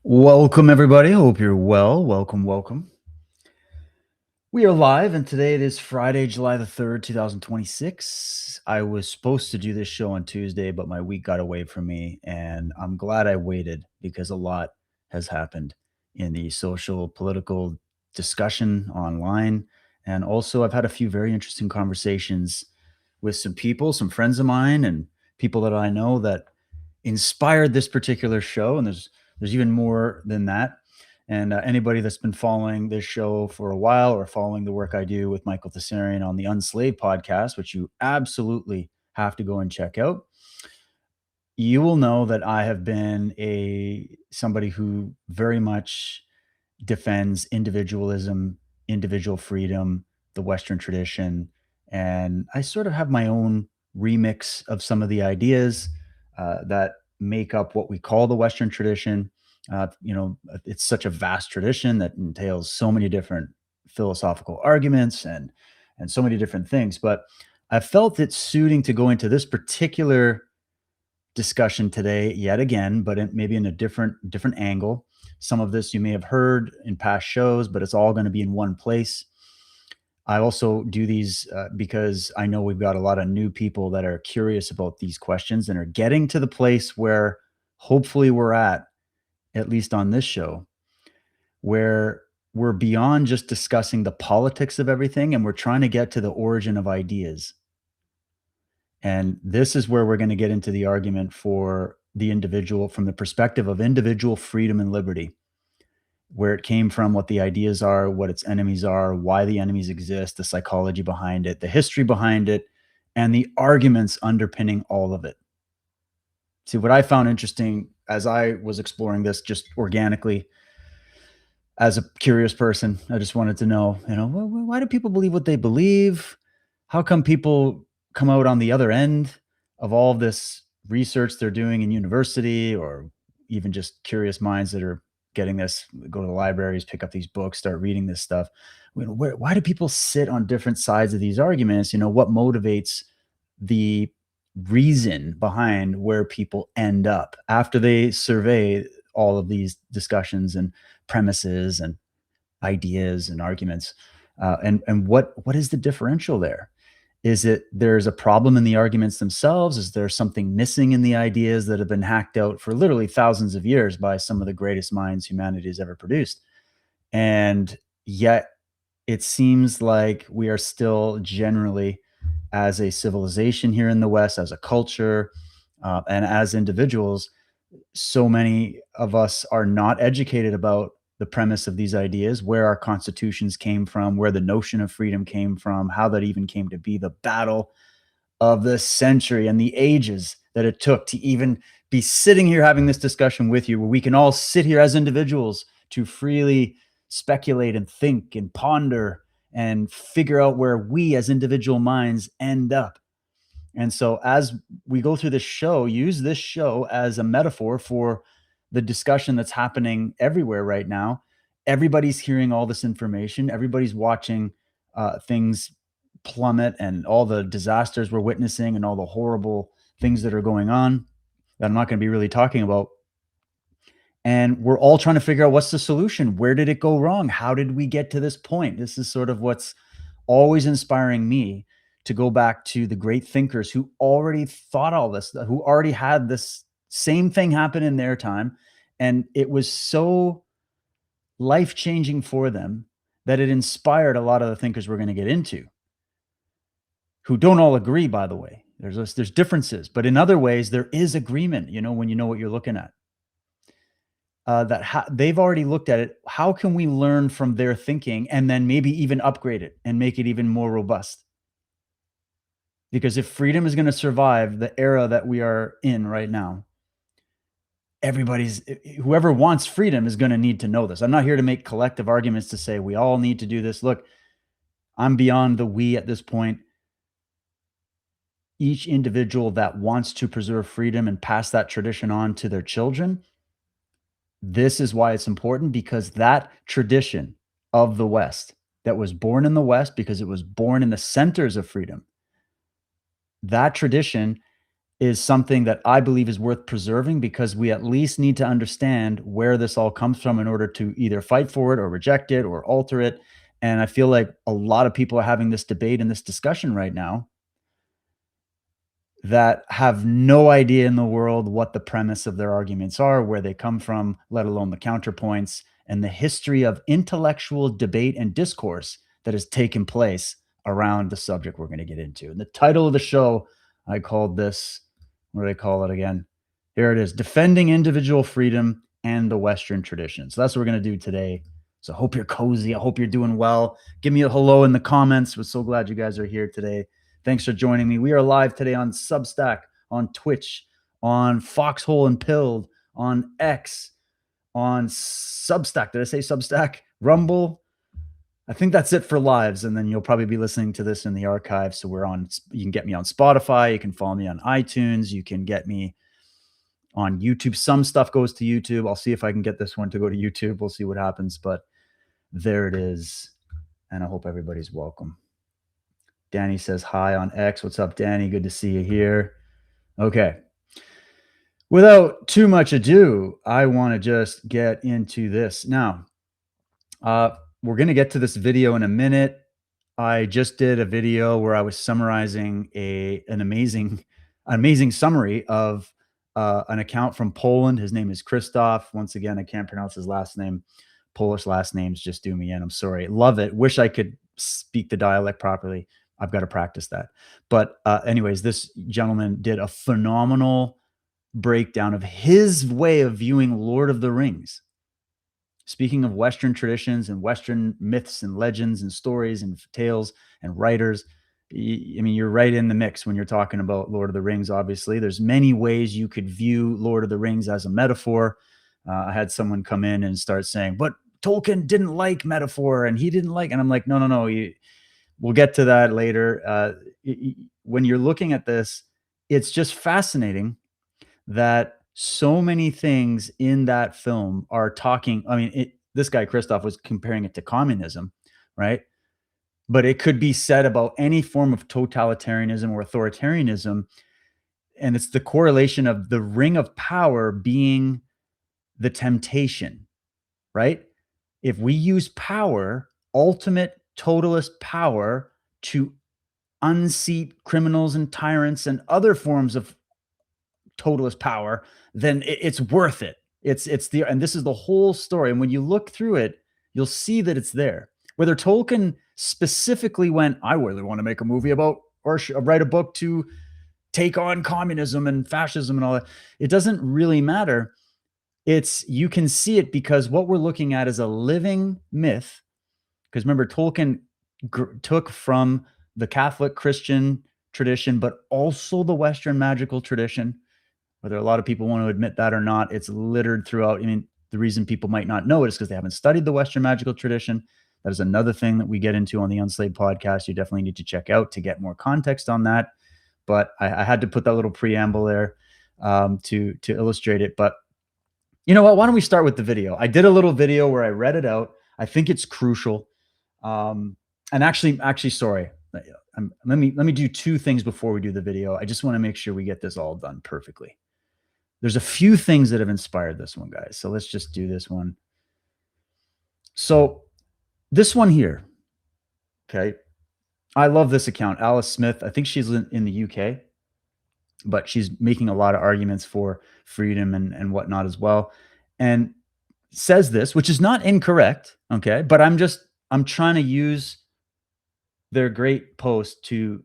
Welcome, everybody. Hope you're well. Welcome, welcome. We are live, and today it is Friday, July the 3rd, 2026. I was supposed to do this show on Tuesday, but my week got away from me, and I'm glad I waited because a lot has happened in the social, political discussion online. And also, I've had a few very interesting conversations with some people, some friends of mine, and people that I know that inspired this particular show. And there's even more than that. And anybody that's been following this show for a while or following the work I do with Michael Tessarian on the Unslaved podcast, which you absolutely have to go and check out, you will know that I have been a somebody who very much defends individualism, individual freedom, the Western tradition, and I sort of have my own remix of some of the ideas that make up what we call the Western tradition. It's such a vast tradition that entails so many different philosophical arguments and so many different things. But I felt it suiting to go into this particular discussion today yet again, but maybe in a different angle. Some of this you may have heard in past shows, but it's all going to be in one place. I also do these because I know we've got a lot of new people that are curious about these questions and are getting to the place where hopefully we're at least on this show, where we're beyond just discussing the politics of everything and we're trying to get to the origin of ideas. And this is where we're going to get into the argument for the individual from the perspective of individual freedom and liberty, where it came from, what the ideas are, what its enemies are, why the enemies exist, the psychology behind it, the history behind it, and the arguments underpinning all of it. See, what I found interesting as I was exploring this just organically as a curious person, I just wanted to know, why do people believe what they believe? How come people come out on the other end of all of this research they're doing in university, or even just curious minds that are getting this, go to the libraries, pick up these books, start reading this stuff? Why do people sit on different sides of these arguments? What motivates the reason behind where people end up after they survey all of these discussions and premises and ideas and arguments, and what is the differential there? Is it there's a problem in the arguments themselves? Is there something missing in the ideas that have been hacked out for literally thousands of years by some of the greatest minds humanity has ever produced? And yet it seems like we are still generally, as a civilization here in the West, as a culture, and as individuals, so many of us are not educated about the premise of these ideas, where our constitutions came from, where the notion of freedom came from, how that even came to be, the battle of the century and the ages that it took to even be sitting here having this discussion with you, where we can all sit here as individuals to freely speculate and think and ponder and figure out where we as individual minds end up. And so, as we go through this show, use this show as a metaphor for the discussion that's happening everywhere right now. Everybody's hearing all this information, everybody's watching things plummet, and all the disasters we're witnessing, and all the horrible things that are going on that I'm not going to be really talking about. And we're all trying to figure out, what's the solution? Where did it go wrong? How did we get to this point? This is sort of what's always inspiring me to go back to the great thinkers who already thought all this, who already had this same thing happen in their time. And it was so life changing for them that it inspired a lot of the thinkers we're going to get into, who don't all agree, by the way. There's differences, but in other ways, there is agreement, when you know what you're looking at. They've already looked at it. How can we learn from their thinking and then maybe even upgrade it and make it even more robust? Because if freedom is going to survive the era that we are in right now, whoever wants freedom is going to need to know this. I'm not here to make collective arguments to say we all need to do this. Look, I'm beyond the we at this point. Each individual that wants to preserve freedom and pass that tradition on to their children, this is why it's important, because that tradition of the West, that was born in the West because it was born in the centers of freedom, that tradition is something that I believe is worth preserving because we at least need to understand where this all comes from in order to either fight for it or reject it or alter it. And I feel like a lot of people are having this debate and this discussion right now that have no idea in the world what the premise of their arguments are, where they come from, let alone the counterpoints and the history of intellectual debate and discourse that has taken place around the subject we're going to get into. And the title of the show, I called this, what do I call it again? Here it is: Defending Individual Freedom and the Western Tradition. So that's what we're going to do today. So I hope you're cozy. I hope you're doing well. Give me a hello in the comments. We're so glad you guys are here today. Thanks for joining me. We are live today on Substack, on Twitch, on Foxhole and Pilled, on X, on Substack. Did I say Substack? Rumble. I think that's it for lives. And then you'll probably be listening to this in the archive. So you can get me on Spotify. You can follow me on iTunes. You can get me on YouTube. Some stuff goes to YouTube. I'll see if I can get this one to go to YouTube. We'll see what happens. But there it is. And I hope everybody's welcome. Danny says hi on X. What's up, Danny? Good to see you here. Okay. Without too much ado, I want to just get into this. Now, we're going to get to this video in a minute. I just did a video where I was summarizing an amazing summary of an account from Poland. His name is Krzysztof. Once again, I can't pronounce his last name. Polish last names just do me in. I'm sorry. Love it. Wish I could speak the dialect properly. I've got to practice that. But anyways, this gentleman did a phenomenal breakdown of his way of viewing Lord of the Rings. Speaking of Western traditions and Western myths and legends and stories and tales and writers, I mean, you're right in the mix when you're talking about Lord of the Rings, obviously. There's many ways you could view Lord of the Rings as a metaphor. I had someone come in and start saying, but Tolkien didn't like metaphor and he didn't like, and I'm like, no. We'll get to that later. When you're looking at this, it's just fascinating that so many things in that film are talking. I mean, this guy, Krzysztof, was comparing it to communism, right? But it could be said about any form of totalitarianism or authoritarianism. And it's the correlation of the ring of power being the temptation, right? If we use power, ultimate totalist power, to unseat criminals and tyrants and other forms of totalist power, then it's worth it. And this is the whole story. And when you look through it, you'll see that it's there. Whether Tolkien specifically went, I really want to make a movie about or write a book to take on communism and fascism and all that, it doesn't really matter. You can see it because what we're looking at is a living myth. Because remember, Tolkien took from the Catholic Christian tradition, but also the Western magical tradition. Whether a lot of people want to admit that or not, it's littered throughout. I mean, the reason people might not know it is because they haven't studied the Western magical tradition. That is another thing that we get into on the Unslaved podcast. You definitely need to check out to get more context on that. But I had to put that little preamble there to illustrate it. But you know what? Why don't we start with the video? I did a little video where I read it out. I think it's crucial. And actually, sorry. Let me do two things before we do the video. I just want to make sure we get this all done perfectly. There's a few things that have inspired this one, guys. So let's just do this one. So this one here, okay. I love this account, Alice Smith. I think she's in the UK, but she's making a lot of arguments for freedom and whatnot as well. And says this, which is not incorrect, okay? But I'm trying to use their great post to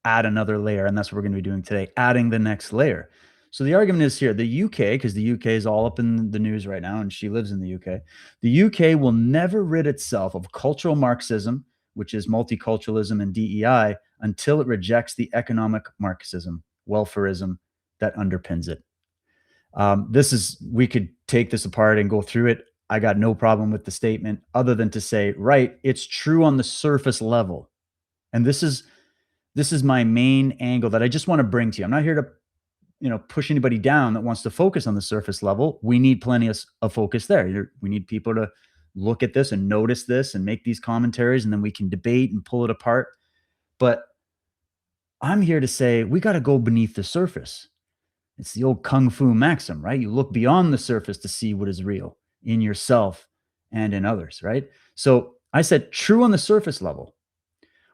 add another layer, and that's what we're going to be doing today, adding the next layer. So the argument is here, the UK, because the UK is all up in the news right now, and she lives in the UK. The UK will never rid itself of cultural Marxism, which is multiculturalism and DEI, until it rejects the economic Marxism, welfarism that underpins it. We could take this apart and go through it. I got no problem with the statement other than to say, right, it's true on the surface level. And this is my main angle that I just want to bring to you. I'm not here to, push anybody down that wants to focus on the surface level. We need plenty of focus there. We need people to look at this and notice this and make these commentaries, and then we can debate and pull it apart. But I'm here to say we got to go beneath the surface. It's the old kung fu maxim, right? You look beyond the surface to see what is real in yourself and in others, right? So I said true on the surface level.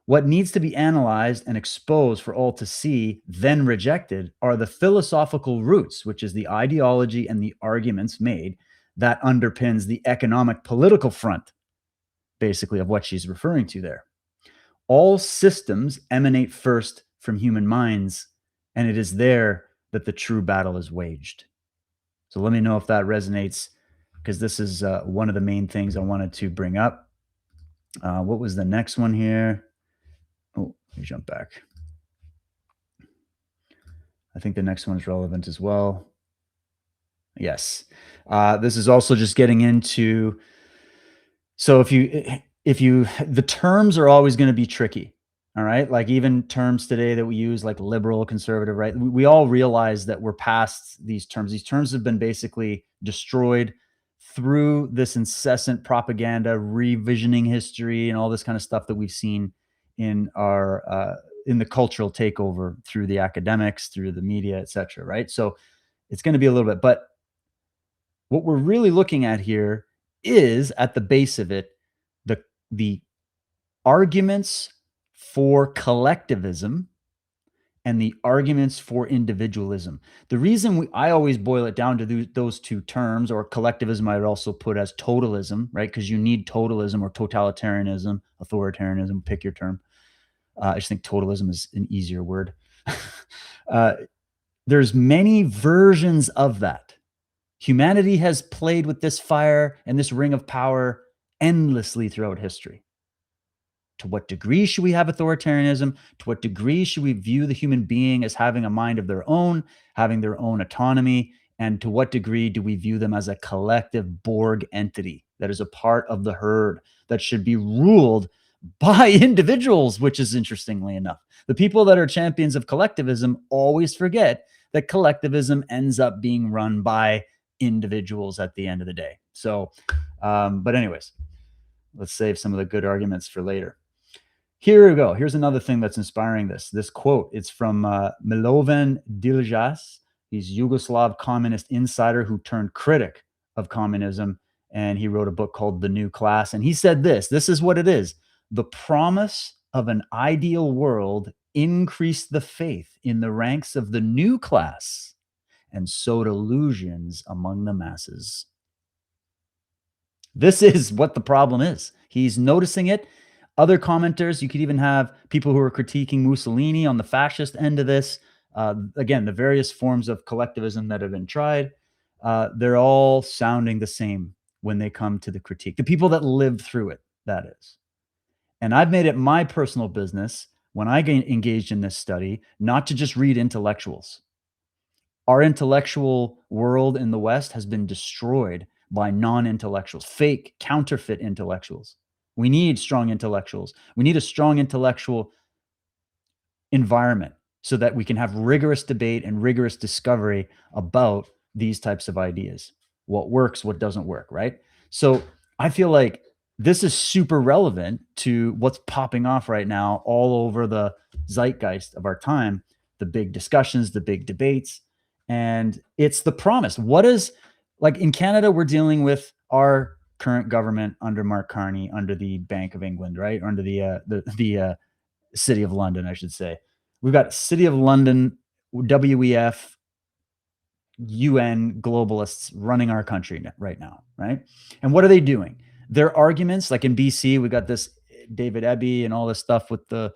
What needs to be analyzed and exposed for all to see, then rejected, are the philosophical roots, which is the ideology and the arguments made that underpins the economic political front, basically, of what she's referring to there. All systems emanate first from human minds, and it is there that the true battle is waged. So let me know if that resonates, because this is one of the main things I wanted to bring up. What was the next one here? Oh, let me jump back. I think the next one is relevant as well. Yes. This is also just getting into, so the terms are always going to be tricky. All right. Like even terms today that we use, like liberal, conservative, right? We all realize that we're past these terms. These terms have been basically destroyed through this incessant propaganda, revisioning history, and all this kind of stuff that we've seen in in the cultural takeover through the academics, through the media, et cetera. Right. So it's going to be a little bit, but what we're really looking at here is at the base of it, the arguments for collectivism and the arguments for individualism. The reason I always boil it down to those two terms, or collectivism, I'd also put as totalism, right? Because you need totalism or totalitarianism, authoritarianism, pick your term. I just think totalism is an easier word. There's many versions of that. Humanity has played with this fire and this ring of power endlessly throughout history. To what degree should we have authoritarianism? To what degree should we view the human being as having a mind of their own, having their own autonomy? And to what degree do we view them as a collective Borg entity that is a part of the herd that should be ruled by individuals, which is interestingly enough. The people that are champions of collectivism always forget that collectivism ends up being run by individuals at the end of the day. So, but anyways, let's save some of the good arguments for later. Here we go. Here's another thing that's inspiring this quote. It's from Milovan Diljas. He's Yugoslav communist insider who turned critic of communism. And he wrote a book called The New Class. And he said this is what it is. The promise of an ideal world increased the faith in the ranks of the new class and sowed illusions among the masses. This is what the problem is. He's noticing it. Other commenters, you could even have people who are critiquing Mussolini on the fascist end of this. Again, the various forms of collectivism that have been tried, they're all sounding the same when they come to the critique. The people that lived through it, that is. And I've made it my personal business when I get engaged in this study, not to just read intellectuals. Our intellectual world in the West has been destroyed by non-intellectuals, fake, counterfeit intellectuals. We need strong intellectuals. We need a strong intellectual environment so that we can have rigorous debate and rigorous discovery about these types of ideas. What works, what doesn't work, right? So I feel like this is super relevant to what's popping off right now all over the zeitgeist of our time, the big discussions, the big debates, and it's the promise. What is, like in Canada, we're dealing with our current government under Mark Carney, under the Bank of England, right? Or under the City of London, I should say. We've got City of London, WEF, UN globalists running our country right now, right? And what are they doing? Their arguments, like in BC, we got this David Eby and all this stuff with the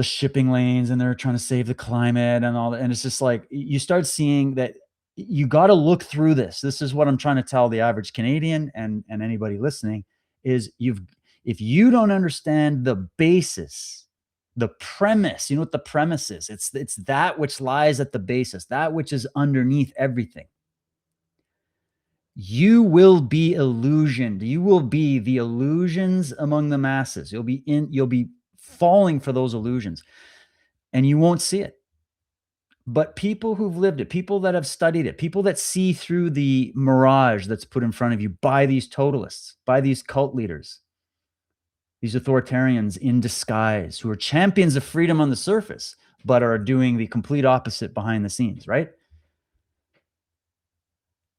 shipping lanes, and they're trying to save the climate and all that. And it's just like, you start seeing that you got to look through this. This is what I'm trying to tell the average Canadian and anybody listening is if you don't understand the basis, the premise, you know what the premise is? It's that which lies at the basis, that which is underneath everything. You will be illusioned. You will be the illusions among the masses. You'll be falling for those illusions, and you won't see it. But people who've lived it, people that have studied it, people that see through the mirage that's put in front of you by these totalists, by these cult leaders, these authoritarians in disguise who are champions of freedom on the surface, but are doing the complete opposite behind the scenes, right?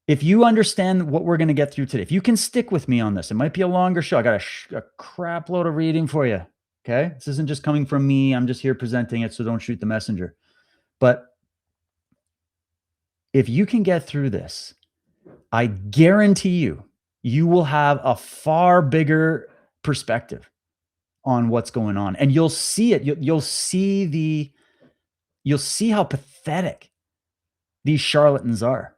If you understand what we're going to get through today, if you can stick with me on this, it might be a longer show. I got a crap load of reading for you. Okay. This isn't just coming from me. I'm just here presenting it. So don't shoot the messenger. But if you can get through this, I guarantee you, you will have a far bigger perspective on what's going on. And you'll see it. You'll see how pathetic these charlatans are.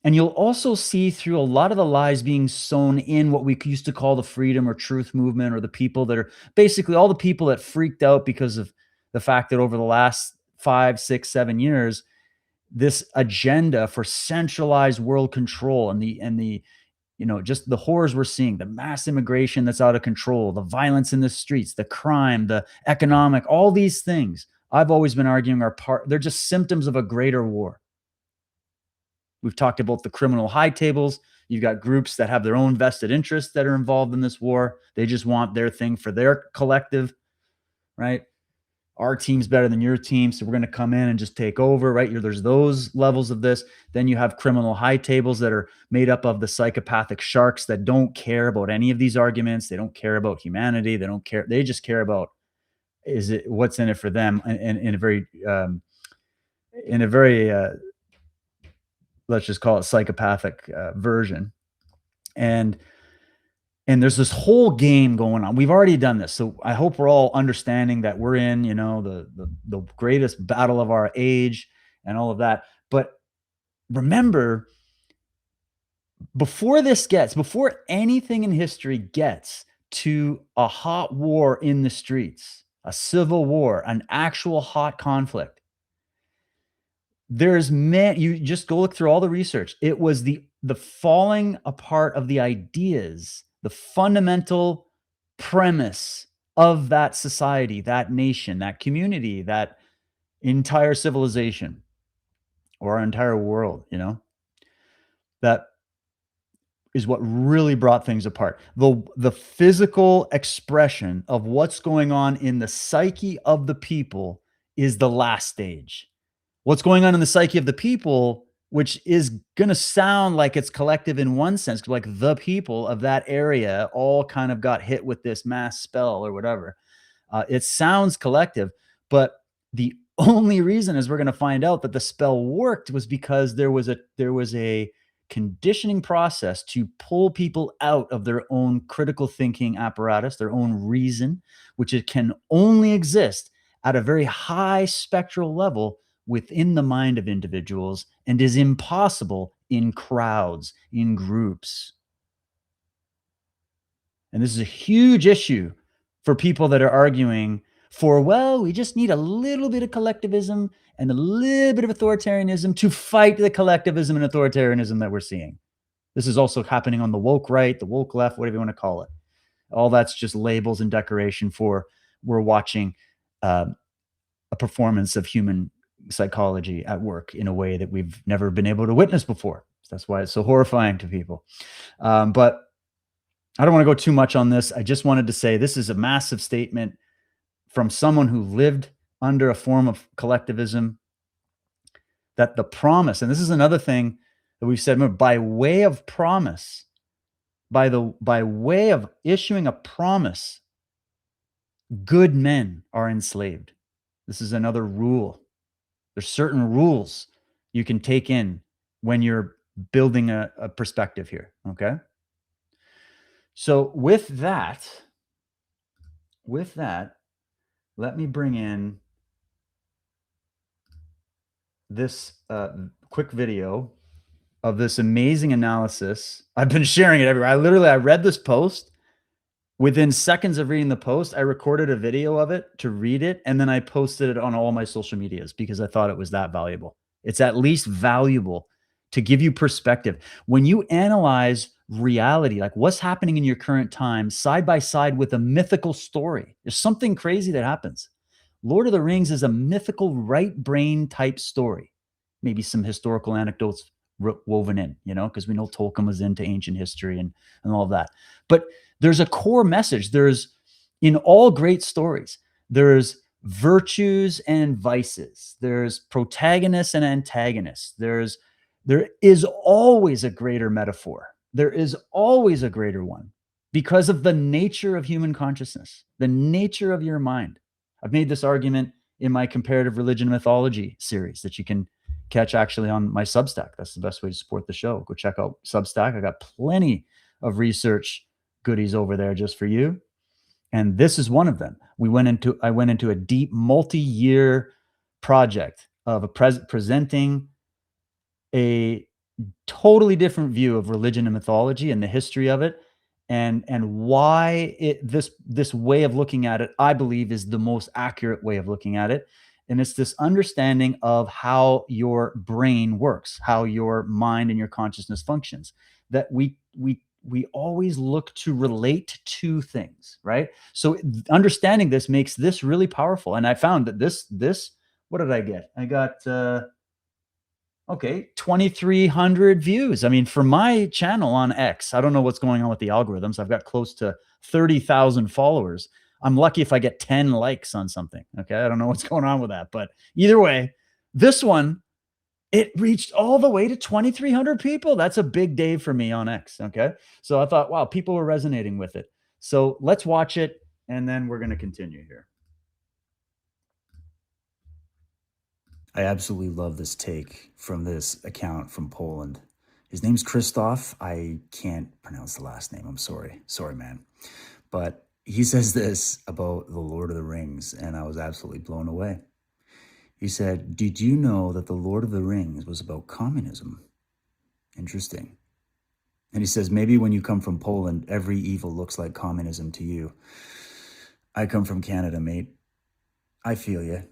And you'll also see through a lot of the lies being sown in what we used to call the freedom or truth movement, or the people that are basically all the people that freaked out because of the fact that over the last 5, 6, 7 years, this agenda for centralized world control and the just the horrors we're seeing, the mass immigration that's out of control, the violence in the streets, the crime, the economic, all these things, I've always been arguing they're just symptoms of a greater war. We've talked about the criminal high tables. You've got groups that have their own vested interests that are involved in this war. They just want their thing for their collective, right? Our team's better than your team, so we're going to come in and just take over, right? There's those levels of this. Then you have criminal high tables that are made up of the psychopathic sharks that don't care about any of these arguments. They don't care about humanity. They don't care. They just care about what's in it for them, in a very let's just call it psychopathic version. And there's this whole game going on. We've already done this. So I hope we're all understanding that we're in, the greatest battle of our age and all of that. But remember, before anything in history gets to a hot war in the streets, a civil war, an actual hot conflict, you just go look through all the research. It was the falling apart of the ideas, the fundamental premise of that society, that nation, that community, that entire civilization, or our entire world, that is what really brought things apart. The physical expression of what's going on in the psyche of the people is the last stage. What's going on in the psyche of the people, which is going to sound like it's collective in one sense, like the people of that area all kind of got hit with this mass spell or whatever. It sounds collective, but the only reason, as we're going to find out, that the spell worked was because there was a conditioning process to pull people out of their own critical thinking apparatus, their own reason, which it can only exist at a very high spectral level within the mind of individuals, and is impossible in crowds, in groups. And this is a huge issue for people that are arguing for, well, we just need a little bit of collectivism and a little bit of authoritarianism to fight the collectivism and authoritarianism that we're seeing. This is also happening on the woke right, the woke left, whatever you want to call it. All that's just labels and decoration for we're watching a performance of human psychology at work in a way that we've never been able to witness before. That's why it's so horrifying to people. But I don't want to go too much on this. I just wanted to say this is a massive statement from someone who lived under a form of collectivism, that the promise, and this is another thing that we've said, remember, by way of promise, by way of issuing a promise, good men are enslaved. This is another rule. There's certain rules you can take in when you're building a perspective here, okay? So with that, let me bring in this quick video of this amazing analysis. I've been sharing it everywhere. I read this post. Within seconds of reading the post, I recorded a video of it to read it, and then I posted it on all my social medias because I thought it was that valuable. It's at least valuable to give you perspective. When you analyze reality, like what's happening in your current time, side by side with a mythical story, there's something crazy that happens. Lord of the Rings is a mythical right brain type story. Maybe some historical anecdotes woven in, because we know Tolkien was into ancient history and all of that. But there's a core message. In all great stories, there's virtues and vices. There's protagonists and antagonists. There is always a greater metaphor. There is always a greater one because of the nature of human consciousness, the nature of your mind. I've made this argument in my comparative religion mythology series that you can catch actually on my Substack. That's the best way to support the show. Go check out Substack. I got plenty of research goodies over there just for you. And this is one of them. I went into a deep multi-year project of presenting a totally different view of religion and mythology and the history of it, and why this way of looking at it, I believe, is the most accurate way of looking at it. And it's this understanding of how your brain works, how your mind and your consciousness functions, that we always look to relate to things, right? So understanding this makes this really powerful. And I found that this what did I get? I got okay, 2,300 views. I mean, for my channel on X, I don't know what's going on with the algorithms. I've got close to 30,000 followers. I'm lucky if I get 10 likes on something. Okay. I don't know what's going on with that. But either way, this one, it reached all the way to 2,300 people. That's a big day for me on X. Okay. So I thought, wow, people were resonating with it. So let's watch it and then we're going to continue here. I absolutely love this take from this account from Poland. His name's Christoph. I can't pronounce the last name. I'm sorry. Sorry, man. But he says this about The Lord of the Rings, and I was absolutely blown away. He said, "Did you know that The Lord of the Rings was about communism?" Interesting. And he says, maybe when you come from Poland, every evil looks like communism to you. I come from Canada, mate. I feel you.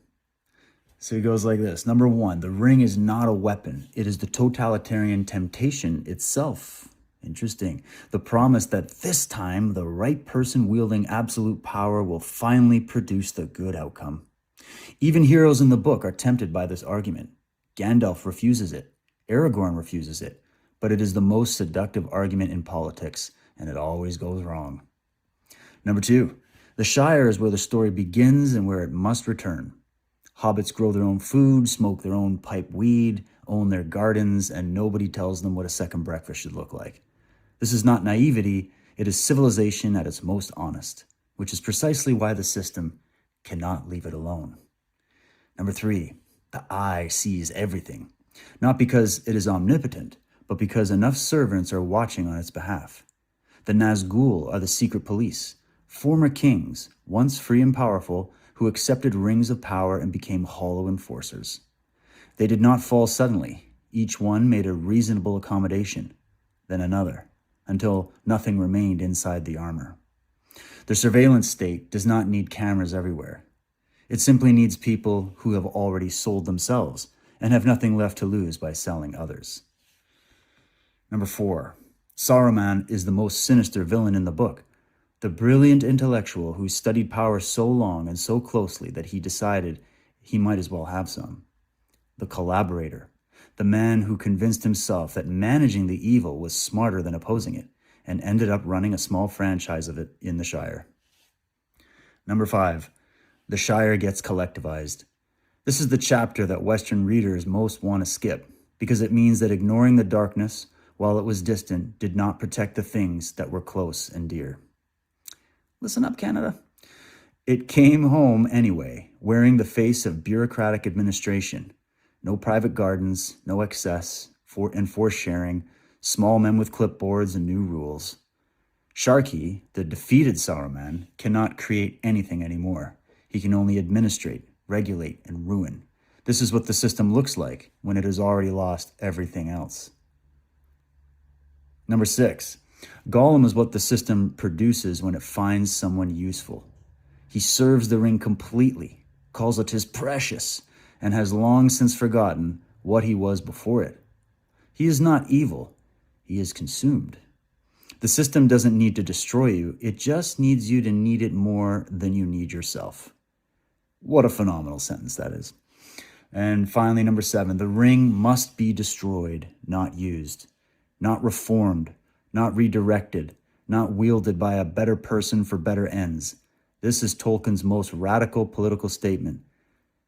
So he goes like this. Number one, the ring is not a weapon. It is the totalitarian temptation itself. Interesting. The promise that this time the right person wielding absolute power will finally produce the good outcome. Even heroes in the book are tempted by this argument. Gandalf refuses it. Aragorn refuses it. But it is the most seductive argument in politics, and it always goes wrong. Number two, the Shire is where the story begins and where it must return. Hobbits grow their own food, smoke their own pipe weed, own their gardens, and nobody tells them what a second breakfast should look like. This is not naivety, it is civilization at its most honest, which is precisely why the system cannot leave it alone. Number three, the eye sees everything, not because it is omnipotent, but because enough servants are watching on its behalf. The Nazgul are the secret police, former kings, once free and powerful, who accepted rings of power and became hollow enforcers. They did not fall suddenly. Each one made a reasonable accommodation, then another, until nothing remained inside the armor. The surveillance state does not need cameras everywhere. It simply needs people who have already sold themselves and have nothing left to lose by selling others. Number four, Saruman is the most sinister villain in the book. The brilliant intellectual who studied power so long and so closely that he decided he might as well have some. The collaborator, the man who convinced himself that managing the evil was smarter than opposing it, and ended up running a small franchise of it in the Shire. Number five, the Shire gets collectivized. This is the chapter that Western readers most want to skip, because it means that ignoring the darkness, while it was distant, did not protect the things that were close and dear. Listen up, Canada. It came home anyway, wearing the face of bureaucratic administration. No private gardens, no excess, enforced sharing, small men with clipboards and new rules. Sharky, the defeated Saruman, cannot create anything anymore. He can only administrate, regulate, and ruin. This is what the system looks like when it has already lost everything else. Number six, Gollum is what the system produces when it finds someone useful. He serves the ring completely, calls it his precious, and has long since forgotten what he was before it. He is not evil, he is consumed. The system doesn't need to destroy you, it just needs you to need it more than you need yourself. What a phenomenal sentence that is. And finally, number seven, the ring must be destroyed, not used, not reformed, not redirected, not wielded by a better person for better ends. This is Tolkien's most radical political statement.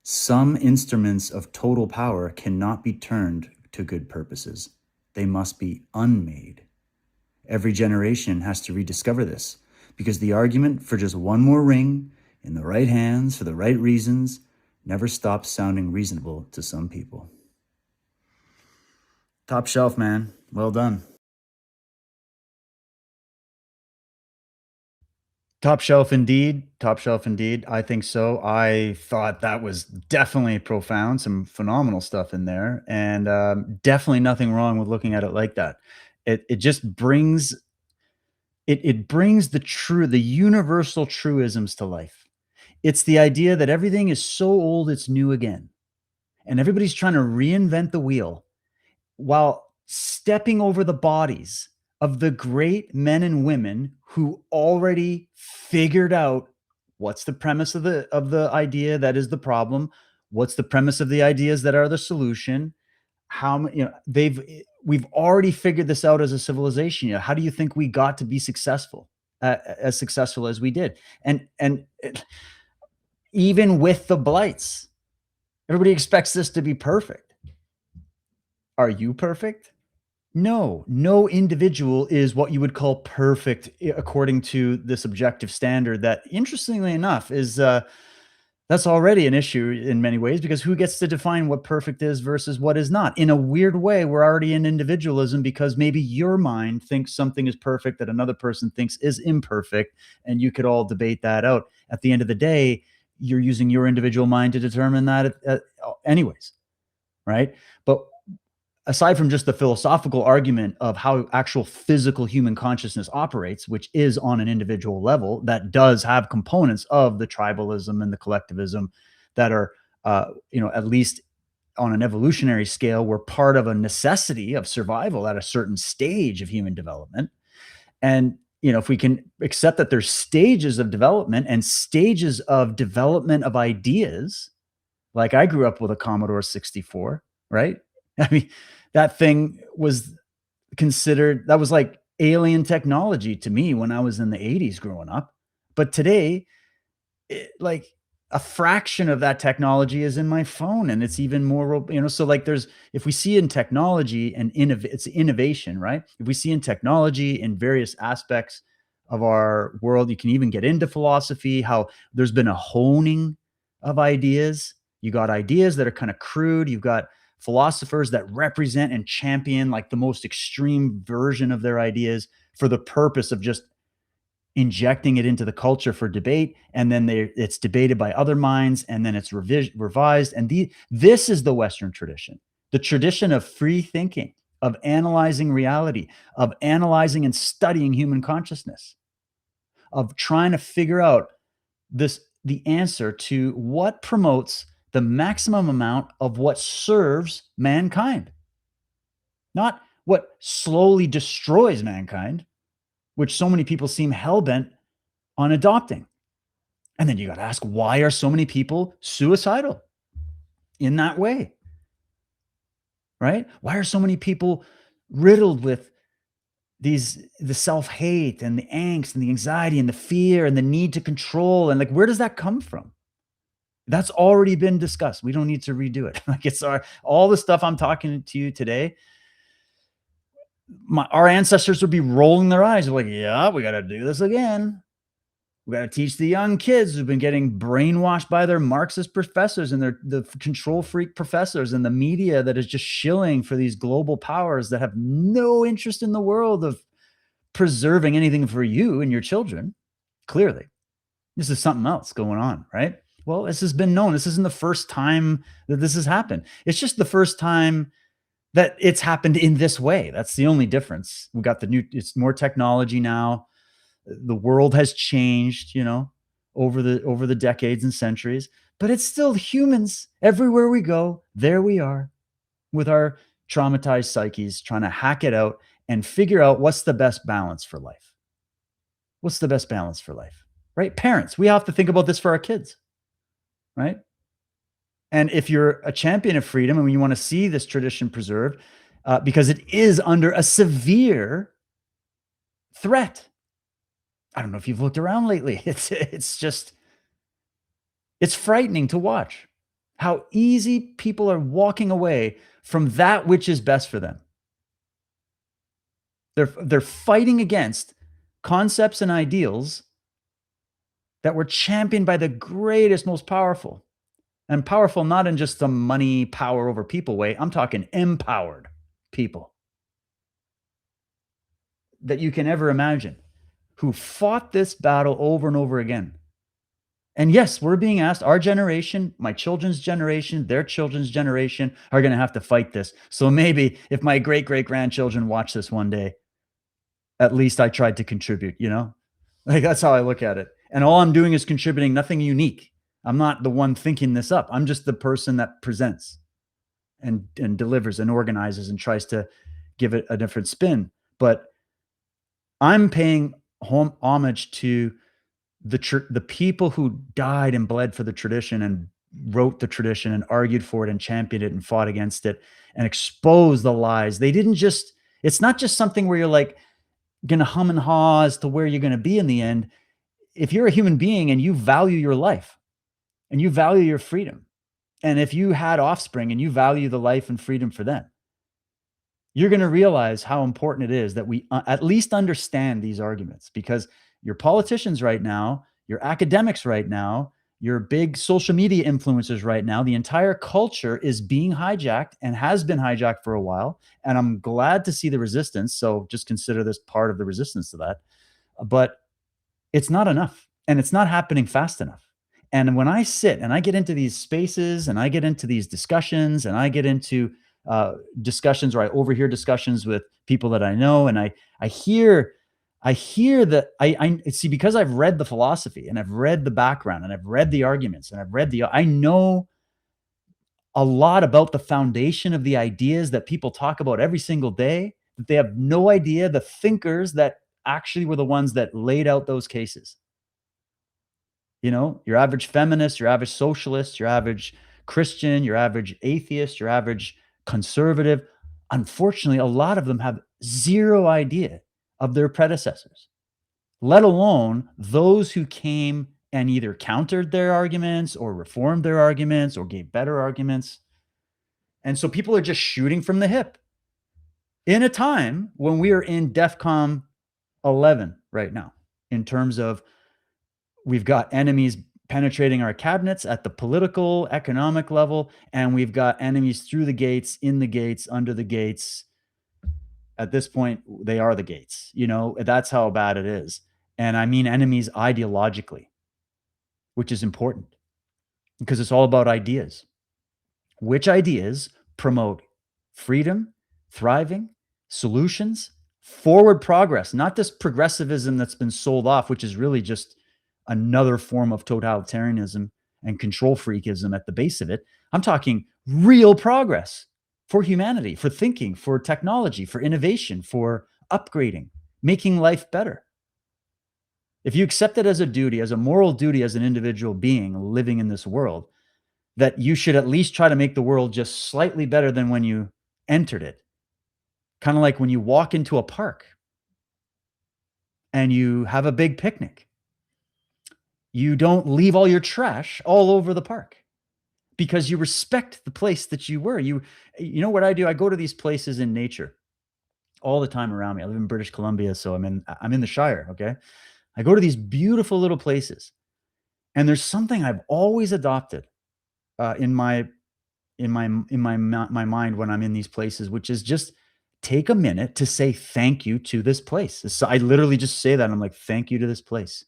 Some instruments of total power cannot be turned to good purposes. They must be unmade. Every generation has to rediscover this because the argument for just one more ring in the right hands for the right reasons never stops sounding reasonable to some people. Top shelf, man. Well done. Top shelf indeed. Top shelf indeed. I think so. I thought that was definitely profound. Some phenomenal stuff in there, and definitely nothing wrong with looking at it like that. It just brings it brings the universal truisms to life. It's the idea that everything is so old it's new again, and everybody's trying to reinvent the wheel while stepping over the bodies of the great men and women who already figured out what's the premise of the idea that is the problem, what's the premise of the ideas that are the solution, we've already figured this out as a civilization. How do you think we got to be successful, as successful as we did? And even with the blights, everybody expects this to be perfect. Are you perfect? No, no individual is what you would call perfect according to this objective standard that, interestingly enough, is that's already an issue in many ways because who gets to define what perfect is versus what is not? In a weird way, we're already in individualism because maybe your mind thinks something is perfect that another person thinks is imperfect, and you could all debate that out. At the end of the day, you're using your individual mind to determine that, anyways, right? But aside from just the philosophical argument of how actual physical human consciousness operates, which is on an individual level, that does have components of the tribalism and the collectivism that are, at least on an evolutionary scale, were part of a necessity of survival at a certain stage of human development. And if we can accept that there's stages of development and stages of development of ideas, like I grew up with a Commodore 64, right? I mean, that thing was that was like alien technology to me when I was in the 80s growing up. But today, like a fraction of that technology is in my phone, and it's even more, so like if we see in technology and it's innovation, right? If we see in technology in various aspects of our world, you can even get into philosophy, how there's been a honing of ideas. You got ideas that are kind of crude. You've got philosophers that represent and champion like the most extreme version of their ideas for the purpose of just injecting it into the culture for debate, and then it's debated by other minds, and then it's revised. And this is the Western tradition, the tradition of free thinking, of analyzing reality, of analyzing and studying human consciousness, of trying to figure out the answer to what promotes the maximum amount of what serves mankind, not what slowly destroys mankind, which so many people seem hell-bent on adopting. And then you got to ask, why are so many people suicidal in that way? Right? Why are so many people riddled with the self-hate and the angst and the anxiety and the fear and the need to control? And like, where does that come from? That's already been discussed. We don't need to redo it. Like it's all the stuff I'm talking to you today. Our ancestors would be rolling their eyes. They're like, yeah, we got to do this again. We got to teach the young kids who've been getting brainwashed by their Marxist professors and the control freak professors and the media that is just shilling for these global powers that have no interest in the world of preserving anything for you and your children. Clearly, this is something else going on, right? Well, this has been known. This isn't the first time that this has happened. It's just the first time that it's happened in this way. That's the only difference. We got it's more technology now. The world has changed, over the decades and centuries, but it's still humans. Everywhere we go, there we are with our traumatized psyches trying to hack it out and figure out what's the best balance for life. What's the best balance for life, right? Parents, we have to think about this for our kids, right? And if you're a champion of freedom and you want to see this tradition preserved, because it is under a severe threat, I don't know if you've looked around lately. It's frightening to watch how easy people are walking away from that which is best for them. They're fighting against concepts and ideals that were championed by the greatest, most powerful. And powerful not in just the money, power over people way. I'm talking empowered people that you can ever imagine who fought this battle over and over again. And yes, we're being asked, our generation, my children's generation, their children's generation are going to have to fight this. So maybe if my great great grandchildren watch this one day, at least I tried to contribute, you know? Like that's how I look at it. And all I'm doing is contributing, nothing unique. I'm not the one thinking this up. I'm just the person that presents and delivers and organizes and tries to give it a different spin. But I'm paying homage to the people who died and bled for the tradition and wrote the tradition and argued for it and championed it and fought against it and exposed the lies. They didn't just, it's not just something where you're like going to hum and haw as to where you're going to be in the end. If you're a human being and you value your life and you value your freedom, and if you had offspring and you value the life and freedom for them, you're going to realize how important it is that we at least understand these arguments, because your politicians right now, your academics right now, your big social media influencers right now, the entire culture is being hijacked and has been hijacked for a while. And I'm glad to see the resistance. So just consider this part of the resistance to that. But it's not enough and it's not happening fast enough. And when I sit and I get into these spaces and I get into these discussions and I get into discussions, or I overhear discussions with people that I know, and I hear that I see, because I've read the philosophy and I've read the background and I've read the arguments and I know a lot about the foundation of the ideas that people talk about every single day, that they have no idea the thinkers that actually were the ones that laid out those cases. You know, your average feminist, your average socialist, your average Christian, your average atheist, your average conservative. Unfortunately, a lot of them have zero idea of their predecessors, let alone those who came and either countered their arguments or reformed their arguments or gave better arguments. And so people are just shooting from the hip in a time when we are in DEFCON 11 right now, in terms of we've got enemies penetrating our cabinets at the political, economic level, and we've got enemies through the gates, in the gates, under the gates. At this point, they are the gates. You know, that's how bad it is. And I mean enemies ideologically, which is important because it's all about ideas. Which ideas promote freedom, thriving, solutions, forward progress, not this progressivism that's been sold off, which is really just another form of totalitarianism and control freakism at the base of it. I'm talking real progress for humanity, for thinking, for technology, for innovation, for upgrading, making life better. If you accept it as a duty, as a moral duty, as an individual being living in this world, that you should at least try to make the world just slightly better than when you entered it. Kind of like when you walk into a park and you have a big picnic. You don't leave all your trash all over the park because you respect the place that you were. You know what I do? I go to these places in nature all the time around me. I live in British Columbia, so I'm in the Shire, okay? I go to these beautiful little places. And there's something I've always adopted in my mind when I'm in these places, which is just take a minute to say thank you to this place. So I literally just say that. I'm like, thank you to this place.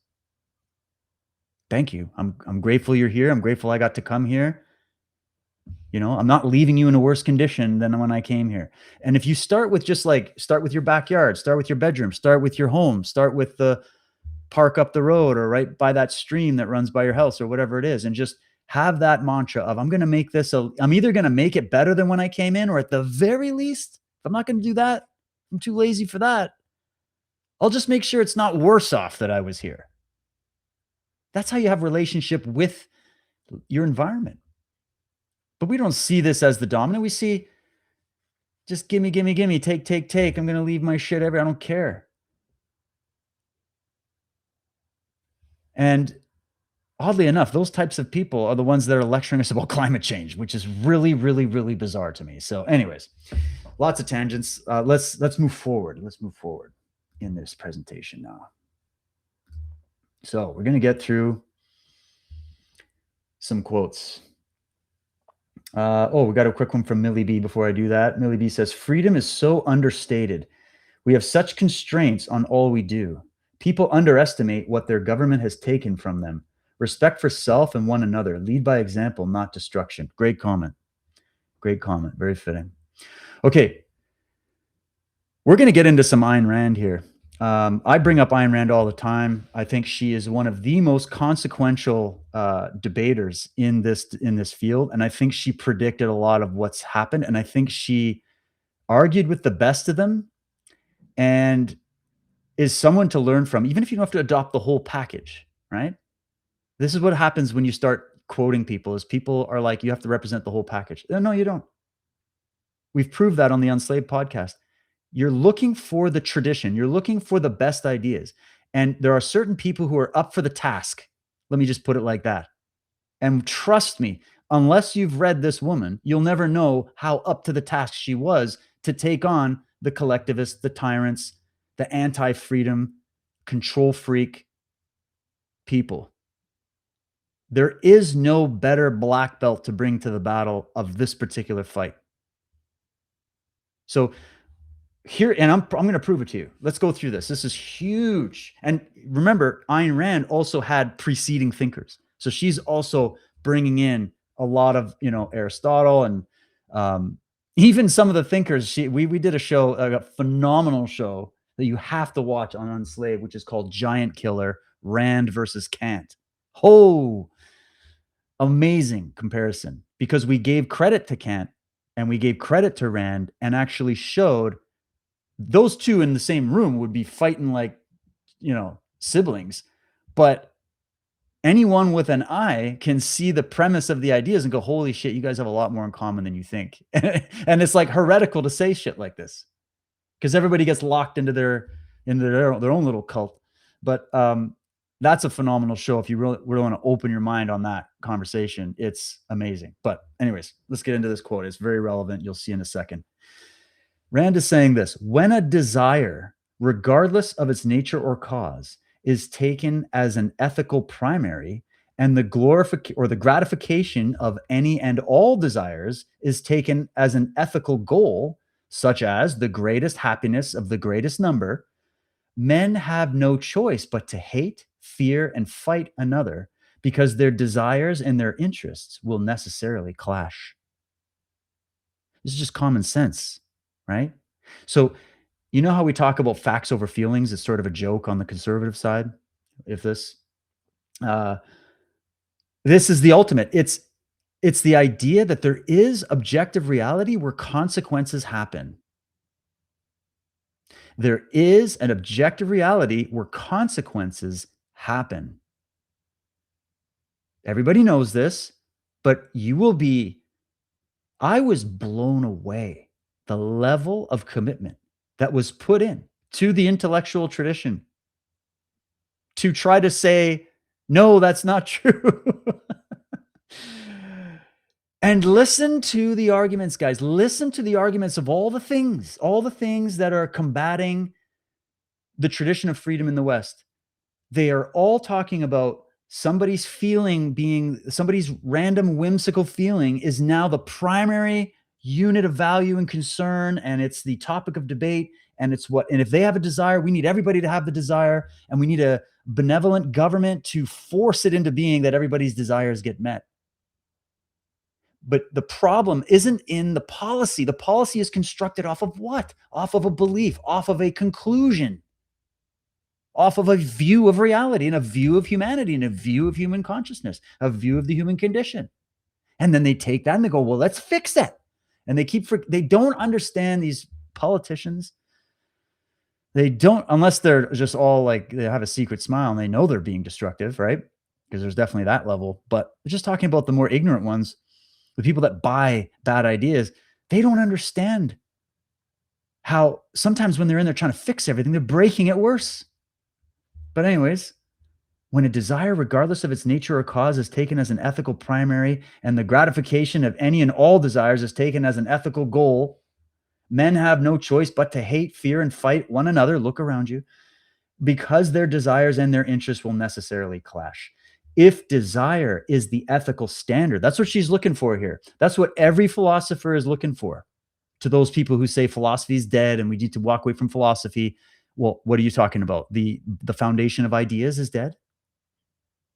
Thank you. I'm grateful you're here. I'm grateful I got to come here. You know, I'm not leaving you in a worse condition than when I came here. And if you start with start with your backyard, start with your bedroom, start with your home, start with the park up the road or right by that stream that runs by your house or whatever it is, and just have that mantra of I'm going to make this I'm either going to make it better than when I came in, or at the very least, if I'm not going to do that, I'm too lazy for that, I'll just make sure it's not worse off that I was here. That's how you have relationship with your environment. But we don't see this as the dominant. We see just gimme, gimme, gimme, take, take, take. I'm going to leave my shit everywhere. I don't care. And oddly enough, those types of people are the ones that are lecturing us about climate change, which is really, really, really bizarre to me. So, anyways, lots of tangents. Let's move forward. Let's move forward in this presentation now. So we're going to get through some quotes. We got a quick one from Millie B before I do that. Millie B says, freedom is so understated. We have such constraints on all we do. People underestimate what their government has taken from them. Respect for self and one another. Lead by example, not destruction. Great comment. Great comment. Very fitting. Okay. We're going to get into some Ayn Rand here. I bring up Ayn Rand all the time. I think she is one of the most consequential debaters in this field, and I think she predicted a lot of what's happened. And I think she argued with the best of them, and is someone to learn from, even if you don't have to adopt the whole package. Right? This is what happens when you start quoting people: is people are like, you have to represent the whole package. No, you don't. We've proved that on the Unslaved podcast. You're looking for the tradition. You're looking for the best ideas. And there are certain people who are up for the task. Let me just put it like that. And trust me, unless you've read this woman, you'll never know how up to the task she was to take on the collectivists, the tyrants, the anti-freedom, control freak people. There is no better black belt to bring to the battle of this particular fight. So here, and I'm going to prove it to you. Let's go through this. This is huge. And remember, Ayn Rand also had preceding thinkers. So she's also bringing in a lot of, Aristotle and even some of the thinkers. We did a show, a phenomenal show that you have to watch on Unslaved, which is called Giant Killer, Rand versus Kant. Oh, amazing comparison, because we gave credit to Kant and we gave credit to Rand and actually showed those two in the same room would be fighting like, siblings. But anyone with an eye can see the premise of the ideas and go, holy shit, you guys have a lot more in common than you think. And it's like heretical to say shit like this because everybody gets locked into their own little cult. But that's a phenomenal show. If you really want to open your mind on that conversation, it's amazing. But anyways, let's get into this quote. It's very relevant. You'll see in a second. Rand is saying this: when a desire, regardless of its nature or cause, is taken as an ethical primary, and the gratification of any and all desires is taken as an ethical goal, such as the greatest happiness of the greatest number, men have no choice but to hate, fear, and fight another, because their desires and their interests will necessarily clash. This is just common sense. Right? So, you know how we talk about facts over feelings? It's sort of a joke on the conservative side. If this is the ultimate. It's the idea that there is objective reality where consequences happen. There is an objective reality where consequences happen. Everybody knows this, but I was blown away the level of commitment that was put in to the intellectual tradition to try to say, no, that's not true. And listen to the arguments, guys. Listen to the arguments of all the things that are combating the tradition of freedom in the West. They are all talking about somebody's random whimsical feeling is now the primary unit of value and concern, and it's the topic of debate, and if they have a desire, we need everybody to have the desire, and we need a benevolent government to force it into being that everybody's desires get met. But the problem isn't in the policy. The policy is constructed off of what? Off of a belief, off of a conclusion, off of a view of reality and a view of humanity and a view of human consciousness, a view of the human condition. And then they take that and they go, well, let's fix that. And they don't understand, these politicians. They don't, unless they're just all like, they have a secret smile and they know they're being destructive, right? Because there's definitely that level. But we're just talking about the more ignorant ones, the people that buy bad ideas. They don't understand how sometimes when they're in there trying to fix everything, they're breaking it worse. But anyways, When a desire, regardless of its nature or cause, is taken as an ethical primary, and the gratification of any and all desires is taken as an ethical goal, men have no choice but to hate, fear, and fight one another. Look around you, because their desires and their interests will necessarily clash. If desire is the ethical standard, that's what she's looking for here. That's what every philosopher is looking for. To those people who say philosophy is dead and we need to walk away from philosophy, well, what are you talking about? The foundation of ideas is dead?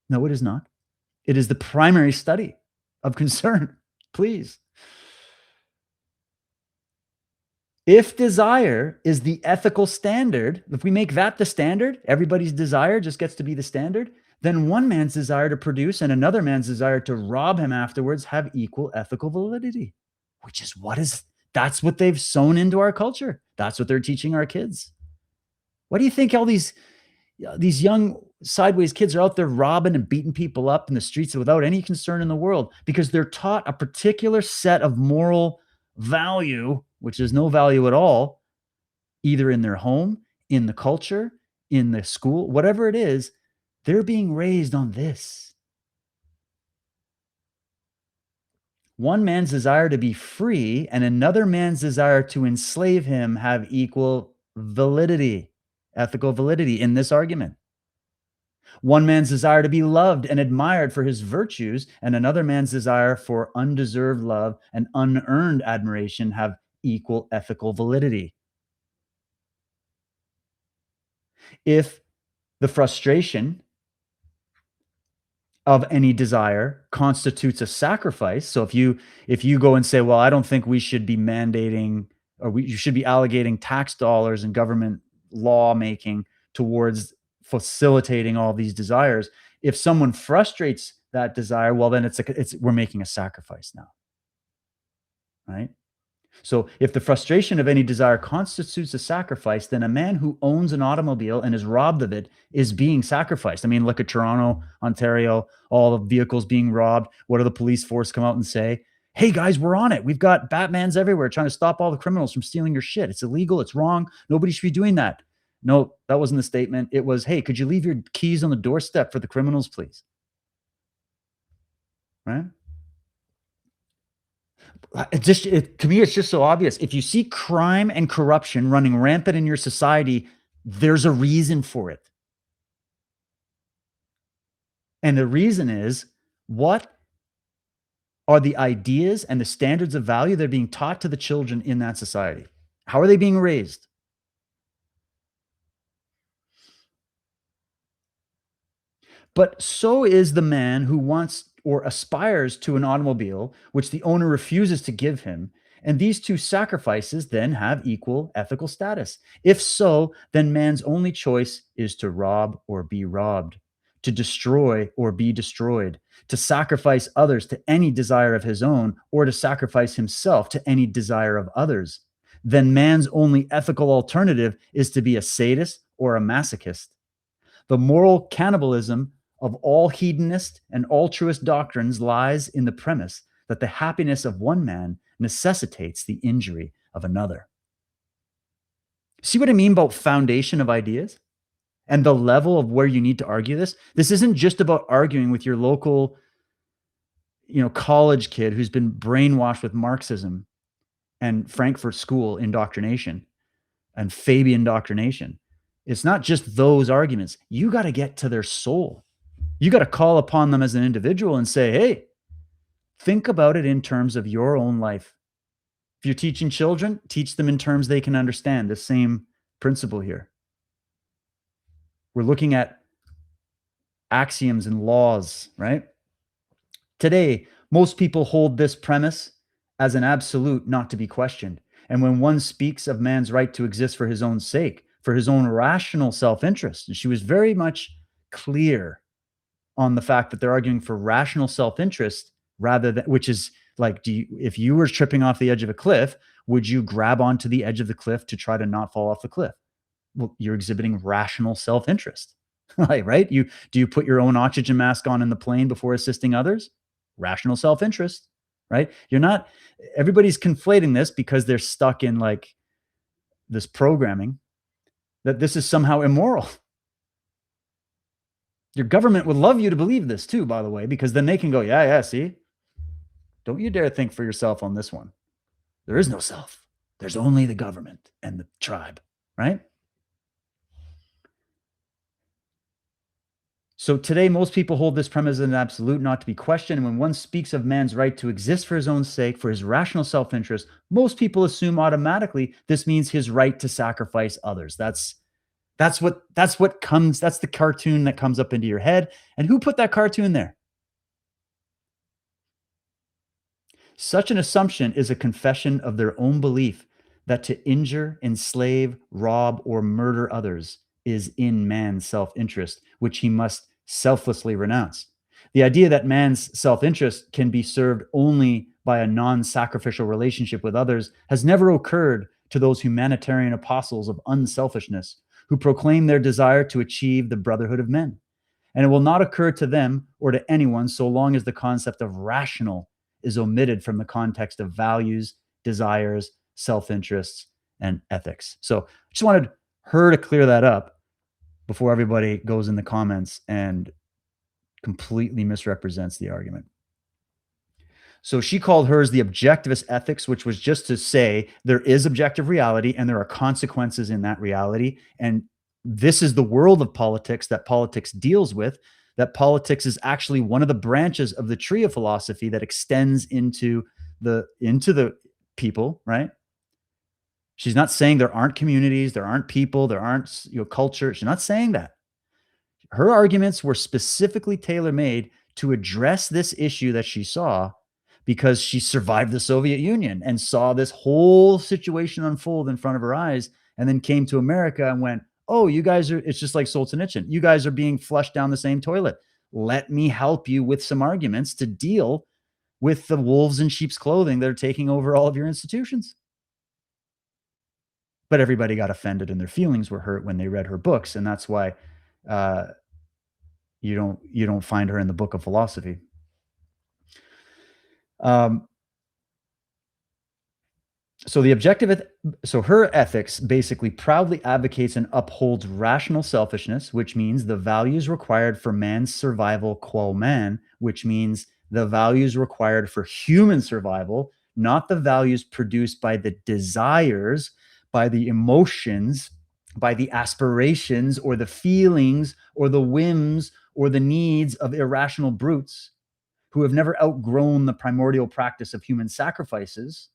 No, it is not. It is the primary study of concern. Please. If desire is the ethical standard, if we make that the standard, everybody's desire just gets to be the standard, then one man's desire to produce and another man's desire to rob him afterwards have equal ethical validity, which is that's what they've sewn into our culture. That's what they're teaching our kids. What do you think all these young sideways kids are out there robbing and beating people up in the streets without any concern in the world? Because they're taught a particular set of moral value, which is no value at all, either in their home, in the culture, in the school, whatever it is. They're being raised on this. One man's desire to be free and another man's desire to enslave him have equal validity, ethical validity in this argument. One man's desire to be loved and admired for his virtues and another man's desire for undeserved love and unearned admiration have equal ethical validity. If the frustration of any desire constitutes a sacrifice, so if you go and say, well, I don't think we should be mandating, or you should be allocating tax dollars and government lawmaking towards facilitating all these desires, if someone frustrates that desire, well, then we're making a sacrifice now, right? So if the frustration of any desire constitutes a sacrifice, then a man who owns an automobile and is robbed of it is being sacrificed. I mean, look at Toronto, Ontario, all the vehicles being robbed. What do the police force come out and say? Hey guys, we're on it. We've got Batmans everywhere trying to stop all the criminals from stealing your shit. It's illegal. It's wrong. Nobody should be doing that. No, that wasn't the statement. It was, hey, could you leave your keys on the doorstep for the criminals, please? Right? To me, it's just so obvious. If you see crime and corruption running rampant in your society, there's a reason for it. And the reason is, what are the ideas and the standards of value that are being taught to the children in that society? How are they being raised? But so is the man who wants or aspires to an automobile, which the owner refuses to give him. And these two sacrifices then have equal ethical status. If so, then man's only choice is to rob or be robbed, to destroy or be destroyed, to sacrifice others to any desire of his own, or to sacrifice himself to any desire of others. Then man's only ethical alternative is to be a sadist or a masochist. The moral cannibalism of all hedonist and altruist doctrines lies in the premise that the happiness of one man necessitates the injury of another. See what I mean about foundation of ideas and the level of where you need to argue this? This isn't just about arguing with your local, college kid who's been brainwashed with Marxism and Frankfurt School indoctrination and Fabian indoctrination. It's not just those arguments. You got to get to their soul. You got to call upon them as an individual and say, hey, think about it in terms of your own life. If you're teaching children, teach them in terms they can understand. The same principle here. We're looking at axioms and laws, right? Today, most people hold this premise as an absolute not to be questioned. And when one speaks of man's right to exist for his own sake, for his own rational self-interest, and she was very much clear on the fact that they're arguing for rational self-interest rather than, which is like, if you were tripping off the edge of a cliff, would you grab onto the edge of the cliff to try to not fall off the cliff? Well, you're exhibiting rational self-interest, right? Do you put your own oxygen mask on in the plane before assisting others? Rational self-interest, right? Everybody's conflating this because they're stuck in like this programming that this is somehow immoral. Your government would love you to believe this too, by the way, because then they can go, yeah, yeah, see, don't you dare think for yourself on this one. There is no self. There's only the government and the tribe, right? So today, most people hold this premise as an absolute, not to be questioned. And when one speaks of man's right to exist for his own sake, for his rational self-interest, most people assume automatically this means his right to sacrifice others. That's what comes. That's the cartoon that comes up into your head. And who put that cartoon there? Such an assumption is a confession of their own belief that to injure, enslave, rob, or murder others is in man's self interest, which he must selflessly renounce. The idea that man's self interest can be served only by a non sacrificial relationship with others has never occurred to those humanitarian apostles of unselfishness who proclaim their desire to achieve the brotherhood of men. And it will not occur to them or to anyone so long as the concept of rational is omitted from the context of values, desires, self interests, and ethics. So I just wanted her to clear that up before everybody goes in the comments and completely misrepresents the argument. So she called hers the objectivist ethics, which was just to say there is objective reality and there are consequences in that reality. And this is the world of politics that politics deals with, that politics is actually one of the branches of the tree of philosophy that extends into the people, right? She's not saying there aren't communities, there aren't people, there aren't culture. She's not saying that. Her arguments were specifically tailor-made to address this issue that she saw because she survived the Soviet Union and saw this whole situation unfold in front of her eyes, and then came to America and went, oh, you guys are, it's just like Solzhenitsyn. You guys are being flushed down the same toilet. Let me help you with some arguments to deal with the wolves in sheep's clothing that are taking over all of your institutions. But everybody got offended and their feelings were hurt when they read her books. And that's why uh, you don't find her in the book of philosophy. Um, so the objective, so her ethics basically proudly advocates and upholds rational selfishness, which means the values required for man's survival quo man, which means the values required for human survival, not the values produced by the desires, by the emotions, by the aspirations or the feelings or the whims or the needs of irrational brutes who have never outgrown the primordial practice of human sacrifices,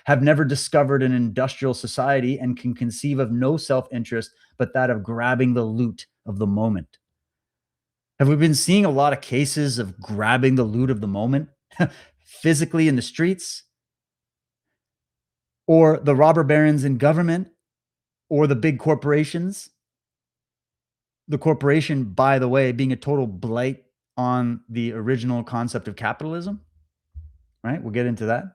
have never discovered an industrial society, and can conceive of no self-interest but that of grabbing the loot of the moment. Have we been seeing a lot of cases of grabbing the loot of the moment physically in the streets? Or the robber barons in government? Or the big corporations? The corporation, by the way, being a total blight on the original concept of capitalism, right? We'll get into that,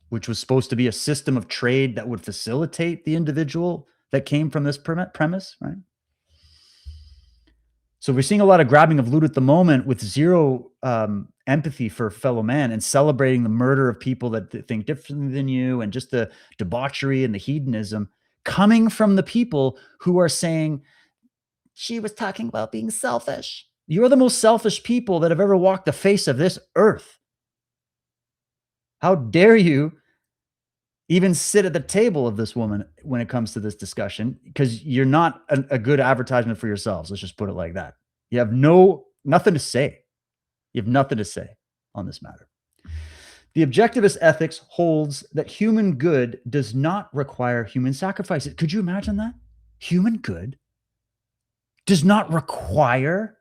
which was supposed to be a system of trade that would facilitate the individual that came from this premise, right? So we're seeing a lot of grabbing of loot at the moment with zero empathy for fellow man and celebrating the murder of people that think differently than you, and just the debauchery and the hedonism coming from the people who are saying, she was talking about being selfish. You're the most selfish people that have ever walked the face of this earth. How dare you even sit at the table of this woman when it comes to this discussion, because you're not a good advertisement for yourselves. Let's just put it like that. You have nothing to say. You have nothing to say on this matter. The objectivist ethics holds that human good does not require human sacrifice. Could you imagine that? Human good does not require,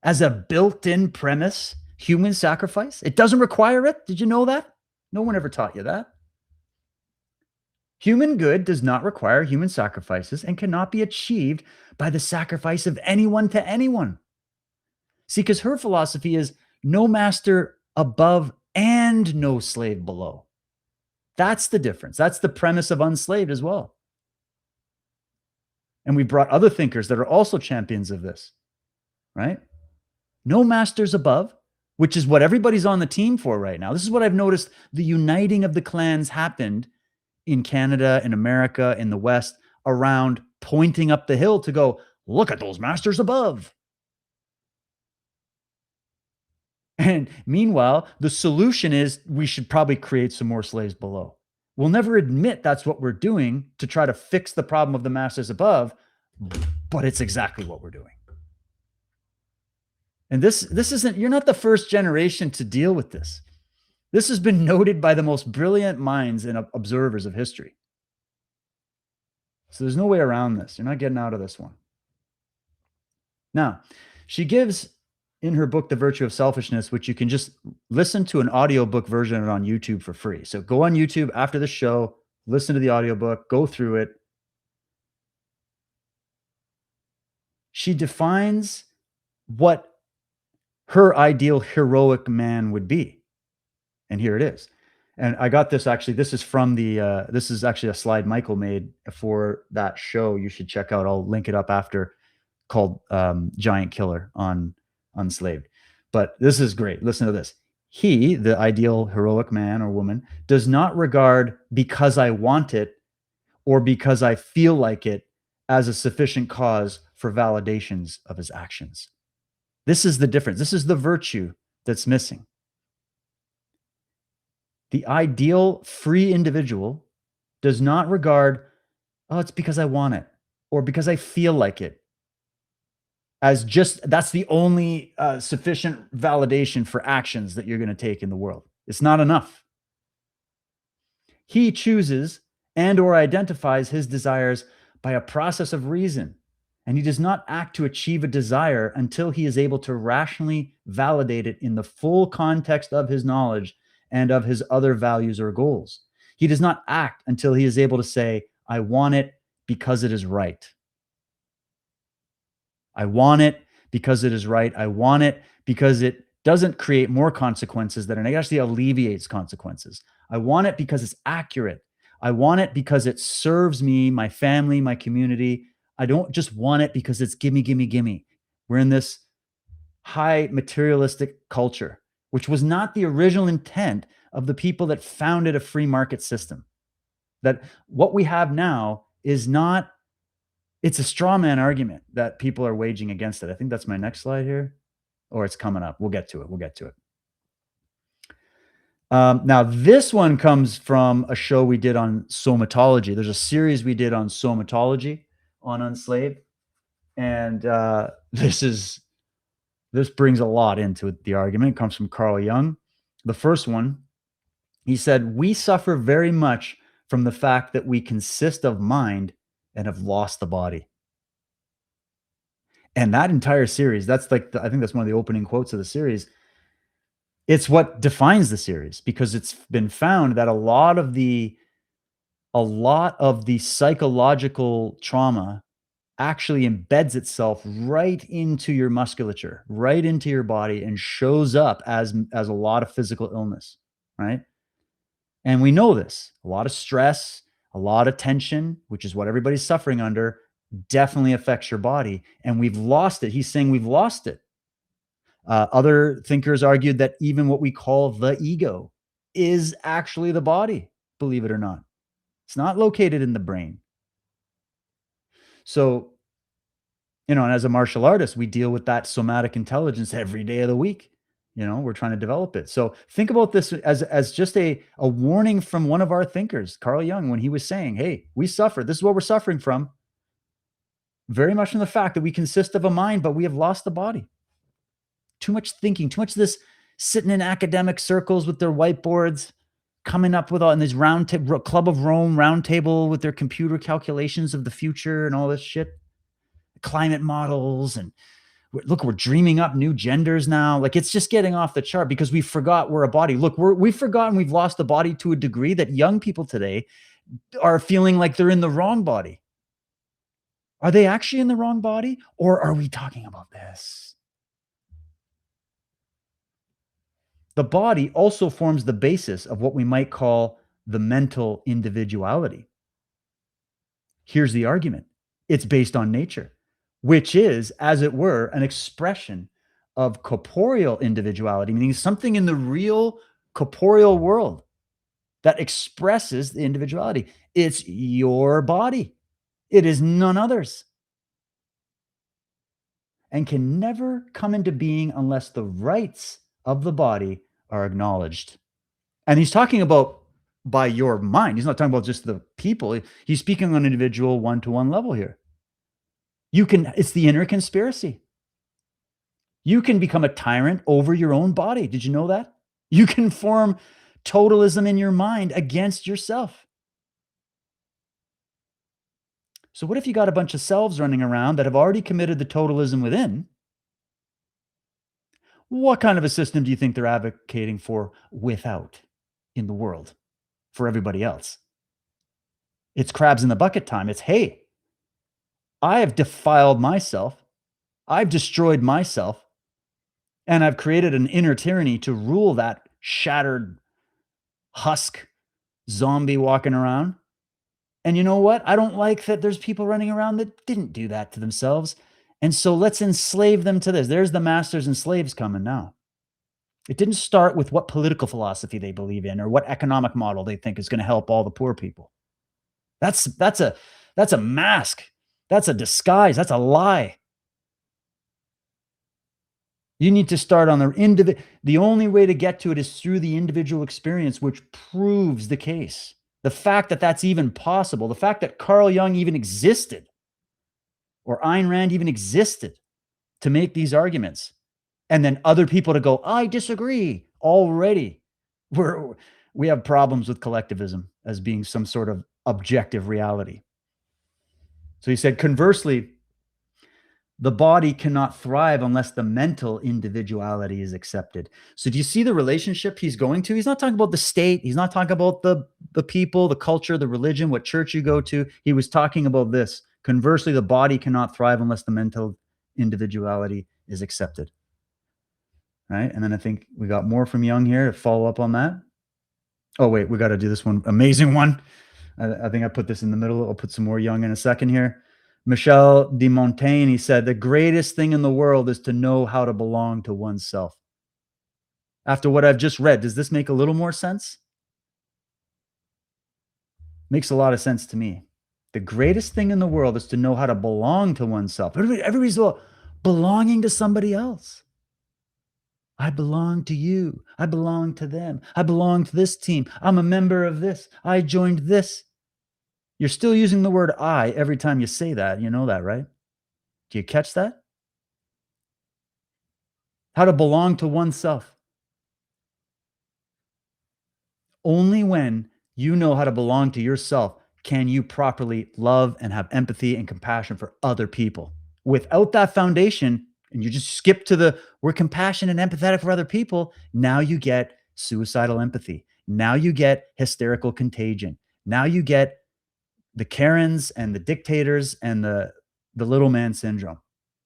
as a built-in premise, human sacrifice. It doesn't require it. Did you know that? No one ever taught you that. Human good does not require human sacrifices and cannot be achieved by the sacrifice of anyone to anyone. See, because her philosophy is no master above and no slave below. That's the difference. That's the premise of Unslaved as well. And we brought other thinkers that are also champions of this, right? No masters above, which is what everybody's on the team for right now. This is what I've noticed. The uniting of the clans happened in Canada, in America, in the West, around pointing up the hill to go, look at those masters above. And meanwhile, the solution is we should probably create some more slaves below. We'll never admit that's what we're doing to try to fix the problem of the masters above, but it's exactly what we're doing. And this isn't, you're not the first generation to deal with this. This has been noted by the most brilliant minds and observers of history. So there's no way around this. You're not getting out of this one. Now, she gives in her book, The Virtue of Selfishness, which you can just listen to an audiobook version of it on YouTube for free. So go on YouTube after the show, listen to the audiobook, go through it. She defines what her ideal heroic man would be. And here it is. And I got this actually, this is from this is actually a slide Michael made for that show you should check out. I'll link it up after, called Giant Killer on Unslaved. But this is great. Listen to this. He, the ideal heroic man or woman, does not regard because I want it or because I feel like it as a sufficient cause for validations of his actions. This is the difference. This is the virtue that's missing. The ideal free individual does not regard, oh, it's because I want it or because I feel like it, as just that's the only sufficient validation for actions that you're going to take in the world. It's not enough. He chooses and or identifies his desires by a process of reason, and he does not act to achieve a desire until he is able to rationally validate it in the full context of his knowledge and of his other values or goals. He does not act until he is able to say, I want it because it is right. I want it because it is right. I want it because it doesn't create more consequences than it actually alleviates consequences. I want it because it's accurate. I want it because it serves me, my family, my community. I don't just want it because it's gimme, gimme, gimme. We're in this high materialistic culture, which was not the original intent of the people that founded a free market system. That what we have now is not, it's a straw man argument that people are waging against it. I think that's my next slide here, or it's coming up. We'll get to it. We'll get to it. Now, this one comes from a show we did on somatology. There's a series we did on somatology on Unslaved. And this brings a lot into the argument. It comes from Carl Jung. The first one, he said, we suffer very much from the fact that we consist of mind and have lost the body. And that entire series, that's like, I think that's one of the opening quotes of the series. It's what defines the series, because it's been found that a lot of the psychological trauma actually embeds itself right into your musculature, right into your body, and shows up as a lot of physical illness, right? And we know this. A lot of stress, a lot of tension, which is what everybody's suffering under, definitely affects your body. And we've lost it. He's saying we've lost it. Other thinkers argued that even what we call the ego is actually the body, believe it or not. It's not located in the brain. So, and as a martial artist, we deal with that somatic intelligence every day of the week. We're trying to develop it. So think about this as just a warning from one of our thinkers, Carl Jung, when he was saying, hey, we suffer. This is what we're suffering from. Very much from the fact that we consist of a mind, but we have lost the body. Too much thinking, too much of this sitting in academic circles with their whiteboards, coming up with all in this Club of Rome round table with their computer calculations of the future and all this shit, climate models, and look, we're dreaming up new genders now. Like, it's just getting off the chart because we forgot we're a body. Look, we've forgotten we've lost the body to a degree that young people today are feeling like they're in the wrong body. Are they actually in the wrong body, or are we talking about this? The body also forms the basis of what we might call the mental individuality. Here's the argument. It's based on nature, which is, as it were, an expression of corporeal individuality, meaning something in the real corporeal world that expresses the individuality. It's your body. It is none others, and can never come into being unless the rights of the body are acknowledged. And he's talking about by your mind. He's not talking about just the people. He's speaking on an individual one-to-one level here. It's the inner conspiracy. You can become a tyrant over your own body. Did you know that? You can form totalism in your mind against yourself. So what if you got a bunch of selves running around that have already committed the totalism within? What kind of a system do you think they're advocating for without in the world for everybody else? It's crabs in the bucket time. It's, hey, I have defiled myself. I've destroyed myself. And I've created an inner tyranny to rule that shattered husk zombie walking around. And you know what? I don't like that there's people running around that didn't do that to themselves. And so let's enslave them to this. There's the masters and slaves coming now. It didn't start with what political philosophy they believe in or what economic model they think is going to help all the poor people. That's a mask. That's a disguise. That's a lie. You need to start on the only way to get to it is through the individual experience, which proves the case. The fact that that's even possible, the fact that Carl Jung even existed or Ayn Rand even existed to make these arguments, and then other people to go, I disagree. Already, we have problems with collectivism as being some sort of objective reality. So he said, conversely, the body cannot thrive unless the mental individuality is accepted. So do you see the relationship he's going to? He's not talking about the state. He's not talking about the people, the culture, the religion, what church you go to. He was talking about this. Conversely, the body cannot thrive unless the mental individuality is accepted. Right? And then I think we got more from Jung here to follow up on that. Oh, wait, we got to do this one. Amazing one. I think I put this in the middle. I'll put some more Jung in a second here. Michel de Montaigne, he said, the greatest thing in the world is to know how to belong to oneself. After what I've just read, does this make a little more sense? Makes a lot of sense to me. The greatest thing in the world is to know how to belong to oneself. Everybody's belonging to somebody else. I belong to you. I belong to them. I belong to this team. I'm a member of this. I joined this. You're still using the word I every time you say that. You know that, right? Do you catch that? How to belong to oneself. Only when you know how to belong to yourself can you properly love and have empathy and compassion for other people. Without that foundation, and you just skip to we're compassionate and empathetic for other people, now you get suicidal empathy. Now you get hysterical contagion. Now you get the Karens and the dictators and the little man syndrome,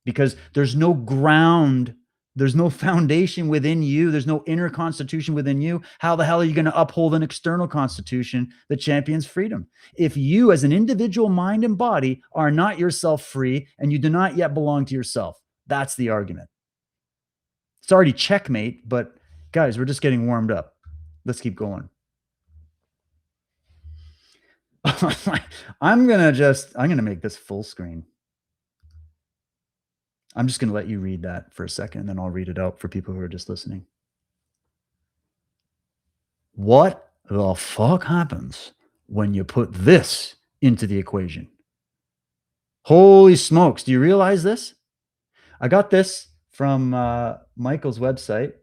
because there's no ground, there's no foundation within you, there's no inner constitution within you. How the hell are you going to uphold an external constitution that champions freedom if you as an individual mind and body are not yourself free and you do not yet belong to yourself? That's the argument. It's already checkmate, but guys, we're just getting warmed up. Let's keep going. I'm gonna make this full screen. I'm just gonna let you read that for a second, and then I'll read it out for people who are just listening. What the fuck happens when you put this into the equation? Holy smokes, do you realize this? I got this from Michael's website.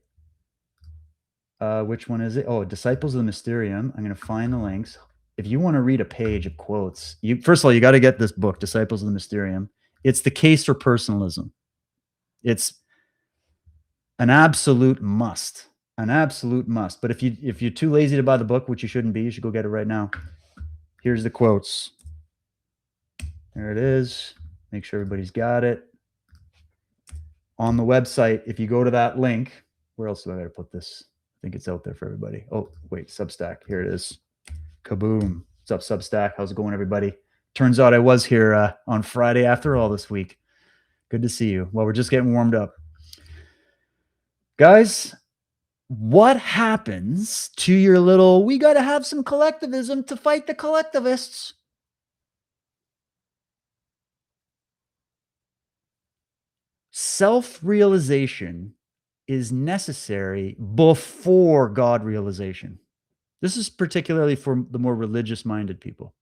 Which one is it? Oh, Disciples of the Mysterium. I'm gonna find the links. If you want to read a page of quotes, first of all, you got to get this book, Disciples of the Mysterium. It's the case for personalism. It's an absolute must, an absolute must. But if you're too lazy to buy the book, which you shouldn't be, you should go get it right now. Here's the quotes. There it is. Make sure everybody's got it. On the website, if you go to that link, where else do I got to put this? I think it's out there for everybody. Oh, wait, Substack. Here it is. Kaboom. What's up, Substack? How's it going, everybody? Turns out I was here on Friday after all this week. Good to see you. Well, we're just getting warmed up. Guys, what happens to your little, we got to have some collectivism to fight the collectivists? Self-realization is necessary before God realization. This is particularly for the more religious minded people.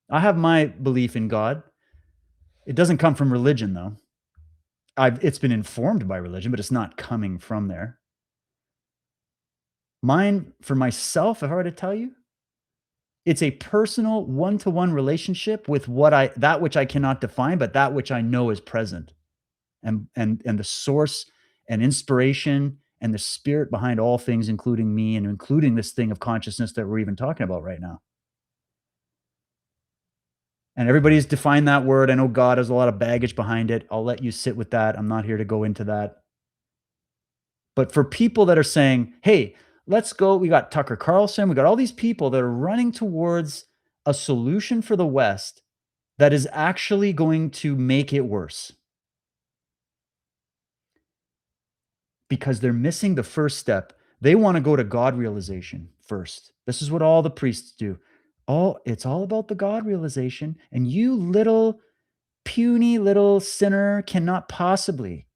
I have my belief in God. It doesn't come from religion, though. It's been informed by religion, but it's not coming from there. Mine, for myself, if I were to tell you, it's a personal one-to-one relationship with that which I cannot define, but that which I know is present. And the source and inspiration and the spirit behind all things, including me and including this thing of consciousness that we're even talking about right now. And everybody's defined that word. I know God has a lot of baggage behind it. I'll let you sit with that. I'm not here to go into that. But for people that are saying, hey, let's go, we got Tucker Carlson, we got all these people that are running towards a solution for the West that is actually going to make it worse. Because they're missing the first step. They want to go to God realization first. This is what all the priests do. It's all about the God realization. And you little puny little sinner cannot possibly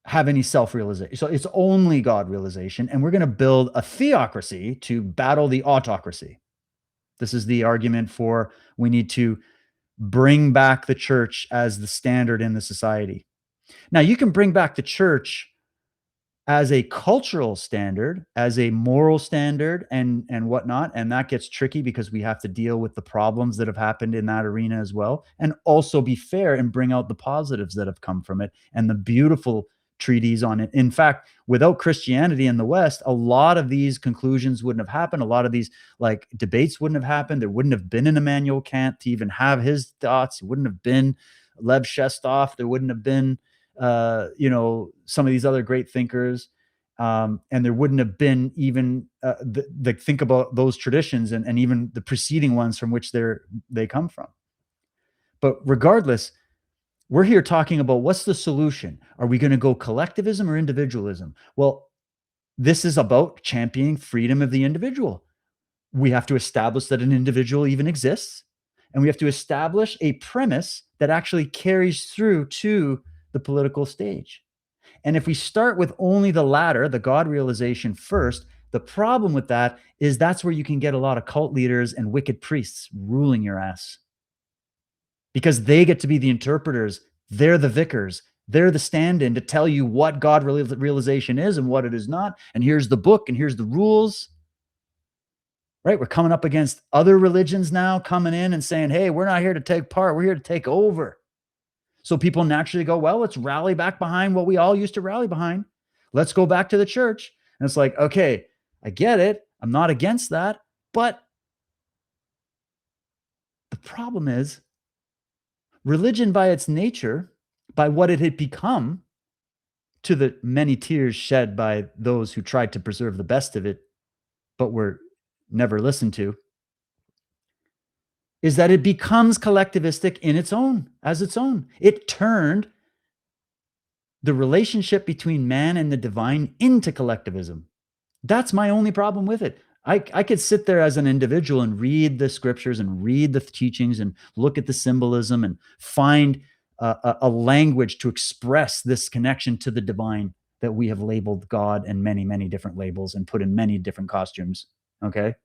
have any self-realization. So it's only God realization. And we're going to build a theocracy to battle the autocracy. This is the argument for we need to bring back the church as the standard in the society. Now, you can bring back the church as a cultural standard, as a moral standard, and whatnot, and that gets tricky because we have to deal with the problems that have happened in that arena as well, and also be fair and bring out the positives that have come from it and the beautiful treaties on it. In fact, without Christianity in the West, a lot of these conclusions wouldn't have happened. A lot of these like debates wouldn't have happened. There wouldn't have been an Immanuel Kant to even have his thoughts. It wouldn't have been Lev Shestov. There wouldn't have been some of these other great thinkers. And there wouldn't have been even think about those traditions and even the preceding ones from which they come from. But regardless, we're here talking about what's the solution. Are we going to go collectivism or individualism? Well, this is about championing freedom of the individual. We have to establish that an individual even exists, and we have to establish a premise that actually carries through to the political stage. And if we start with only the latter, the God realization first, the problem with that is that's where you can get a lot of cult leaders and wicked priests ruling your ass. Because they get to be the interpreters. They're the vicars. They're the stand-in to tell you what God realization is and what it is not. And here's the book and here's the rules. Right? We're coming up against other religions now coming in and saying, hey, we're not here to take part. We're here to take over. So people naturally go, well, let's rally back behind what we all used to rally behind. Let's go back to the church. And it's like, okay, I get it. I'm not against that. But the problem is religion by its nature, by what it had become, to the many tears shed by those who tried to preserve the best of it, but were never listened to, is that it becomes collectivistic as its own. It turned the relationship between man and the divine into collectivism. That's my only problem with it. I could sit there as an individual and read the scriptures and read the teachings and look at the symbolism and find a language to express this connection to the divine that we have labeled God and many, many different labels and put in many different costumes. Okay.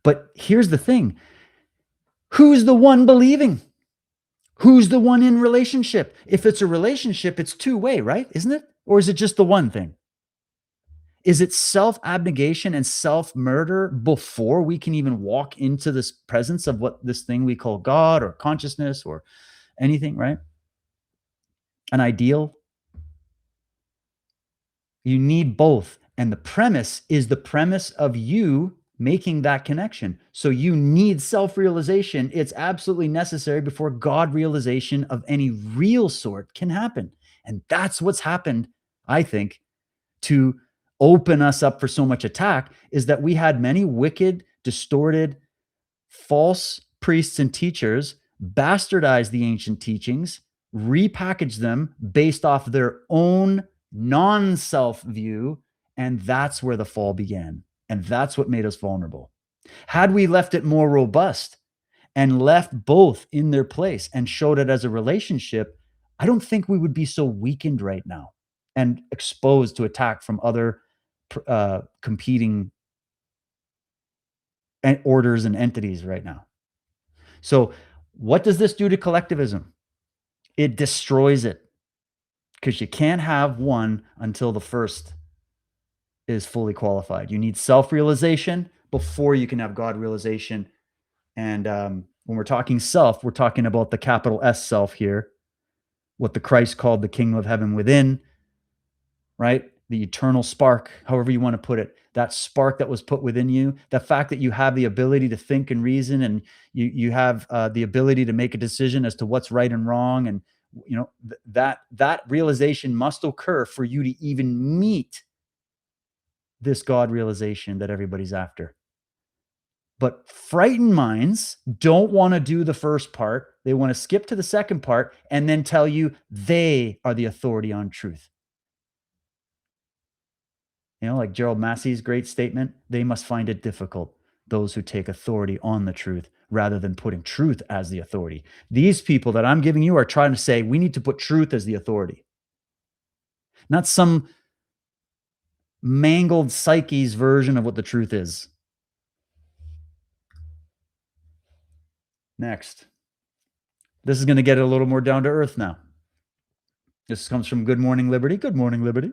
But here's the thing. Who's the one believing? Who's the one in relationship? If it's a relationship, it's two-way, right? Isn't it? Or is it just the one thing? Is it self-abnegation and self-murder before we can even walk into this presence of what this thing we call God or consciousness or anything, right? An ideal? You need both. And the premise is the premise of you making that connection. So you need self-realization. It's absolutely necessary before God realization of any real sort can happen. And that's what's happened, I think, to open us up for so much attack, is that we had many wicked, distorted, false priests and teachers bastardize the ancient teachings, repackage them based off their own non-self view, and that's where the fall began. And that's what made us vulnerable. Had we left it more robust and left both in their place and showed it as a relationship, I don't think we would be so weakened right now and exposed to attack from other competing orders and entities right now. So, what does this do to collectivism? It destroys it because you can't have one until the first is fully qualified. You need self realization before you can have God realization. And when we're talking self, we're talking about the capital S self here, what the Christ called the kingdom of heaven within, right? The eternal spark, however you want to put it, that spark that was put within you, the fact that you have the ability to think and reason, and you have the ability to make a decision as to what's right and wrong, and that realization must occur for you to even meet this God realization that everybody's after. But frightened minds don't want to do the first part. They want to skip to the second part and then tell you they are the authority on truth. Like Gerald Massey's great statement, they must find it difficult, those who take authority on the truth rather than putting truth as the authority. These people that I'm giving you are trying to say we need to put truth as the authority, not some mangled psyche's version of what the truth is. Next. This is going to get a little more down to earth now. This comes from Good Morning Liberty. Good Morning Liberty.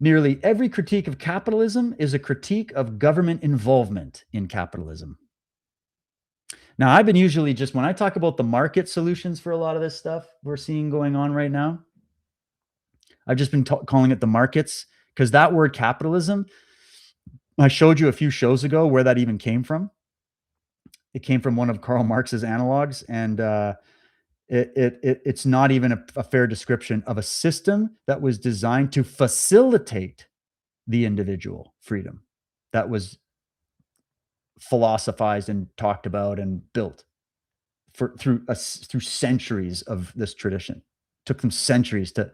Nearly every critique of capitalism is a critique of government involvement in capitalism. Now, I've been usually just, when I talk about the market solutions for a lot of this stuff we're seeing going on right now, I've just been calling it the markets, because that word capitalism, I showed you a few shows ago where that even came from. It came from one of Karl Marx's analogs, and it's not even a fair description of a system that was designed to facilitate the individual freedom that was philosophized and talked about and built through centuries of this tradition. It took them centuries to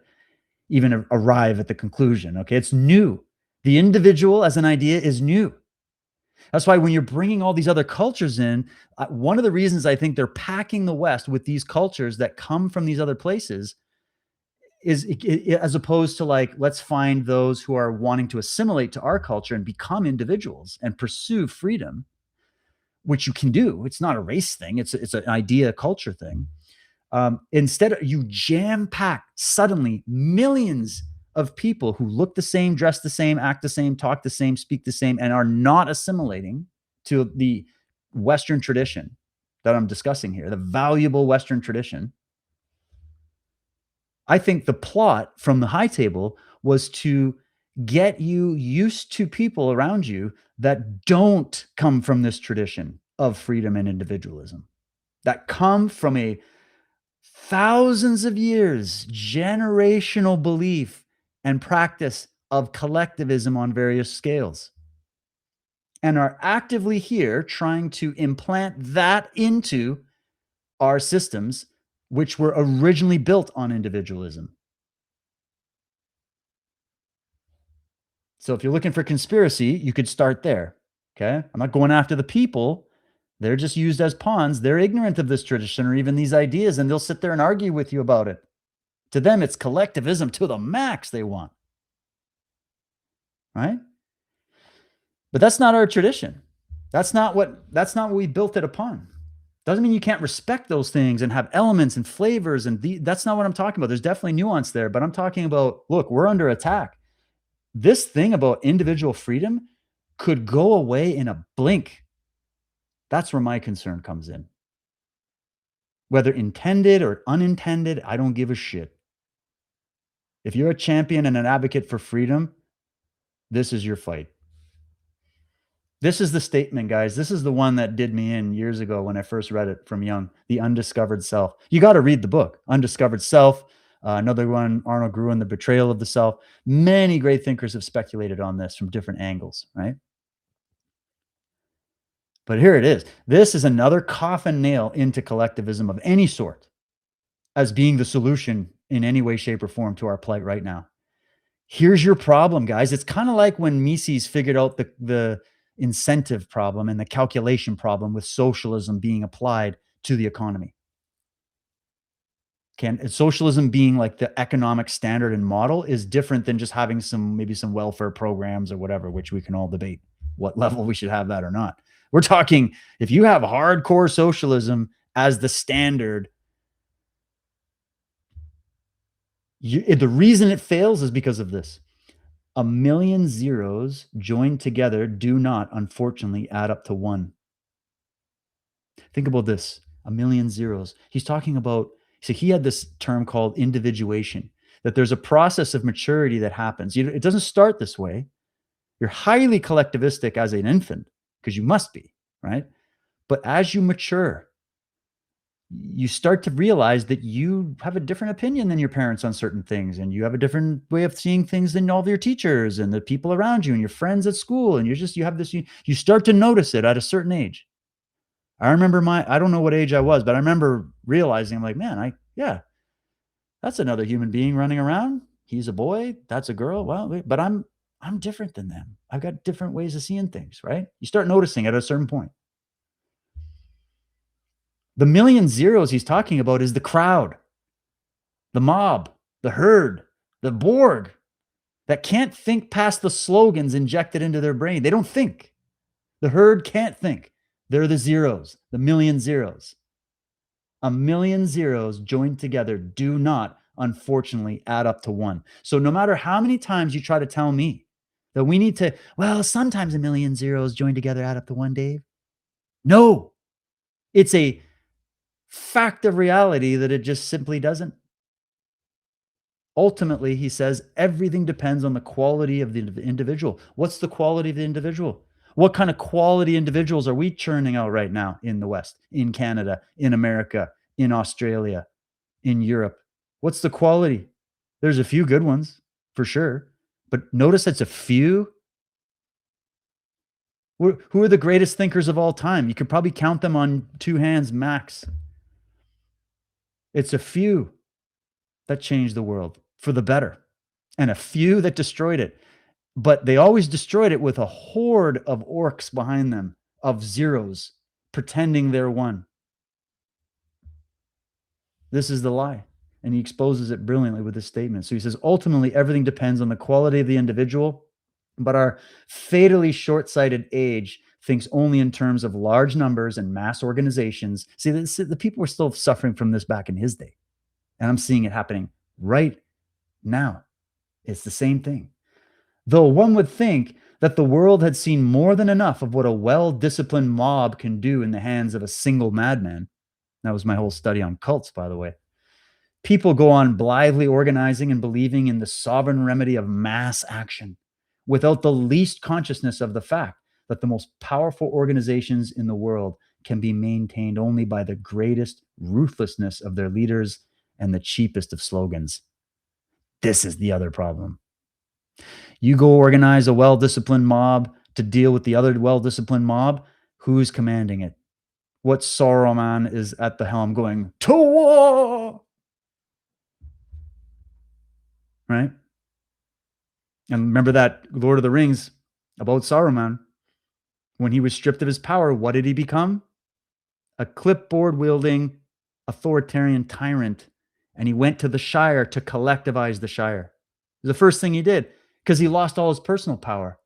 even arrive at the conclusion. Okay, it's new. The individual as an idea is new. That's why when you're bringing all these other cultures in, one of the reasons I think they're packing the West with these cultures that come from these other places is as opposed to like, let's find those who are wanting to assimilate to our culture and become individuals and pursue freedom, which you can do. It's not a race thing. It's an idea culture thing. Instead, you jam pack suddenly millions of people who look the same, dress the same, act the same, talk the same, speak the same, and are not assimilating to the Western tradition that I'm discussing here, the valuable Western tradition. I think the plot from the high table was to get you used to people around you that don't come from this tradition of freedom and individualism, that come from a thousands of years, generational belief and practice of collectivism on various scales, and are actively here trying to implant that into our systems, which were originally built on individualism. So if you're looking for conspiracy, you could start there. Okay. I'm not going after the people. They're just used as pawns. They're ignorant of this tradition or even these ideas, and they'll sit there and argue with you about it. To them, it's collectivism to the max they want. Right? But that's not our tradition. That's not what we built it upon. Doesn't mean you can't respect those things and have elements and flavors, and that's not what I'm talking about. There's definitely nuance there, but I'm talking about, look, we're under attack. This thing about individual freedom could go away in a blink. That's where my concern comes in. Whether intended or unintended, I don't give a shit. If you're a champion and an advocate for freedom, this is your fight. This is the statement, guys. This is the one that did me in years ago when I first read it from Jung, The Undiscovered Self. You got to read the book, Undiscovered Self. Another one, Arnold Gruen, The Betrayal of the Self. Many great thinkers have speculated on this from different angles, right? But here it is. This is another coffin nail into collectivism of any sort as being the solution in any way, shape, or form to our plight right now. Here's your problem, guys. It's kind of like when Mises figured out the incentive problem and the calculation problem with socialism being applied to the economy. Socialism being like the economic standard and model is different than just having maybe some welfare programs or whatever, which we can all debate what level we should have that or not. We're talking, if you have hardcore socialism as the standard, the reason it fails is because of this. A million zeros joined together do not, unfortunately, add up to one. Think about this. A million zeros. He's talking about, so he had this term called individuation, that there's a process of maturity that happens. It doesn't start this way. You're highly collectivistic as an infant, because you must be, right? But as you mature, you start to realize that you have a different opinion than your parents on certain things, and you have a different way of seeing things than all of your teachers and the people around you and your friends at school. And you have this, you start to notice it at a certain age. I remember I don't know what age I was, but I remember realizing, I'm like, man, yeah, that's another human being running around. He's a boy. That's a girl. Well, but I'm different than them. I've got different ways of seeing things, right? You start noticing at a certain point. The million zeros he's talking about is the crowd, the mob, the herd, the Borg that can't think past the slogans injected into their brain. They don't think. The herd can't think. They're the zeros, the million zeros. A million zeros joined together do not, unfortunately, add up to one. So no matter how many times you try to tell me that we need to, well, sometimes a million zeros joined together add up to one, Dave. No, it's a fact of reality that it just simply doesn't. Ultimately, he says, everything depends on the quality of the individual. What's the quality of the individual? What kind of quality individuals are we churning out right now in the West, in Canada, in America, in Australia, in Europe? What's the quality? There's a few good ones, for sure. But notice it's a few. Who are the greatest thinkers of all time? You could probably count them on two hands max. It's a few that changed the world for the better, and a few that destroyed it. But they always destroyed it with a horde of orcs behind them, of zeros, pretending they're one. This is the lie. And he exposes it brilliantly with this statement. So he says, ultimately, everything depends on the quality of the individual, but our fatally short-sighted age thinks only in terms of large numbers and mass organizations. See, the people were still suffering from this back in his day. And I'm seeing it happening right now. It's the same thing. Though one would think that the world had seen more than enough of what a well-disciplined mob can do in the hands of a single madman. That was my whole study on cults, by the way. People go on blithely organizing and believing in the sovereign remedy of mass action without the least consciousness of the fact that the most powerful organizations in the world can be maintained only by the greatest ruthlessness of their leaders and the cheapest of slogans. This is the other problem. You go organize a well-disciplined mob to deal with the other well-disciplined mob. Who's commanding it? What Saruman is at the helm going, to war? Right? And remember that Lord of the Rings about Saruman. When he was stripped of his power, what did he become? A clipboard-wielding authoritarian tyrant. And he went to the Shire to collectivize the Shire. It was the first thing he did, because he lost all his personal power.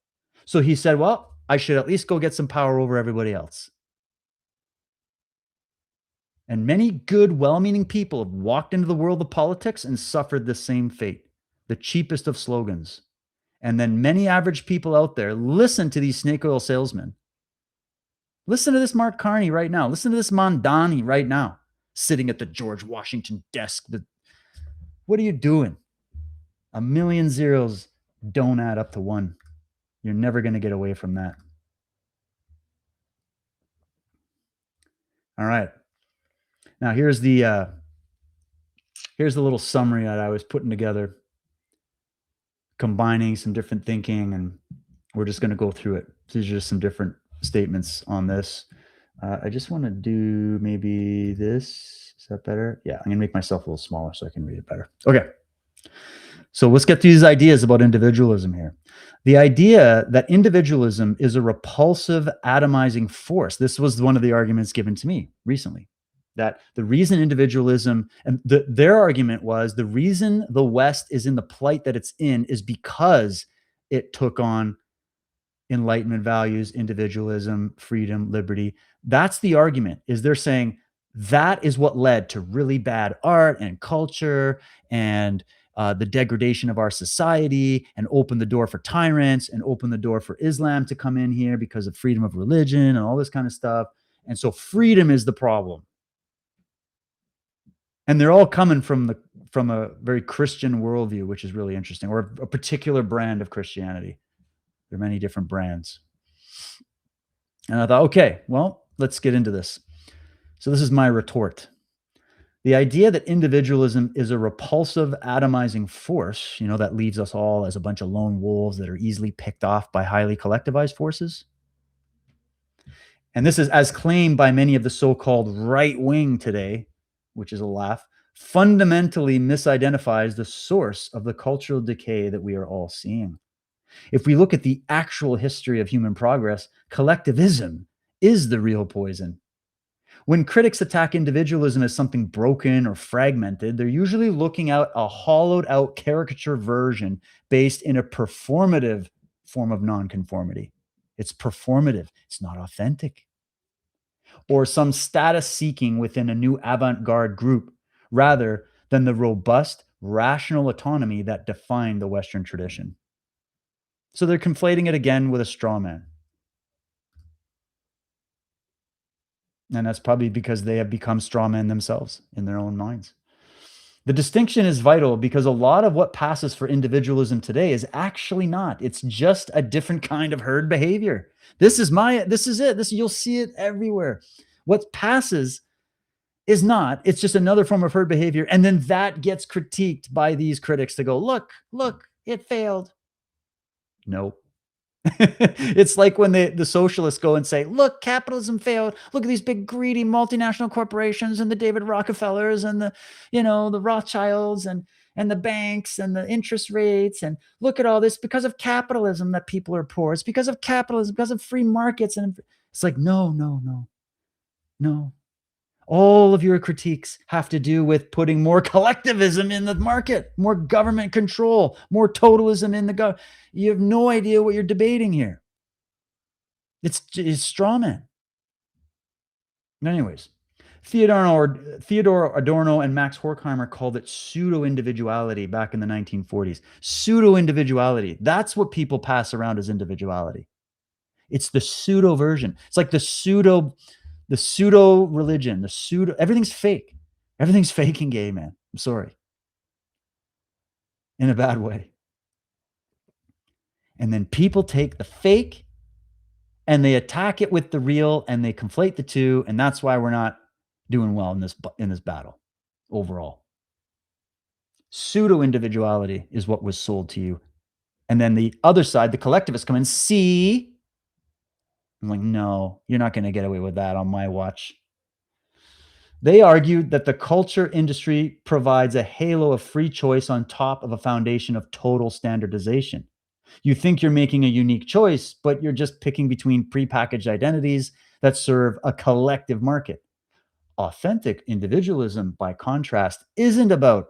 So he said, well, I should at least go get some power over everybody else. And many good, well-meaning people have walked into the world of politics and suffered the same fate, the cheapest of slogans. And then many average people out there listen to these snake oil salesmen. Listen to this Mark Carney right now. Listen to this Mondani right now, sitting at the George Washington desk. What are you doing? A million zeros don't add up to one. You're never going to get away from that. All right. Now here's the little summary that I was putting together, combining some different thinking, and we're just going to go through it. These are just some different statements on this. I just want to do maybe this. Is that better? Yeah, I'm going to make myself a little smaller so I can read it better. Okay. So let's get through these ideas about individualism here. The idea that individualism is a repulsive, atomizing force. This was one of the arguments given to me recently. That the reason individualism and their argument was the reason the West is in the plight that it's in is because it took on enlightenment values, individualism, freedom, liberty. That's the argument. Is they're saying that is what led to really bad art and culture and the degradation of our society, and open the door for tyrants and open the door for Islam to come in here because of freedom of religion and all this kind of stuff. And so freedom is the problem. And they're all coming from a very Christian worldview, which is really interesting, or a particular brand of Christianity. There are many different brands. And I thought, okay, well, let's get into this. So this is my retort. The idea that individualism is a repulsive, atomizing force, that leaves us all as a bunch of lone wolves that are easily picked off by highly collectivized forces. And this is as claimed by many of the so-called right wing today, which is a laugh, fundamentally misidentifies the source of the cultural decay that we are all seeing. If we look at the actual history of human progress, collectivism is the real poison. When critics attack individualism as something broken or fragmented, they're usually looking at a hollowed out caricature version based in a performative form of nonconformity. It's performative, it's not authentic. Or some status seeking within a new avant garde group rather than the robust, rational autonomy that defined the Western tradition. So they're conflating it again with a straw man. And that's probably because they have become straw men themselves in their own minds. The distinction is vital because a lot of what passes for individualism today is actually not. It's just a different kind of herd behavior. This is it. You'll see it everywhere. What passes is not. It's just another form of herd behavior. And then that gets critiqued by these critics to go, look, it failed. Nope. It's like when the socialists go and say, look, capitalism failed. Look at these big greedy multinational corporations and the David Rockefellers and the Rothschilds and the banks and the interest rates. And look at all this because of capitalism that people are poor. It's because of capitalism, because of free markets. And it's like, no. All of your critiques have to do with putting more collectivism in the market, more government control, more totalism in the government. You have no idea what you're debating here. It's straw man. Anyways, Theodore Adorno and Max Horkheimer called it pseudo-individuality back in the 1940s. Pseudo-individuality. That's what people pass around as individuality. It's the pseudo version. It's like the pseudo religion, everything's fake. Everything's fake and gay, man. I'm sorry. In a bad way. And then people take the fake and they attack it with the real and they conflate the two. And that's why we're not doing well in this battle overall. Pseudo individuality is what was sold to you. And then the other side, the collectivists come and see. I'm like, no, you're not going to get away with that on my watch. They argued that the culture industry provides a halo of free choice on top of a foundation of total standardization. You think you're making a unique choice, but you're just picking between prepackaged identities that serve a collective market. Authentic individualism, by contrast, isn't about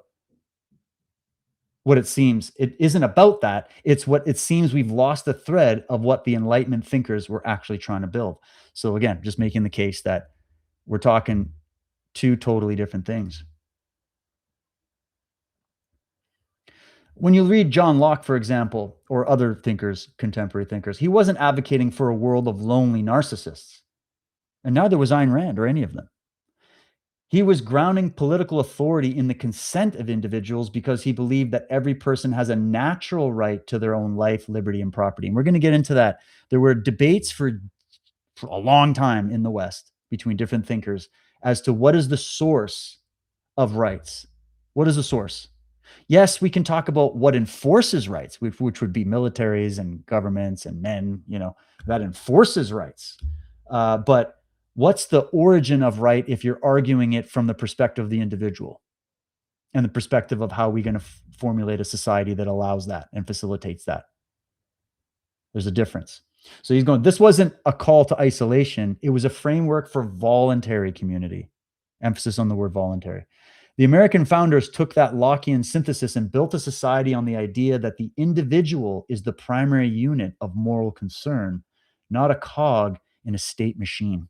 what it seems. It isn't about that. It's what it seems we've lost the thread of what the Enlightenment thinkers were actually trying to build. So again, just making the case that we're talking two totally different things. When you read John Locke, for example, or other thinkers, contemporary thinkers, he wasn't advocating for a world of lonely narcissists. And neither was Ayn Rand or any of them. He was grounding political authority in the consent of individuals because he believed that every person has a natural right to their own life, liberty, and property. And we're going to get into that. There were debates for a long time in the West between different thinkers as to what is the source of rights. What is the source? Yes, we can talk about what enforces rights, which would be militaries and governments and men, that enforces rights. But what's the origin of right if you're arguing it from the perspective of the individual and the perspective of how we're going to formulate a society that allows that and facilitates that? There's a difference. So he's going, this wasn't a call to isolation. It was a framework for voluntary community. Emphasis on the word voluntary. The American founders took that Lockean synthesis and built a society on the idea that the individual is the primary unit of moral concern, not a cog in a state machine.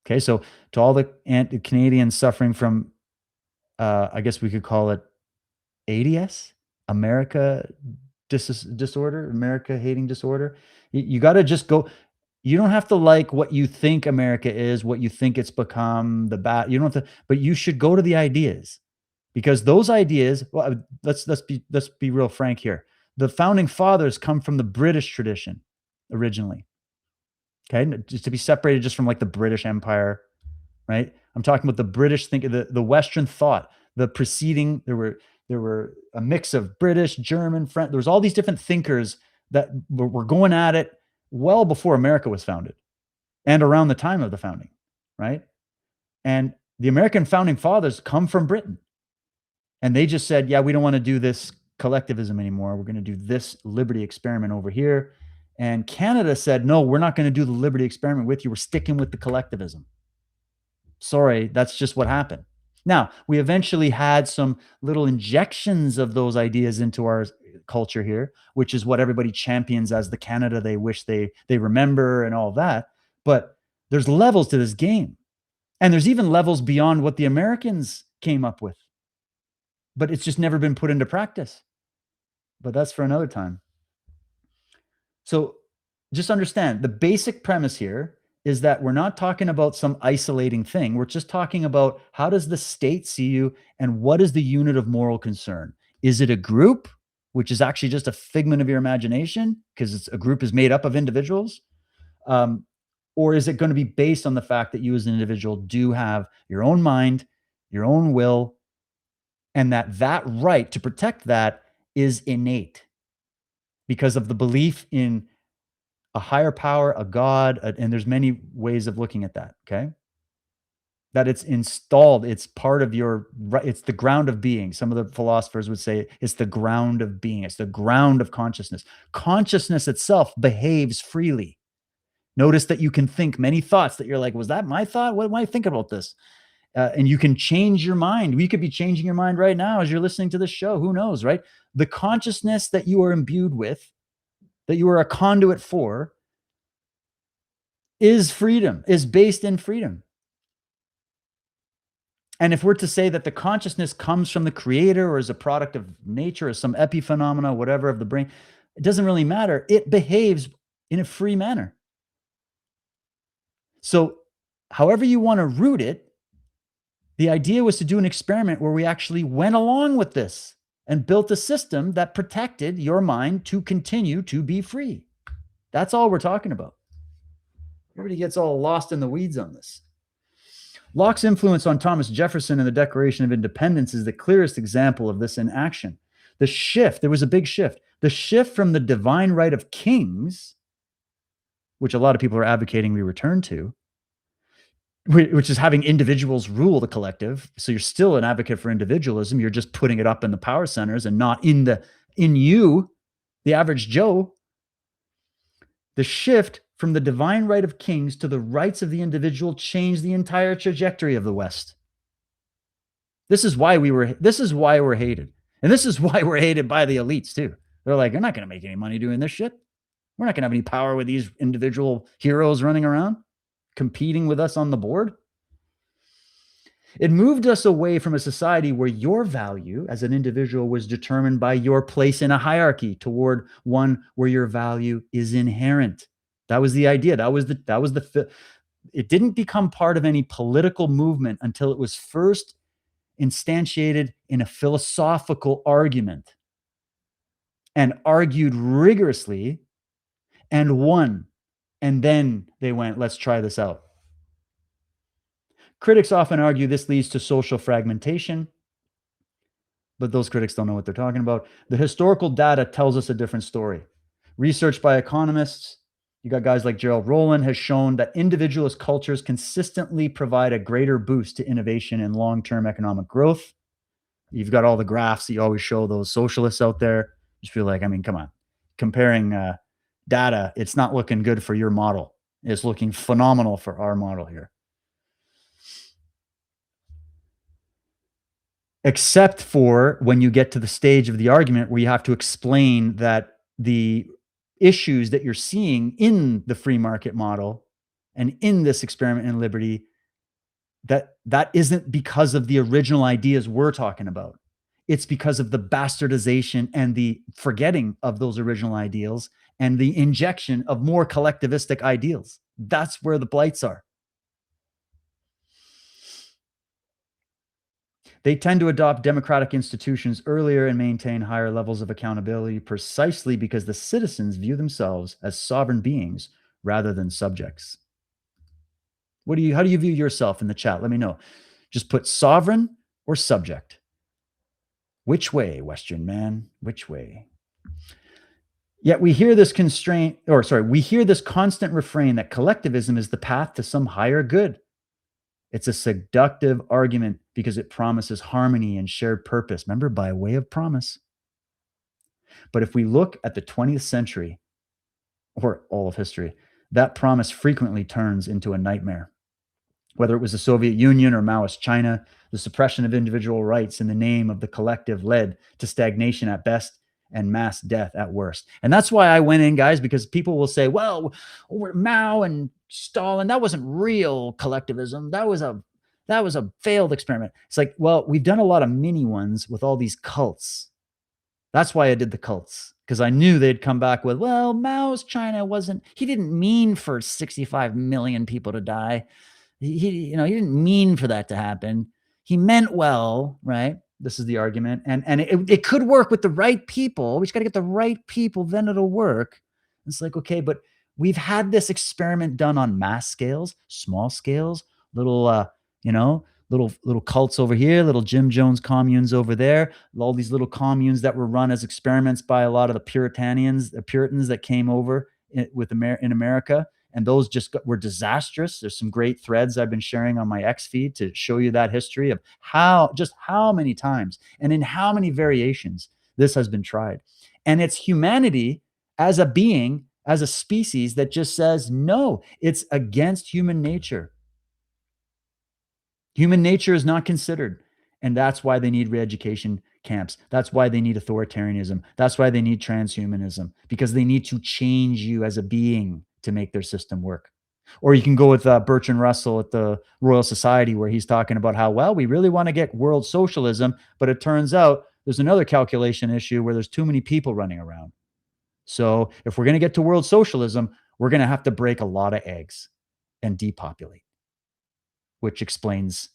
Okay, so to all the Canadians suffering from, I guess we could call it ADS, America disorder, America hating disorder. You got to just go. You don't have to like what you think America is, what you think it's become, the bad. You don't have to, but you should go to the ideas because those ideas. Well, let's be real frank here. The founding fathers come from the British tradition originally. Okay, just to be separated just from like the British Empire, right? I'm talking about the British think the Western thought, the preceding, there were a mix of British, German, French. There was all these different thinkers that were going at it well before America was founded and around the time of the founding, right? And the American founding fathers come from Britain. And they just said, yeah, we don't want to do this collectivism anymore. We're going to do this liberty experiment over here. And Canada said, no, we're not going to do the liberty experiment with you. We're sticking with the collectivism. Sorry, that's just what happened. Now, we eventually had some little injections of those ideas into our culture here, which is what everybody champions as the Canada they wish they remember and all that. But there's levels to this game. And there's even levels beyond what the Americans came up with. But it's just never been put into practice. But that's for another time. So just understand the basic premise here is that we're not talking about some isolating thing. We're just talking about how does the state see you and what is the unit of moral concern? Is it a group, which is actually just a figment of your imagination because a group is made up of individuals? Or is it going to be based on the fact that you as an individual do have your own mind, your own will, and that right to protect that is innate because of the belief in a higher power, a God, and there's many ways of looking at that, okay? That it's installed, it's part of your right, it's the ground of being. Some of the philosophers would say it's the ground of being, it's the ground of consciousness. Consciousness itself behaves freely. Notice that you can think many thoughts that you're like, was that my thought? What do I think about this? And you can change your mind. We could be changing your mind right now as you're listening to this show. Who knows, right? The consciousness that you are imbued with, that you are a conduit for, is freedom, is based in freedom. And if we're to say that the consciousness comes from the creator or is a product of nature or some epiphenomena, whatever, of the brain, it doesn't really matter. It behaves in a free manner. So however you want to root it, the idea was to do an experiment where we actually went along with this and built a system that protected your mind to continue to be free. That's all we're talking about. Everybody gets all lost in the weeds on this. Locke's influence on Thomas Jefferson and the Declaration of Independence is the clearest example of this in action. The shift, there was a big shift. The shift from the divine right of kings, which a lot of people are advocating we return to, which is having individuals rule the collective. So you're still an advocate for individualism. You're just putting it up in the power centers and not in you, the average Joe. The shift from the divine right of kings to the rights of the individual changed the entire trajectory of the West. This is why we're hated. And this is why we're hated by the elites too. They're like, you're not going to make any money doing this shit. We're not going to have any power with these individual heroes running around competing with us on the board. It moved us away from a society where your value as an individual was determined by your place in a hierarchy toward one where your value is inherent. That was the idea. It didn't become part of any political movement until it was first instantiated in a philosophical argument and argued rigorously and won. And then they went, let's try this out. Critics often argue this leads to social fragmentation, but those critics don't know what they're talking about. The historical data tells us a different story. Research by economists, you got guys like Gerald Rowland, has shown that individualist cultures consistently provide a greater boost to innovation and long-term economic growth. You've got all the graphs that you always show those socialists out there. You feel like, I mean, come on. Comparing data, it's not looking good for your model. It's looking phenomenal for our model here. except for when you get to the stage of the argument where you have to explain that the issues that you're seeing in the free market model and in this experiment in liberty, that isn't because of the original ideas we're talking about. It's because of the bastardization and the forgetting of those original ideals and the injection of more collectivistic ideals. That's where the blights are. They tend to adopt democratic institutions earlier and maintain higher levels of accountability precisely because the citizens view themselves as sovereign beings rather than subjects. How do you view yourself in the chat? Let me know. Just put sovereign or subject. Which way, Western man? Which way? Yet we hear this we hear this constant refrain that collectivism is the path to some higher good. It's a seductive argument because it promises harmony and shared purpose. Remember, by way of promise. But if we look at the 20th century or all of history, that promise frequently turns into a nightmare. Whether it was the Soviet Union or Maoist China, the suppression of individual rights in the name of the collective led to stagnation at best and mass death at worst. And that's why I went in, guys, because people will say, well, Mao and Stalin, that wasn't real collectivism. That was a failed experiment. It's like, well, we've done a lot of mini ones with all these cults. That's why I did the cults, because I knew they'd come back with, well, Mao's China he didn't mean for 65 million people to die. He didn't mean for that to happen. He meant well, right? This is the argument. And it could work with the right people. We just got to get the right people, then it'll work. It's like, okay, but we've had this experiment done on mass scales, small scales, little cults over here, little Jim Jones communes over there, all these little communes that were run as experiments by a lot of the Puritans that came over in America. And those were disastrous. There's some great threads I've been sharing on my X feed to show you that history of how many times and in how many variations this has been tried. And it's humanity as a being, as a species that just says, no, it's against human nature. Human nature is not considered. And that's why they need re-education camps. That's why they need authoritarianism. That's why they need transhumanism, because they need to change you as a being to make their system work. Or you can go with Bertrand Russell at the Royal Society, where he's talking about how, well, we really want to get world socialism, but it turns out there's another calculation issue where there's too many people running around. So if we're going to get to world socialism, we're going to have to break a lot of eggs and depopulate, which explains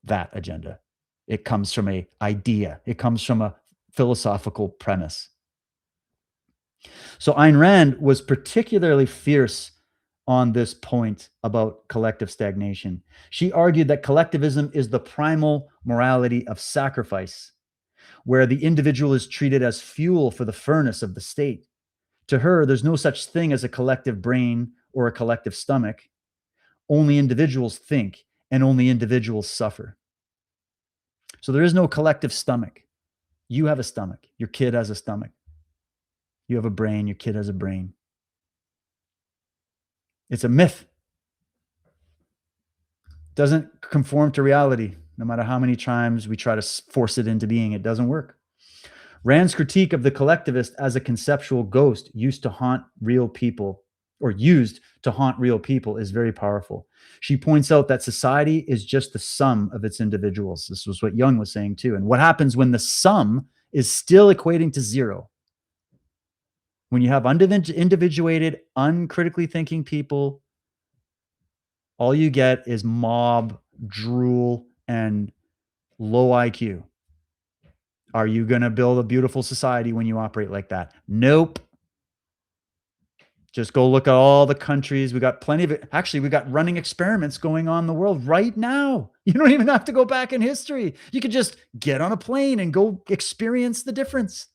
that agenda. It comes from an idea. It comes from a philosophical premise. So Ayn Rand was particularly fierce on this point about collective stagnation. She argued that collectivism is the primal morality of sacrifice, where the individual is treated as fuel for the furnace of the state. To her, there's no such thing as a collective brain or a collective stomach. Only individuals think, and only individuals suffer. So there is no collective stomach. You have a stomach. Your kid has a stomach. You have a brain. Your kid has a brain. It's a myth. Doesn't conform to reality. No matter how many times we try to force it into being, it doesn't work. Rand's critique of the collectivist as a conceptual ghost used to haunt real people is very powerful. She points out that society is just the sum of its individuals. This was what Jung was saying too. And what happens when the sum is still equating to zero? When you have individuated, uncritically thinking people, all you get is mob, drool, and low IQ. Are you going to build a beautiful society when you operate like that? Nope. Just go look at all the countries. We got plenty of it. Actually, we got running experiments going on in the world right now. You don't even have to go back in history. You could just get on a plane and go experience the difference.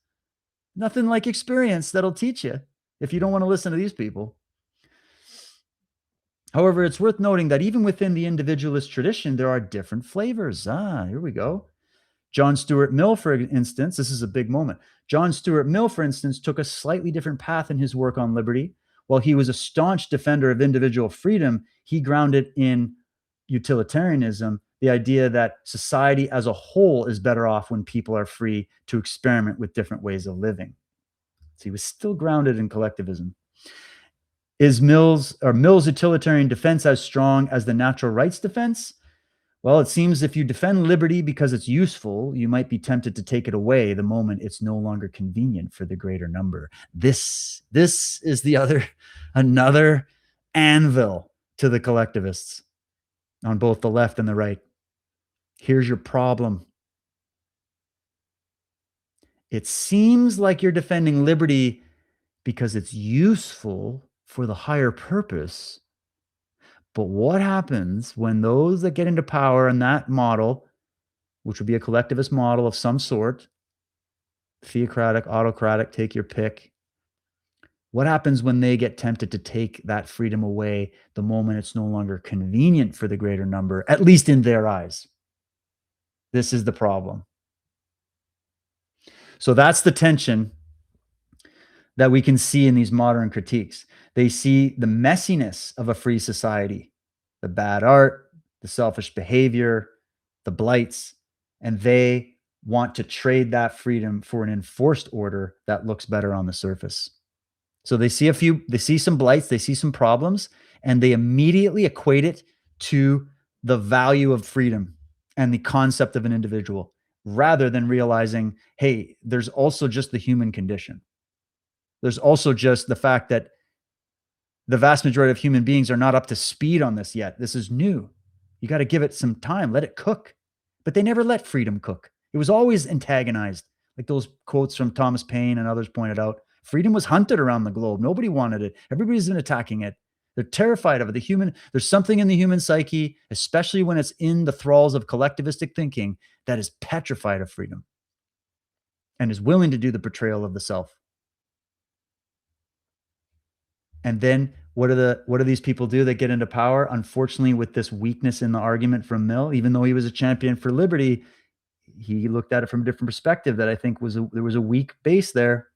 Nothing like experience that'll teach you if you don't want to listen to these people. However, it's worth noting that even within the individualist tradition, there are different flavors. Here we go. John Stuart Mill, for instance, this is a big moment. John Stuart Mill, for instance, took a slightly different path in his work on liberty. While he was a staunch defender of individual freedom, he grounded in utilitarianism, the idea that society as a whole is better off when people are free to experiment with different ways of living. So he was still grounded in collectivism. Is Mill's utilitarian defense as strong as the natural rights defense? Well, it seems if you defend liberty because it's useful, you might be tempted to take it away the moment it's no longer convenient for the greater number. This is the other another anvil to the collectivists on both the left and the right. Here's your problem. It seems like you're defending liberty because it's useful for the higher purpose. But what happens when those that get into power in that model, which would be a collectivist model of some sort, theocratic, autocratic, take your pick, what happens when they get tempted to take that freedom away the moment it's no longer convenient for the greater number, at least in their eyes? This is the problem. So that's the tension that we can see in these modern critiques. They see the messiness of a free society, the bad art, the selfish behavior, the blights, and they want to trade that freedom for an enforced order that looks better on the surface. So they see some blights, they see some problems, and they immediately equate it to the value of freedom and the concept of an individual, rather than realizing, hey, there's also just the human condition. There's also just the fact that the vast majority of human beings are not up to speed on this yet. This is new. You got to give it some time, let it cook. But they never let freedom cook. It was always antagonized. Like those quotes from Thomas Paine and others pointed out, freedom was hunted around the globe. Nobody wanted it. Everybody's been attacking it. They're terrified of it. There's something in the human psyche, especially when it's in the thralls of collectivistic thinking, that is petrified of freedom and is willing to do the betrayal of the self. And then what do these people do that get into power? Unfortunately, with this weakness in the argument from Mill, even though he was a champion for liberty, he looked at it from a different perspective that I think there was a weak base there,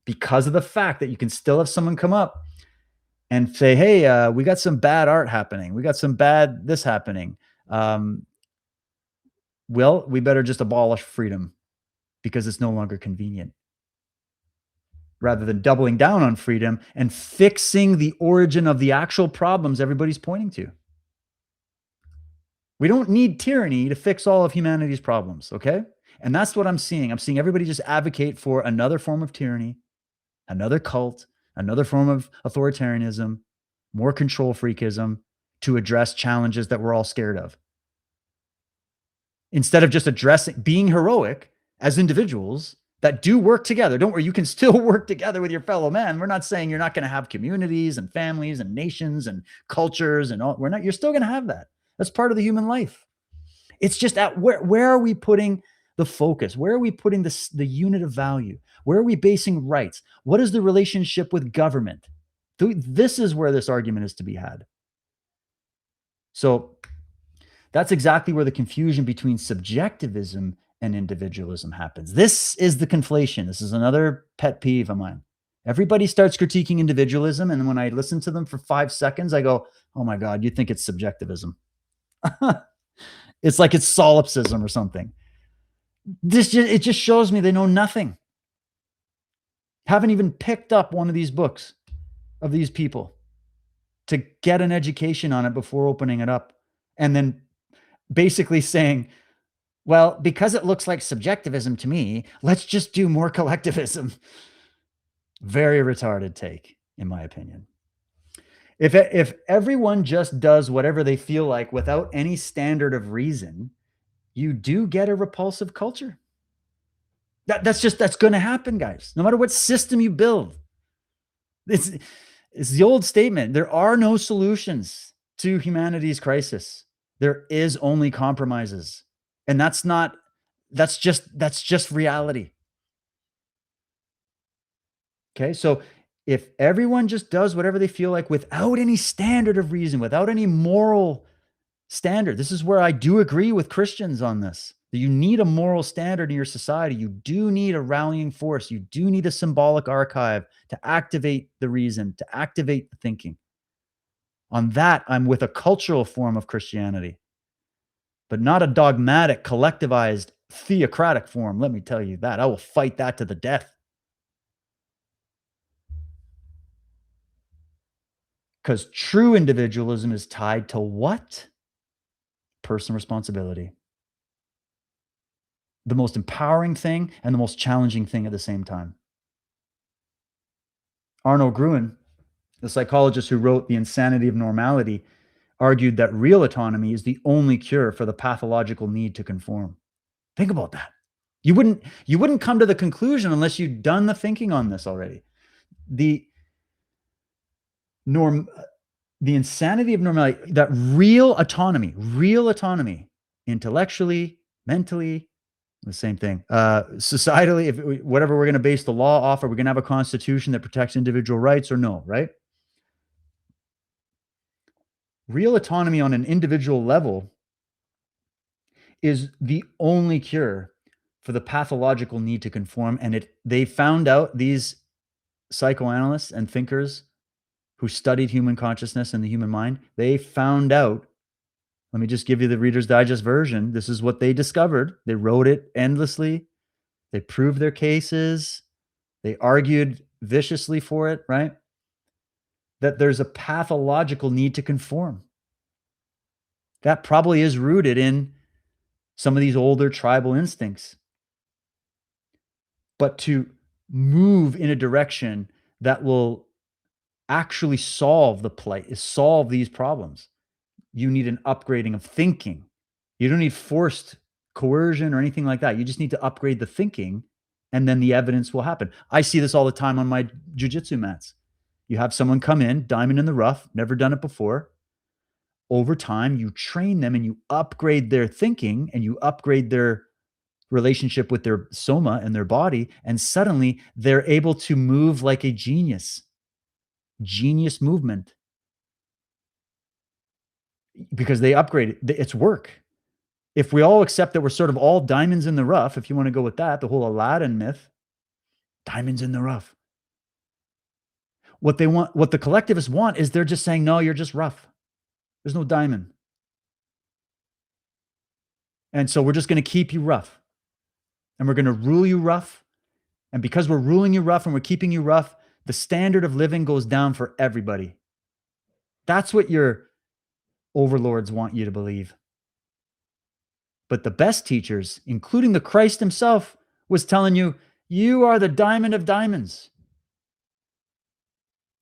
because of the fact that you can still have someone come up and say, hey, we got some bad art happening. We got some bad this happening. Well, we better just abolish freedom because it's no longer convenient, rather than doubling down on freedom and fixing the origin of the actual problems everybody's pointing to. We don't need tyranny to fix all of humanity's problems, okay? And that's what I'm seeing. I'm seeing everybody just advocate for another form of tyranny, another cult, another form of authoritarianism, more control freakism to address challenges that we're all scared of. Instead of just being heroic as individuals that do work together. Don't worry, you can still work together with your fellow man. We're not saying you're not going to have communities and families and nations and cultures and all. You're still going to have that. That's part of the human life. It's just where are we putting the focus? Where are we putting the unit of value? Where are we basing rights? What is the relationship with government? This is where this argument is to be had. So that's exactly where the confusion between subjectivism and individualism happens. This is the conflation. This is another pet peeve of mine. Everybody starts critiquing individualism, and when I listen to them for 5 seconds, I go, oh my God, you think it's subjectivism. It's like it's solipsism or something. It just shows me they know nothing. Haven't even picked up one of these books of these people to get an education on it before opening it up. And then basically saying, well, because it looks like subjectivism to me, let's just do more collectivism. Very retarded take, in my opinion. If everyone just does whatever they feel like without any standard of reason, you do get a repulsive culture. That's going to happen, guys. No matter what system you build. It's the old statement. There are no solutions to humanity's crisis. There is only compromises. And that's just reality. Okay. So if everyone just does whatever they feel like without any standard of reason, without any moral standard, this is where I do agree with Christians on this. That you need a moral standard in your society. You do need a rallying force. You do need a symbolic archive to activate the reason, to activate the thinking. On that, I'm with a cultural form of Christianity. but not a dogmatic, collectivized, theocratic form. Let me tell you that. I will fight that to the death. Because true individualism is tied to what? Personal responsibility. The most empowering thing and the most challenging thing at the same time. Arno Gruen, the psychologist who wrote The Insanity of Normality, argued that real autonomy is the only cure for the pathological need to conform. Think about that. You wouldn't come to the conclusion unless you'd done the thinking on this already. The norm the insanity of normality, that real autonomy, intellectually, mentally, the same thing. Societally, whatever we're going to base the law off, are we going to have a constitution that protects individual rights or no, right? Real autonomy on an individual level is the only cure for the pathological need to conform. And they found out, these psychoanalysts and thinkers who studied human consciousness and the human mind, they found out, let me just give you the Reader's Digest version. This is what they discovered. They wrote it endlessly. They proved their cases. They argued viciously for it, right? That there's a pathological need to conform. That probably is rooted in some of these older tribal instincts. But to move in a direction that will actually solve these problems, you need an upgrading of thinking. You don't need forced coercion or anything like that. You just need to upgrade the thinking, and then the evidence will happen. I see this all the time on my jujitsu mats. You have someone come in, diamond in the rough, never done it before. Over time, you train them and you upgrade their thinking and you upgrade their relationship with their soma and their body, and suddenly they're able to move like a genius movement, because they upgrade it. It's work. If we all accept that we're sort of all diamonds in the rough, if you want to go with that, the whole Aladdin myth, diamonds in the rough. What the collectivists want is, they're just saying, no, you're just rough. There's no diamond. And so we're just going to keep you rough. And we're going to rule you rough. And because we're ruling you rough and we're keeping you rough, the standard of living goes down for everybody. That's what your overlords want you to believe. But the best teachers, including the Christ himself, was telling you, you are the diamond of diamonds.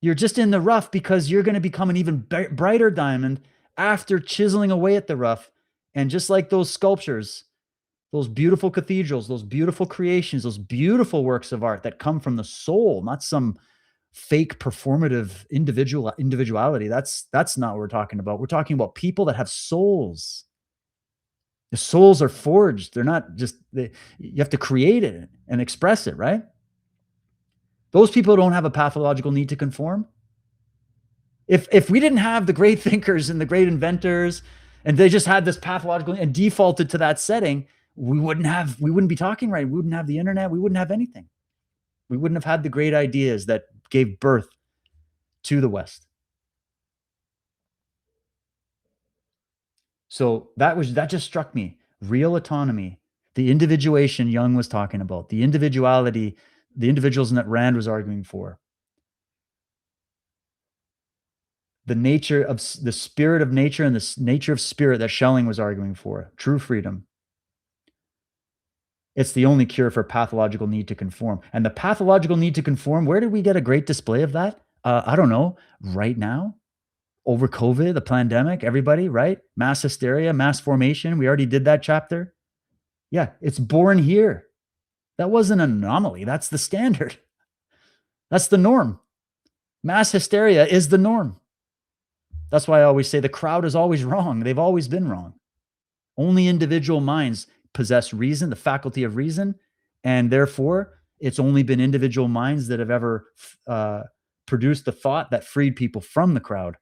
You're just in the rough because you're going to become an even brighter diamond after chiseling away at the rough. And just like those sculptures, those beautiful cathedrals, those beautiful creations, those beautiful works of art that come from the soul, not some fake performative individuality. That's not what we're talking about. We're talking about people that have souls. The souls are forged. They're not just, you have to create it and express it, right? Those people don't have a pathological need to conform. If we didn't have the great thinkers and the great inventors, and they just had this pathological and defaulted to that setting, we wouldn't be talking right. We wouldn't have the internet. We wouldn't have anything. We wouldn't have had the great ideas that gave birth to the West. So that just struck me. Real autonomy, the individuation Jung was talking about, the individuality, the individualism that Rand was arguing for, the nature of the spirit of nature and the nature of spirit that Schelling was arguing for, true freedom. It's the only cure for pathological need to conform. And the pathological need to conform, where did we get a great display of that? I don't know. Right now, over COVID, the pandemic, everybody, right? Mass hysteria, mass formation. We already did that chapter. Yeah, it's born here. That wasn't an anomaly. That's the standard. That's the norm. Mass hysteria is the norm. That's why I always say the crowd is always wrong. They've always been wrong. Only individual minds possess reason, the faculty of reason, and therefore it's only been individual minds that have ever produced the thought that freed people from the crowd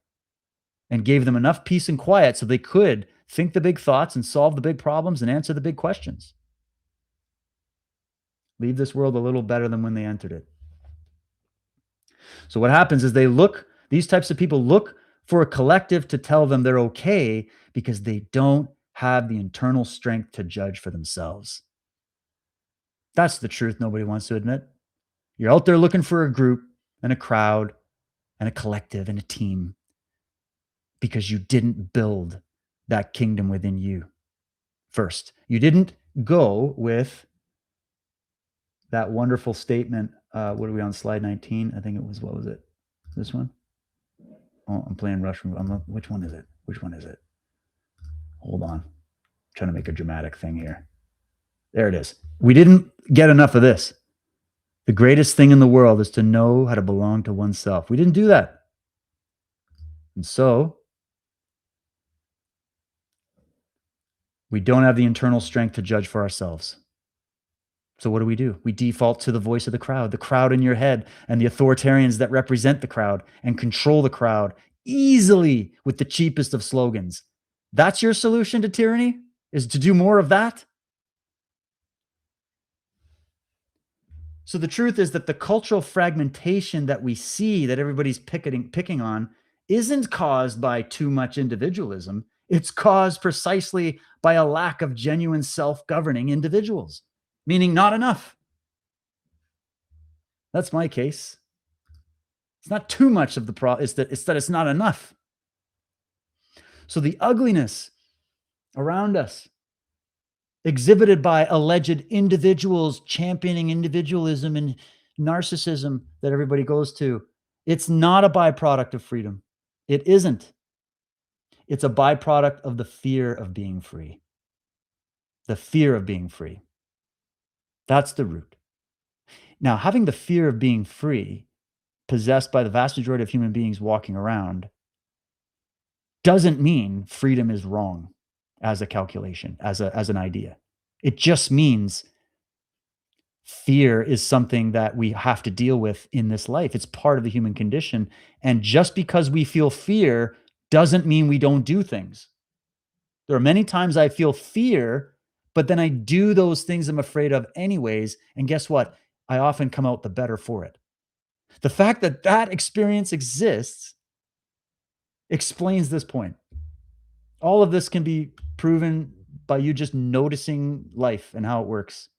and gave them enough peace and quiet so they could think the big thoughts and solve the big problems and answer the big questions. Leave this world a little better than when they entered it. So what happens is these types of people look for a collective to tell them they're okay, because they don't have the internal strength to judge for themselves. That's the truth nobody wants to admit. You're out there looking for a group and a crowd and a collective and a team because you didn't build that kingdom within you first. You didn't go with that wonderful statement. What are we on, slide 19? I think it was, what was it? This one? Oh, I'm playing Russian. Which one is it? Which one is it? Hold on. I'm trying to make a dramatic thing here. There it is. We didn't get enough of this. The greatest thing in the world is to know how to belong to oneself. We didn't do that. And so we don't have the internal strength to judge for ourselves. So what do? We default to the voice of the crowd in your head, and the authoritarians that represent the crowd and control the crowd easily with the cheapest of slogans. That's your solution to tyranny, is to do more of that? So the truth is that the cultural fragmentation that we see, that everybody's picking on, isn't caused by too much individualism. It's caused precisely by a lack of genuine self-governing individuals, meaning not enough. That's my case. It's not too much of the problem. It's that it's not enough. So the ugliness around us, exhibited by alleged individuals championing individualism and narcissism that everybody goes to, it's not a byproduct of freedom. It isn't. It's a byproduct of the fear of being free. The fear of being free. That's the root. Now, having the fear of being free possessed by the vast majority of human beings walking around doesn't mean freedom is wrong as a calculation, as an idea. It just means fear is something that we have to deal with in this life. It's part of the human condition. And just because we feel fear doesn't mean we don't do things. There are many times I feel fear, but then I do those things I'm afraid of anyways. And guess what? I often come out the better for it. The fact that that experience exists explains this point. All of this can be proven by you just noticing life and how it works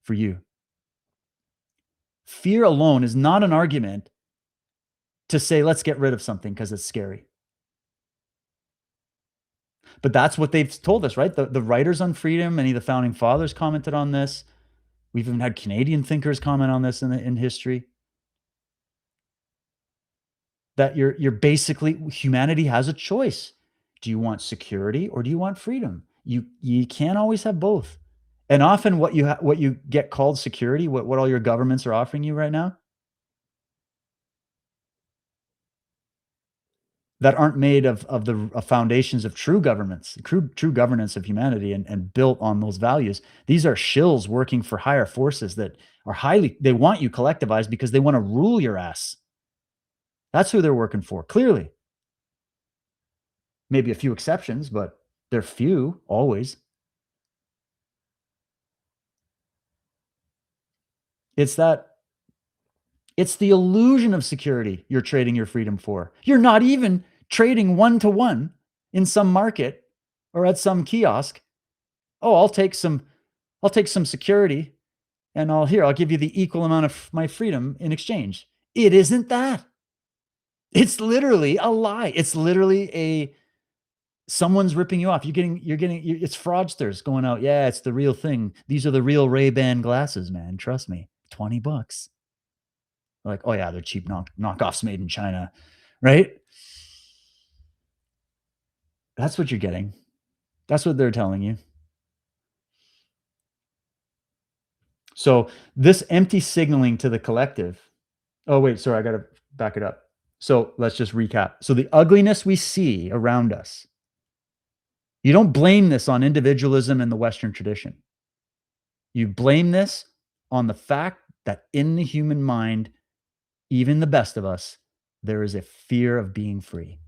for you. Fear alone is not an argument to say, let's get rid of something because it's scary. But that's what they've told us, right? The writers on freedom, many of the founding fathers commented on this. We've even had Canadian thinkers comment on this in history. That you're basically, humanity has a choice. Do you want security or do you want freedom? You can't always have both. And often what you get called security, what all your governments are offering you right now, that aren't made of the foundations of true governments, true governance of humanity and built on those values. These are shills working for higher forces that are they want you collectivized because they want to rule your ass. That's who they're working for, clearly. Maybe a few exceptions, but they're few always. It's the illusion of security you're trading your freedom for. You're not even trading one-to-one in some market or at some kiosk. Oh, I'll take some security and I'll give you the equal amount of my freedom in exchange. It isn't that. It's literally a lie. It's literally someone's ripping you off. It's fraudsters going out. Yeah, it's the real thing. These are the real Ray-Ban glasses, man. Trust me, $20. Like, oh yeah, they're cheap knockoffs made in China, right? That's what you're getting. That's what they're telling you. So this empty signaling to the collective. Oh wait, sorry, I got to back it up. So let's just recap. So the ugliness we see around us, you don't blame this on individualism and the Western tradition. You blame this on the fact that in the human mind, even the best of us, there is a fear of being free,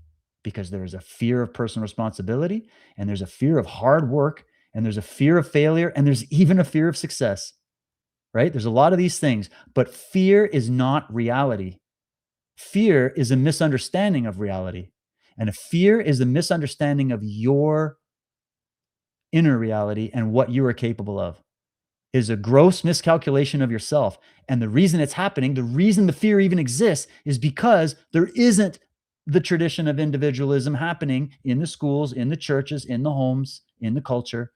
because there is a fear of personal responsibility, and there's a fear of hard work, and there's a fear of failure, and there's even a fear of success, right? There's a lot of these things, but fear is not reality. Fear is a misunderstanding of reality. And a fear is a misunderstanding of your inner reality and what you are capable of is a gross miscalculation of yourself. And the reason it's happening, the reason the fear even exists, is because there isn't the tradition of individualism happening in the schools, in the churches, in the homes, in the culture.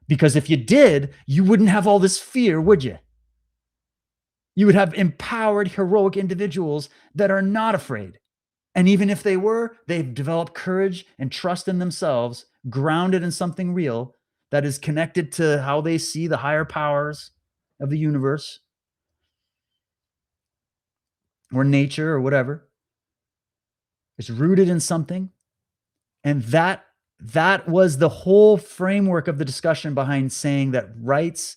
Because if you did, you wouldn't have all this fear, would you? You would have empowered, heroic individuals that are not afraid. And even if they were, they've developed courage and trust in themselves, grounded in something real that is connected to how they see the higher powers of the universe or nature or whatever. It's rooted in something. And that was the whole framework of the discussion behind saying that the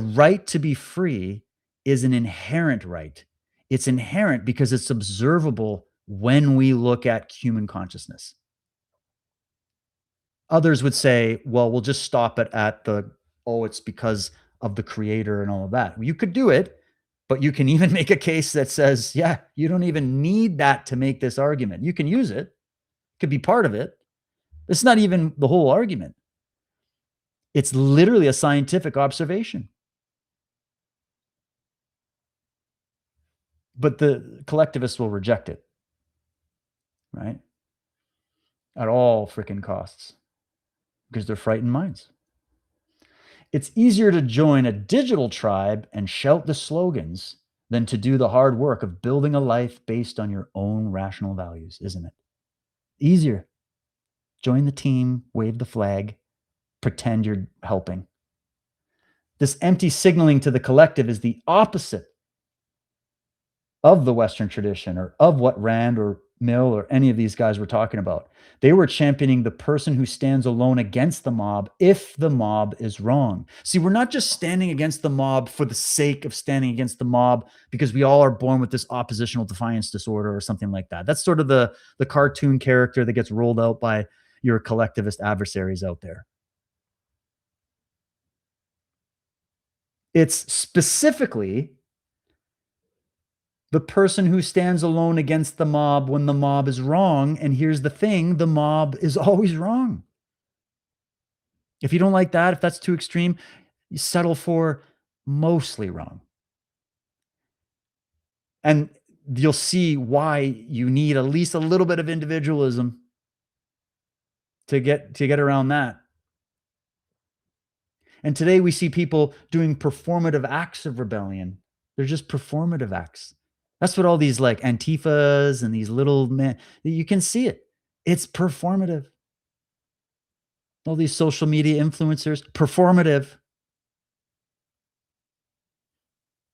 right to be free is an inherent right. It's inherent because it's observable when we look at human consciousness. Others would say, well, we'll just stop it at it's because of the creator and all of that. You could do it, but you can even make a case that says, yeah, you don't even need that to make this argument. You can use it, could be part of it. It's not even the whole argument. It's literally a scientific observation. But the collectivists will reject it, right? At all freaking costs, because they're frightened minds. It's easier to join a digital tribe and shout the slogans than to do the hard work of building a life based on your own rational values, isn't it? Easier. Join the team, wave the flag, pretend you're helping. This empty signaling to the collective is the opposite of the Western tradition or of what Rand or Mill or any of these guys were talking about. They were championing the person who stands alone against the mob if the mob is wrong. See, we're not just standing against the mob for the sake of standing against the mob because we all are born with this oppositional defiance disorder or something like that. That's sort of the cartoon character that gets rolled out by your collectivist adversaries out there. It's specifically the person who stands alone against the mob when the mob is wrong. And here's the thing, the mob is always wrong. If you don't like that, if that's too extreme, you settle for mostly wrong. And you'll see why you need at least a little bit of individualism to get around that. And today we see people doing performative acts of rebellion. They're just performative acts. That's what all these like Antifas and these little men, you can see it. It's performative. All these social media influencers, performative.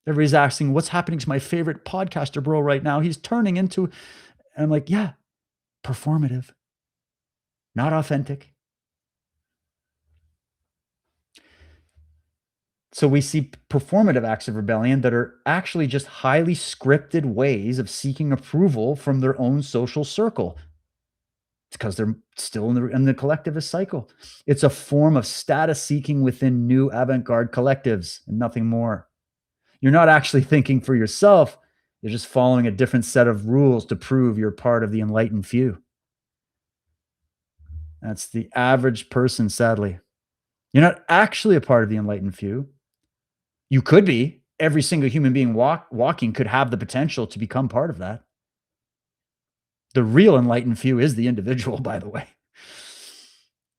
Everybody's asking, what's happening to my favorite podcaster bro right now? He's turning into, and I'm like, yeah, performative, not authentic. So we see performative acts of rebellion that are actually just highly scripted ways of seeking approval from their own social circle. It's because they're still in the collectivist cycle. It's a form of status seeking within new avant-garde collectives and nothing more. You're not actually thinking for yourself. You're just following a different set of rules to prove you're part of the enlightened few. That's the average person, sadly. You're not actually a part of the enlightened few. You could be. Every single human being walking could have the potential to become part of that. The real enlightened few is the individual, by the way.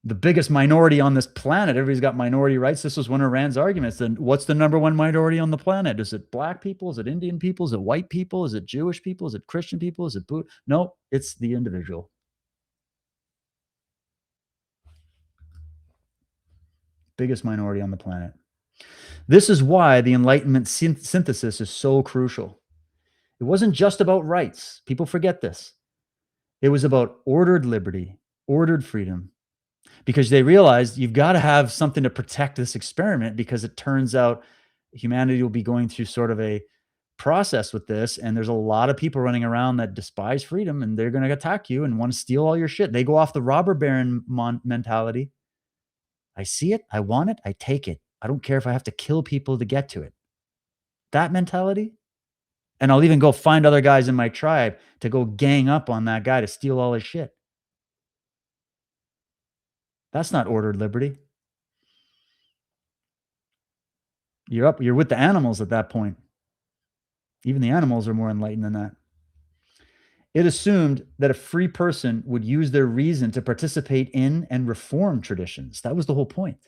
The biggest minority on this planet, everybody's got minority rights. This was one of Rand's arguments. Then what's the number one minority on the planet? Is it black people? Is it Indian people? Is it white people? Is it Jewish people? Is it Christian people? Is it Buddha? No, it's the individual. Biggest minority on the planet. This is why the Enlightenment synthesis is so crucial. It wasn't just about rights. People forget this. It was about ordered liberty, ordered freedom, because they realized you've got to have something to protect this experiment, because it turns out humanity will be going through sort of a process with this. And there's a lot of people running around that despise freedom, and they're going to attack you and want to steal all your shit. They go off the robber baron mentality. I see it. I want it. I take it. I don't care if I have to kill people to get to it. That mentality. And I'll even go find other guys in my tribe to go gang up on that guy to steal all his shit. That's not ordered liberty. You're with the animals at that point. Even the animals are more enlightened than that. It assumed that a free person would use their reason to participate in and reform traditions. That was the whole point.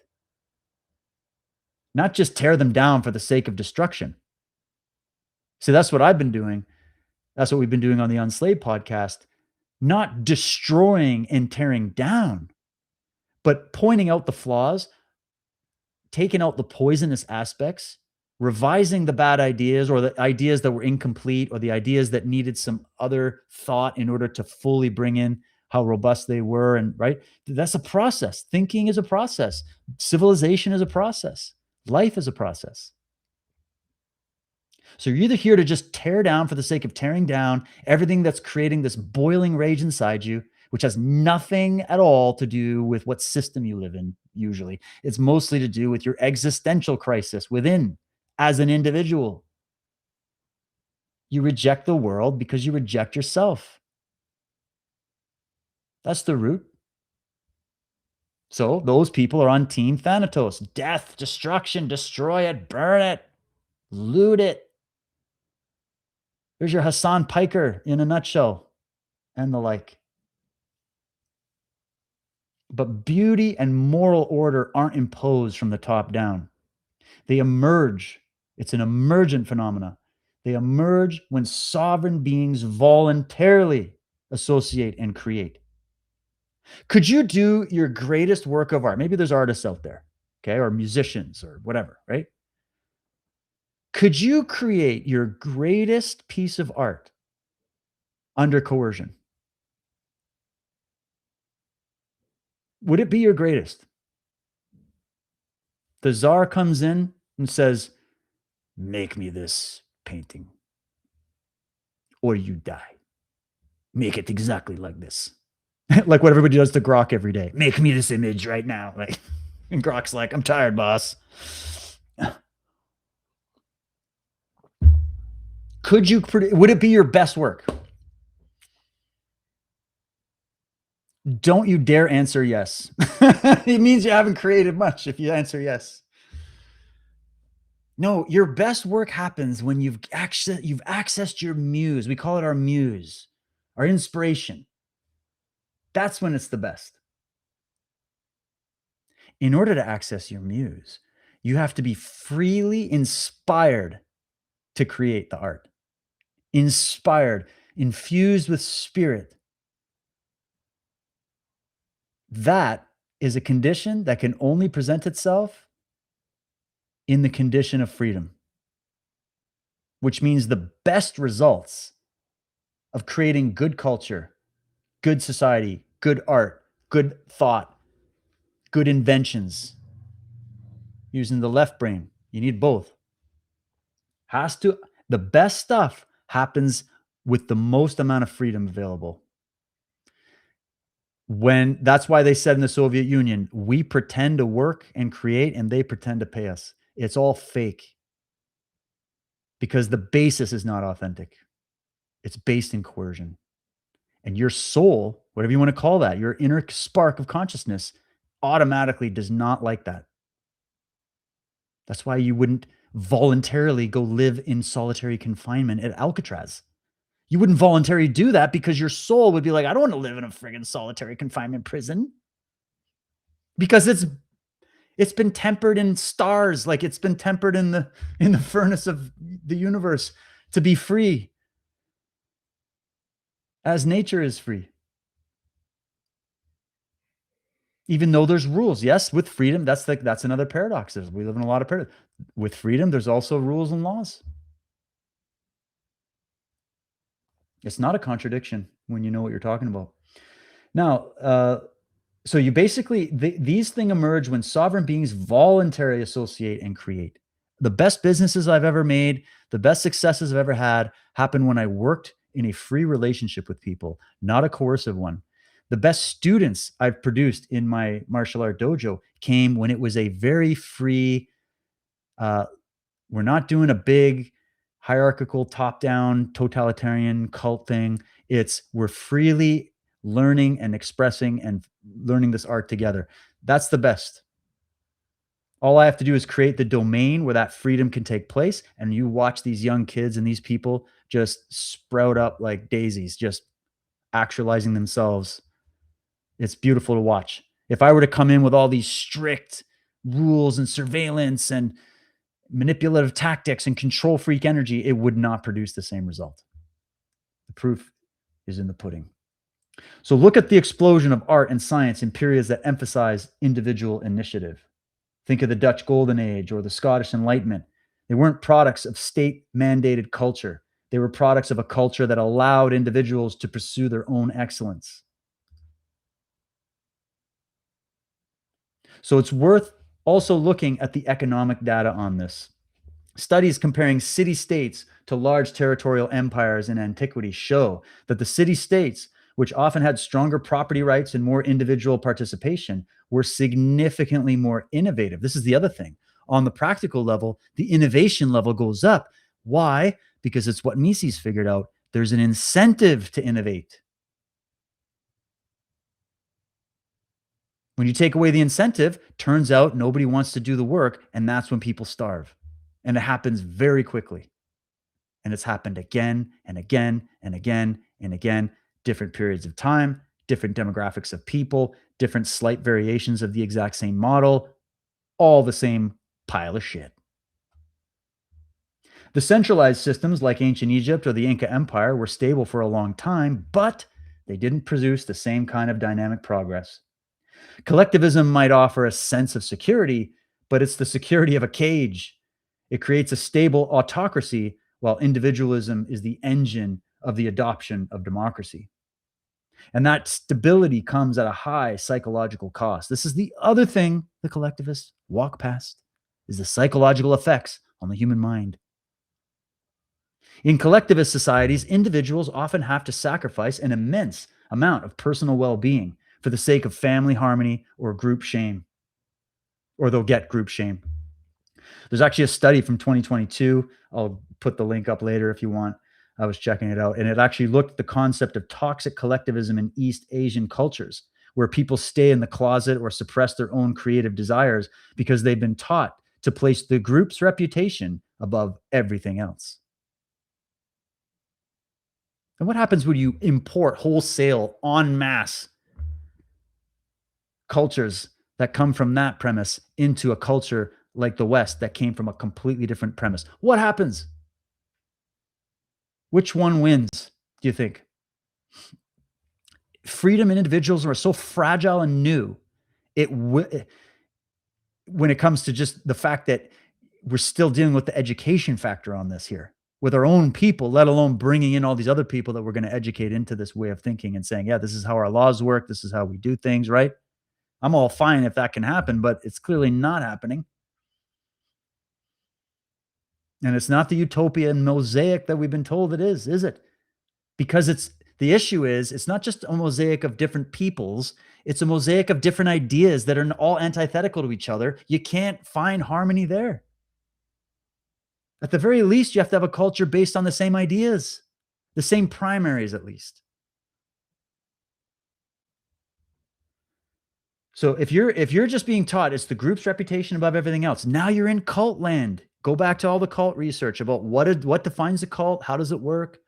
Not just tear them down for the sake of destruction. See, that's what I've been doing. That's what we've been doing on the Unslaved podcast. Not destroying and tearing down, but pointing out the flaws, taking out the poisonous aspects, revising the bad ideas or the ideas that were incomplete or the ideas that needed some other thought in order to fully bring in how robust they were. And right, that's a process. Thinking is a process. Civilization is a process. Life is a process. So you're either here to just tear down for the sake of tearing down everything that's creating this boiling rage inside you, which has nothing at all to do with what system you live in, usually. It's mostly to do with your existential crisis within as an individual. You reject the world because you reject yourself. That's the root. So those people are on Team Thanatos. Death, destruction, destroy it, burn it, loot it. There's your Hassan Piker in a nutshell and the like. But beauty and moral order aren't imposed from the top down. They emerge. It's an emergent phenomena. They emerge when sovereign beings voluntarily associate and create. Could you do your greatest work of art? Maybe there's artists out there, okay, or musicians or whatever, right? Could you create your greatest piece of art under coercion? Would it be your greatest? The czar comes in and says, make me this painting or you die. Make it exactly like this. Like what everybody does to Grok every day. Make me this image right now. Like, and Grok's like, I'm tired, boss. Would it be your best work? Don't you dare answer yes. It means you haven't created much if you answer yes. No, your best work happens when you've accessed your muse. We call it our muse, our inspiration. That's when it's the best. In order to access your muse, you have to be freely inspired to create the art. Inspired, infused with spirit. That is a condition that can only present itself in the condition of freedom, which means the best results of creating good culture, good society, good art, good thought, good inventions, using the left brain. You need both. The best stuff happens with the most amount of freedom available. That's why they said in the Soviet Union, we pretend to work and create and they pretend to pay us. It's all fake because the basis is not authentic. It's based in coercion. And your soul, whatever you want to call that, your inner spark of consciousness automatically does not like that. That's why you wouldn't voluntarily go live in solitary confinement at Alcatraz. You wouldn't voluntarily do that because your soul would be like, I don't want to live in a friggin' solitary confinement prison. Because it's been tempered in stars, like it's been tempered in the furnace of the universe to be free. As nature is free. Even though there's rules. Yes, with freedom, that's another paradox. We live in a lot of paradox. With freedom, there's also rules and laws. It's not a contradiction when you know what you're talking about. Now, so you basically, these things emerge when sovereign beings voluntarily associate and create. The best businesses I've ever made, the best successes I've ever had happened when I worked in a free relationship with people, not a coercive one. The best students I've produced in my martial art dojo came when it was a very free, we're not doing a big hierarchical, top-down, totalitarian cult thing. We're freely learning and expressing and learning this art together. That's the best. All I have to do is create the domain where that freedom can take place, and you watch these young kids and these people just sprout up like daisies, just actualizing themselves. It's beautiful to watch. If I were to come in with all these strict rules and surveillance and manipulative tactics and control freak energy, it would not produce the same result. The proof is in the pudding. So look at the explosion of art and science in periods that emphasize individual initiative. Think of the Dutch Golden Age or the Scottish Enlightenment. They weren't products of state mandated culture. They were products of a culture that allowed individuals to pursue their own excellence. So it's worth also looking at the economic data on this. Studies comparing city states to large territorial empires in antiquity show that the city states, which often had stronger property rights and more individual participation, were significantly more innovative. This is the other thing. On the practical level, the innovation level goes up. Why? Because it's what Mises figured out. There's an incentive to innovate. When you take away the incentive, turns out nobody wants to do the work, and that's when people starve. And it happens very quickly. And it's happened again and again and again and again, different periods of time, different demographics of people, different slight variations of the exact same model, all the same pile of shit. The centralized systems like ancient Egypt or the Inca Empire were stable for a long time, but they didn't produce the same kind of dynamic progress. Collectivism might offer a sense of security, but it's the security of a cage. It creates a stable autocracy, while individualism is the engine of the adoption of democracy. And that stability comes at a high psychological cost. This is the other thing the collectivists walk past, is the psychological effects on the human mind. In collectivist societies, individuals often have to sacrifice an immense amount of personal well-being for the sake of family harmony or group shame, or they'll get group shame. There's actually a study from 2022. I'll put the link up later if you want. I was checking it out, and it actually looked at the concept of toxic collectivism in East Asian cultures, where people stay in the closet or suppress their own creative desires because they've been taught to place the group's reputation above everything else. And what happens when you import wholesale, en masse cultures that come from that premise into a culture like the West that came from a completely different premise? What happens? Which one wins, do you think? Freedom and individualism are so fragile and new. When it comes to just the fact that we're still dealing with the education factor on this here with our own people, let alone bringing in all these other people that we're going to educate into this way of thinking and saying, yeah, this is how our laws work. This is how we do things, right? I'm all fine if that can happen, but it's clearly not happening. And it's not the utopia and mosaic that we've been told it is it? Because the issue is, it's not just a mosaic of different peoples, it's a mosaic of different ideas that are all antithetical to each other. You can't find harmony there. At the very least, you have to have a culture based on the same ideas, the same primaries at least. So if you're just being taught it's the group's reputation above everything else, now you're in cult land. Go back to all the cult research about what defines a cult, how does it work?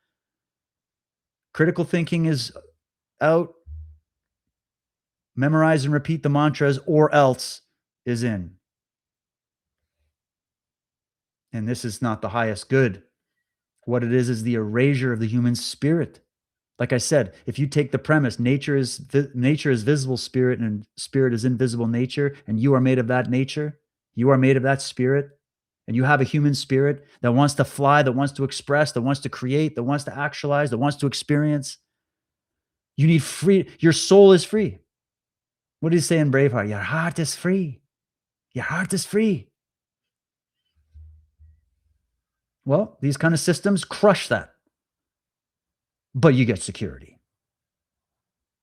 Critical thinking is out. Memorize and repeat the mantras or else is in. And this is not the highest good. What it is the erasure of the human spirit. Like I said, if you take the premise, nature is visible spirit and spirit is invisible nature, and you are made of that nature, you are made of that spirit, and you have a human spirit that wants to fly, that wants to express, that wants to create, that wants to actualize, that wants to experience. You need free. Your soul is free. What did he say in Braveheart? Your heart is free. Your heart is free. Well, these kind of systems crush that. But you get security.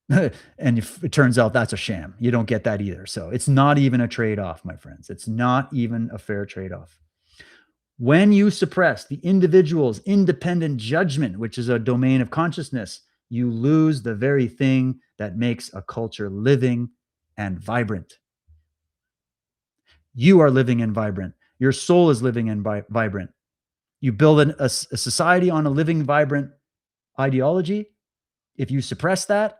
And if it turns out that's a sham, you don't get that either. So it's not even a trade-off, my friends. It's not even a fair trade-off. When you suppress the individual's independent judgment, which is a domain of consciousness, you lose the very thing that makes a culture living and vibrant. You are living and vibrant. Your soul is living and vibrant. You build a society on a living, vibrant ideology. If you suppress that,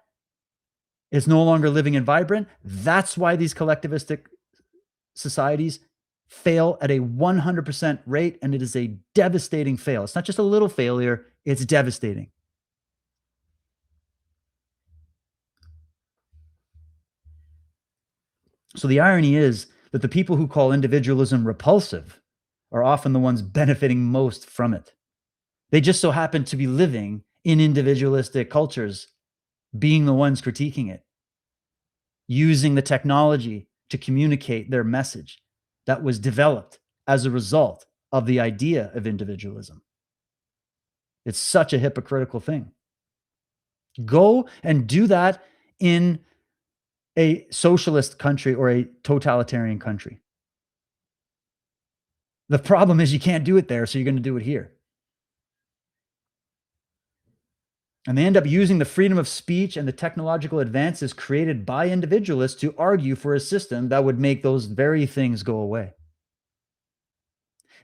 it's no longer living and vibrant. That's why these collectivistic societies fail at a 100% rate, and it is a devastating fail. It's not just a little failure, it's devastating. So the irony is that the people who call individualism repulsive are often the ones benefiting most from it. They just so happen to be living in individualistic cultures, being the ones critiquing it, using the technology to communicate their message that was developed as a result of the idea of individualism. It's such a hypocritical thing. Go and do that in a socialist country or a totalitarian country. The problem is you can't do it there, so you're going to do it here. And they end up using the freedom of speech and the technological advances created by individualists to argue for a system that would make those very things go away.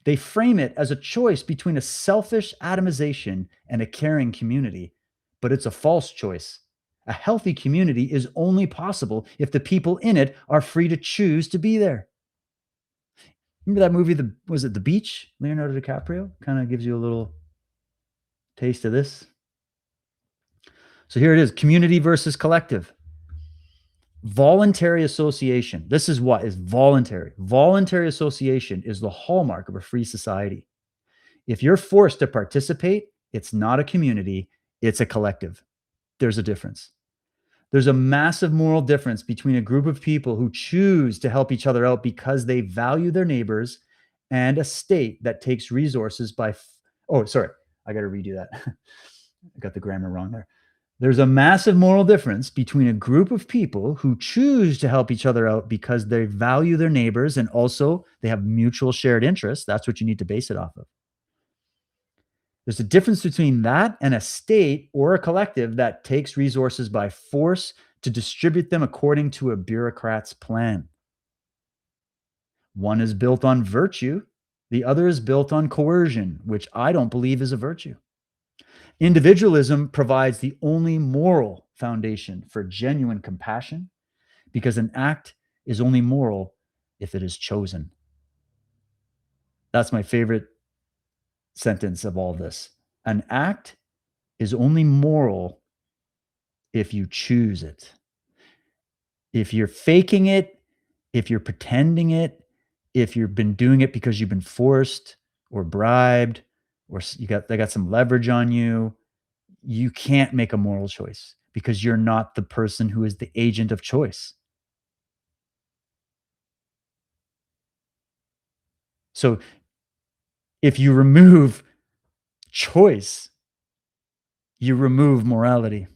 They frame it as a choice between a selfish atomization and a caring community, but it's a false choice. A healthy community is only possible if the people in it are free to choose to be there. Remember that movie, was it The Beach? Leonardo DiCaprio? Kind of gives you a little taste of this. So here it is, community versus collective. Voluntary association. This is what is voluntary. Voluntary association is the hallmark of a free society. If you're forced to participate, it's not a community, it's a collective. There's a difference. There's a massive moral difference between a group of people who choose to help each other out because they value their neighbors and a state that takes resources by, oh, sorry, I got to redo that. I got the grammar wrong there. There's a massive moral difference between a group of people who choose to help each other out because they value their neighbors and also they have mutual shared interests. That's what you need to base it off of. There's a difference between that and a state or a collective that takes resources by force to distribute them according to a bureaucrat's plan. One is built on virtue, the other is built on coercion, which I don't believe is a virtue. Individualism provides the only moral foundation for genuine compassion because an act is only moral if it is chosen. That's my favorite sentence of all this. An act is only moral if you choose it. If you're faking it, if you're pretending it, if you've been doing it because you've been forced or bribed or they got some leverage on you, you can't make a moral choice because you're not the person who is the agent of choice. So if you remove choice, you remove morality.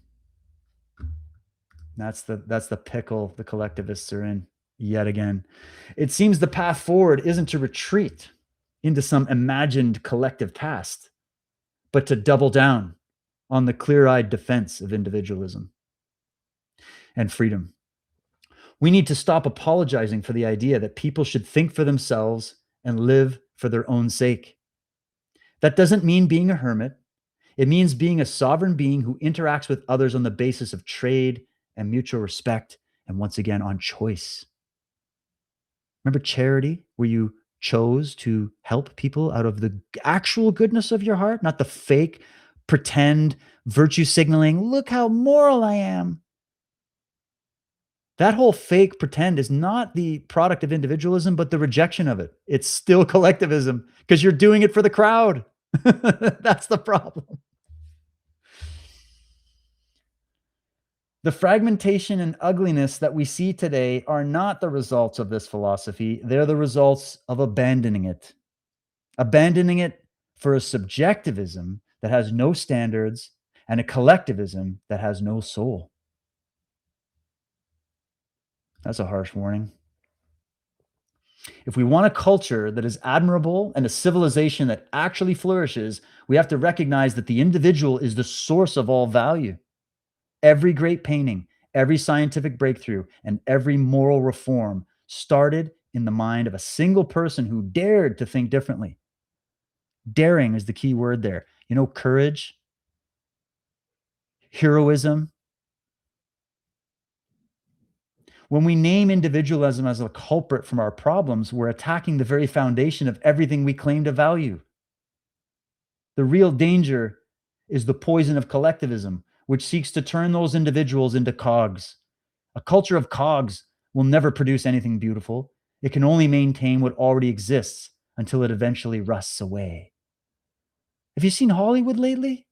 That's the pickle the collectivists are in yet again. It seems the path forward isn't to retreat into some imagined collective past, but to double down on the clear-eyed defense of individualism and freedom. We need to stop apologizing for the idea that people should think for themselves and live for their own sake. That doesn't mean being a hermit. It means being a sovereign being who interacts with others on the basis of trade and mutual respect, and once again, on choice. Remember charity, where you chose to help people out of the actual goodness of your heart, not the fake, pretend virtue signaling, look how moral I am. That whole fake pretend is not the product of individualism, but the rejection of it. It's still collectivism because you're doing it for the crowd. That's the problem. The fragmentation and ugliness that we see today are not the results of this philosophy. They're the results of abandoning it for a subjectivism that has no standards and a collectivism that has no soul. That's a harsh warning. If we want a culture that is admirable and a civilization that actually flourishes, we have to recognize that the individual is the source of all value. Every great painting, every scientific breakthrough, and every moral reform started in the mind of a single person who dared to think differently. Daring is the key word there. You know, courage, heroism. When we name individualism as a culprit from our problems, we're attacking the very foundation of everything we claim to value. The real danger is the poison of collectivism, which seeks to turn those individuals into cogs. A culture of cogs will never produce anything beautiful. It can only maintain what already exists until it eventually rusts away. Have you seen Hollywood lately?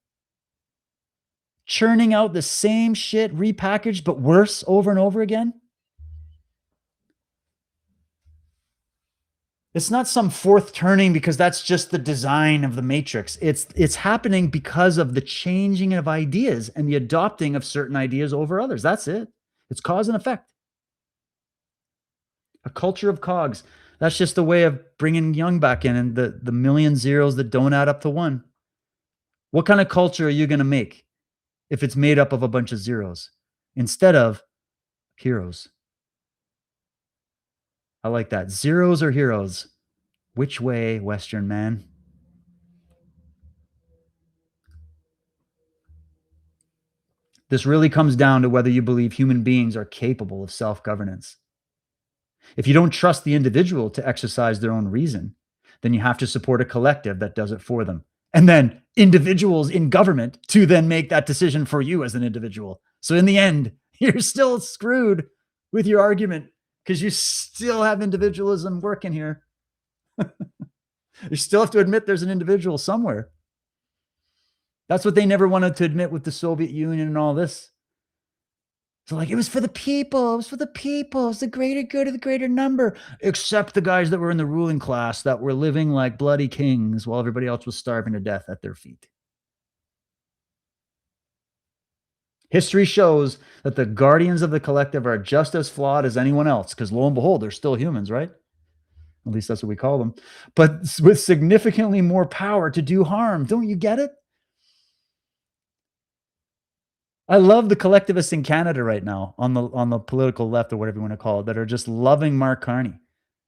Churning out the same shit repackaged, but worse over and over again? It's not some fourth turning because that's just the design of the matrix. It's happening because of the changing of ideas and the adopting of certain ideas over others. That's it. It's cause and effect. A culture of cogs. That's just a way of bringing young back in and the million zeros that don't add up to one. What kind of culture are you going to make if it's made up of a bunch of zeros instead of heroes? I like that. Zeros or heroes? Which way, Western man? This really comes down to whether you believe human beings are capable of self governance. If you don't trust the individual to exercise their own reason, then you have to support a collective that does it for them. And then individuals in government to then make that decision for you as an individual. So in the end, you're still screwed with your argument because you still have individualism working here. You still have to admit there's an individual somewhere. That's what they never wanted to admit with the Soviet Union and all this. So like, it was for the people. It was for the people. It's the greater good of the greater number, except the guys that were in the ruling class that were living like bloody kings while everybody else was starving to death at their feet. History shows that the guardians of the collective are just as flawed as anyone else, because lo and behold, they're still humans, right? At least that's what we call them, but with significantly more power to do harm. Don't you get it? I love the collectivists in Canada right now on the political left or whatever you want to call it that are just loving Mark Carney.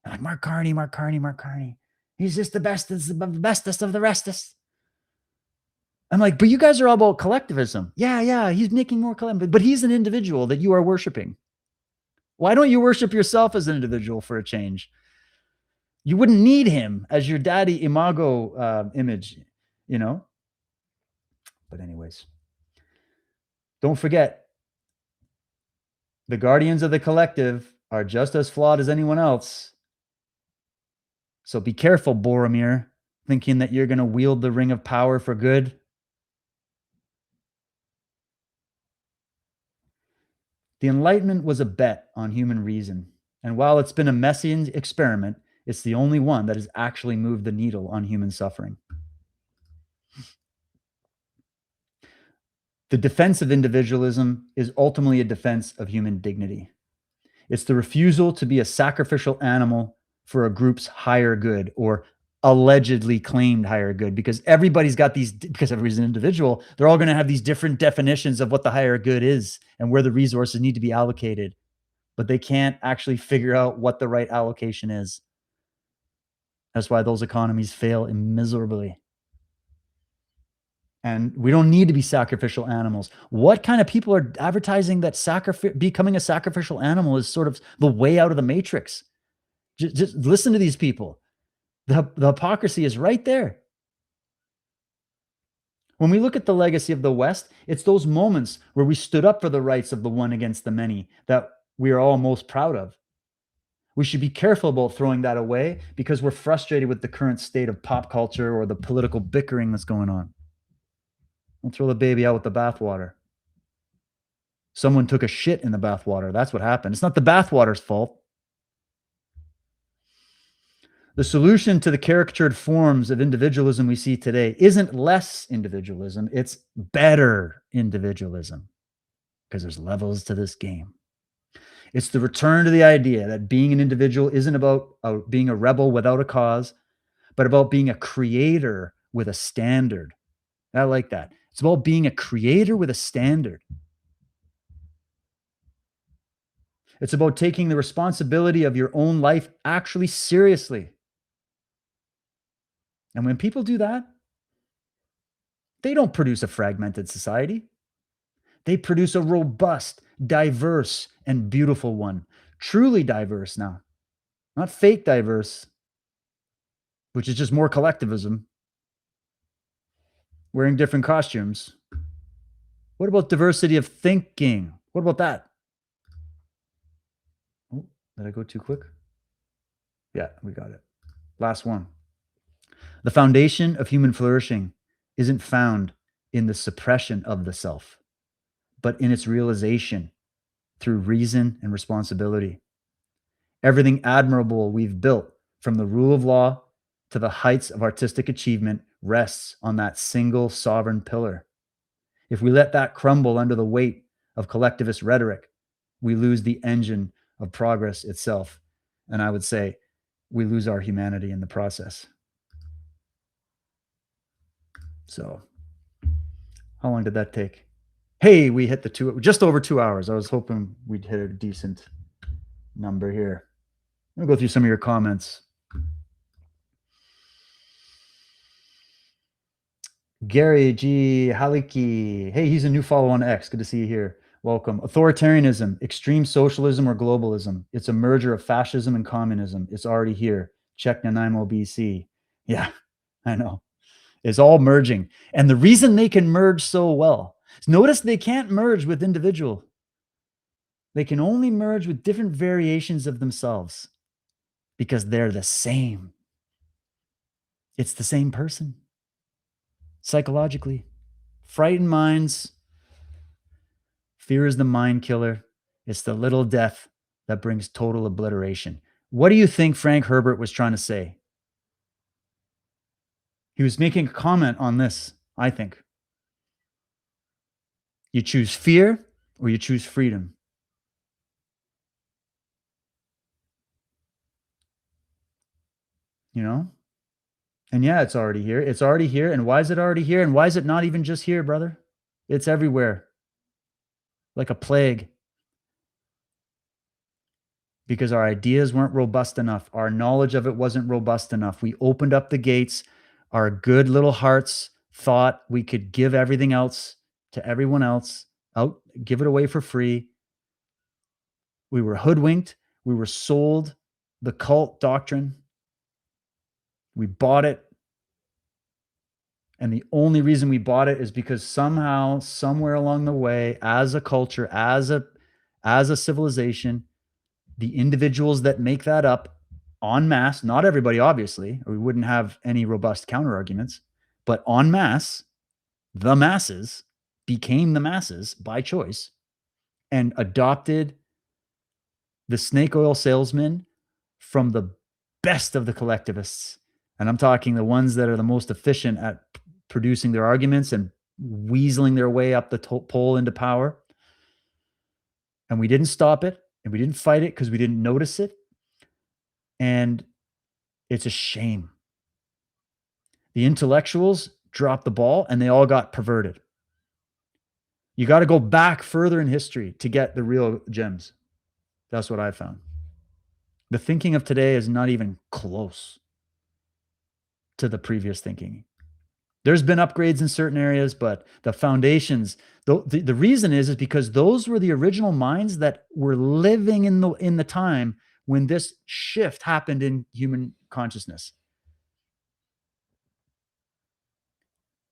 They're like Mark Carney, Mark Carney, Mark Carney. He's just the bestest, the bestest of the restest. I'm like, but you guys are all about collectivism. Yeah, he's making more collectivism, but he's an individual that you are worshiping. Why don't you worship yourself as an individual for a change? You wouldn't need him as your daddy imago image, you know? But anyways, don't forget, the guardians of the collective are just as flawed as anyone else. So be careful, Boromir, thinking that you're going to wield the ring of power for good. The Enlightenment was a bet on human reason. And while it's been a messy experiment, it's the only one that has actually moved the needle on human suffering. The defense of individualism is ultimately a defense of human dignity. It's the refusal to be a sacrificial animal for a group's higher good or allegedly claimed higher good, because everybody's got these, because everybody's an individual, they're all going to have these different definitions of what the higher good is and where the resources need to be allocated, but they can't actually figure out what the right allocation is. That's why those economies fail miserably. And we don't need to be sacrificial animals. What kind of people are advertising that becoming a sacrificial animal is sort of the way out of the matrix? Just listen to these people. The hypocrisy is right there. When we look at the legacy of the West, it's those moments where we stood up for the rights of the one against the many that we are all most proud of. We should be careful about throwing that away because we're frustrated with the current state of pop culture or the political bickering that's going on. Don't throw the baby out with the bathwater. Someone took a shit in the bathwater. That's what happened. It's not the bathwater's fault. The solution to the caricatured forms of individualism we see today isn't less individualism, it's better individualism, because there's levels to this game. It's the return to the idea that being an individual isn't about being a rebel without a cause, but about being a creator with a standard. I like that. It's about being a creator with a standard. It's about taking the responsibility of your own life actually seriously. And when people do that, they don't produce a fragmented society. They produce a robust, diverse, and beautiful one. Truly diverse now, not fake diverse, which is just more collectivism, wearing different costumes. What about diversity of thinking? What about that? Oh, did I go too quick? Yeah, we got it. Last one. The foundation of human flourishing isn't found in the suppression of the self, but in its realization through reason and responsibility. Everything admirable we've built, from the rule of law to the heights of artistic achievement, rests on that single sovereign pillar. If we let that crumble under the weight of collectivist rhetoric, we lose the engine of progress itself. And I would say we lose our humanity in the process. So, how long did that take? Hey, we hit just over 2 hours. I was hoping we'd hit a decent number here. I'm gonna go through some of your comments. Gary G. Haliki. Hey, he's a new follow on X. Good to see you here. Welcome. Authoritarianism, extreme socialism or globalism. It's a merger of fascism and communism. It's already here. Check Nanaimo, BC. Yeah, I know. It's all merging. And the reason they can merge so well, notice they can't merge with individual. They can only merge with different variations of themselves because they're the same. It's the same person. Psychologically. Frightened minds. Fear is the mind killer. It's the little death that brings total obliteration. What do you think Frank Herbert was trying to say? He was making a comment on this, I think. You choose fear or you choose freedom. You know? And yeah, it's already here. It's already here. And why is it already here? And why is it not even just here, brother? It's everywhere. Like a plague. Because our ideas weren't robust enough. Our knowledge of it wasn't robust enough. We opened up the gates. Our good little hearts thought we could give everything else to everyone else, give it away for free. We were hoodwinked. We were sold the cult doctrine. We bought it. And the only reason we bought it is because somehow, somewhere along the way, as a culture, as a civilization, the individuals that make that up en masse, not everybody, obviously, or we wouldn't have any robust counter arguments, but en masse, the masses became the masses by choice and adopted the snake oil salesman from the best of the collectivists. And I'm talking the ones that are the most efficient at producing their arguments and weaseling their way up the pole into power. And we didn't stop it and we didn't fight it because we didn't notice it. And it's a shame. The intellectuals dropped the ball and they all got perverted. You got to go back further in history to get the real gems. That's what I found. The thinking of today is not even close to the previous thinking. There's been upgrades in certain areas, but the foundations, the reason is because those were the original minds that were living in the time when this shift happened in human consciousness.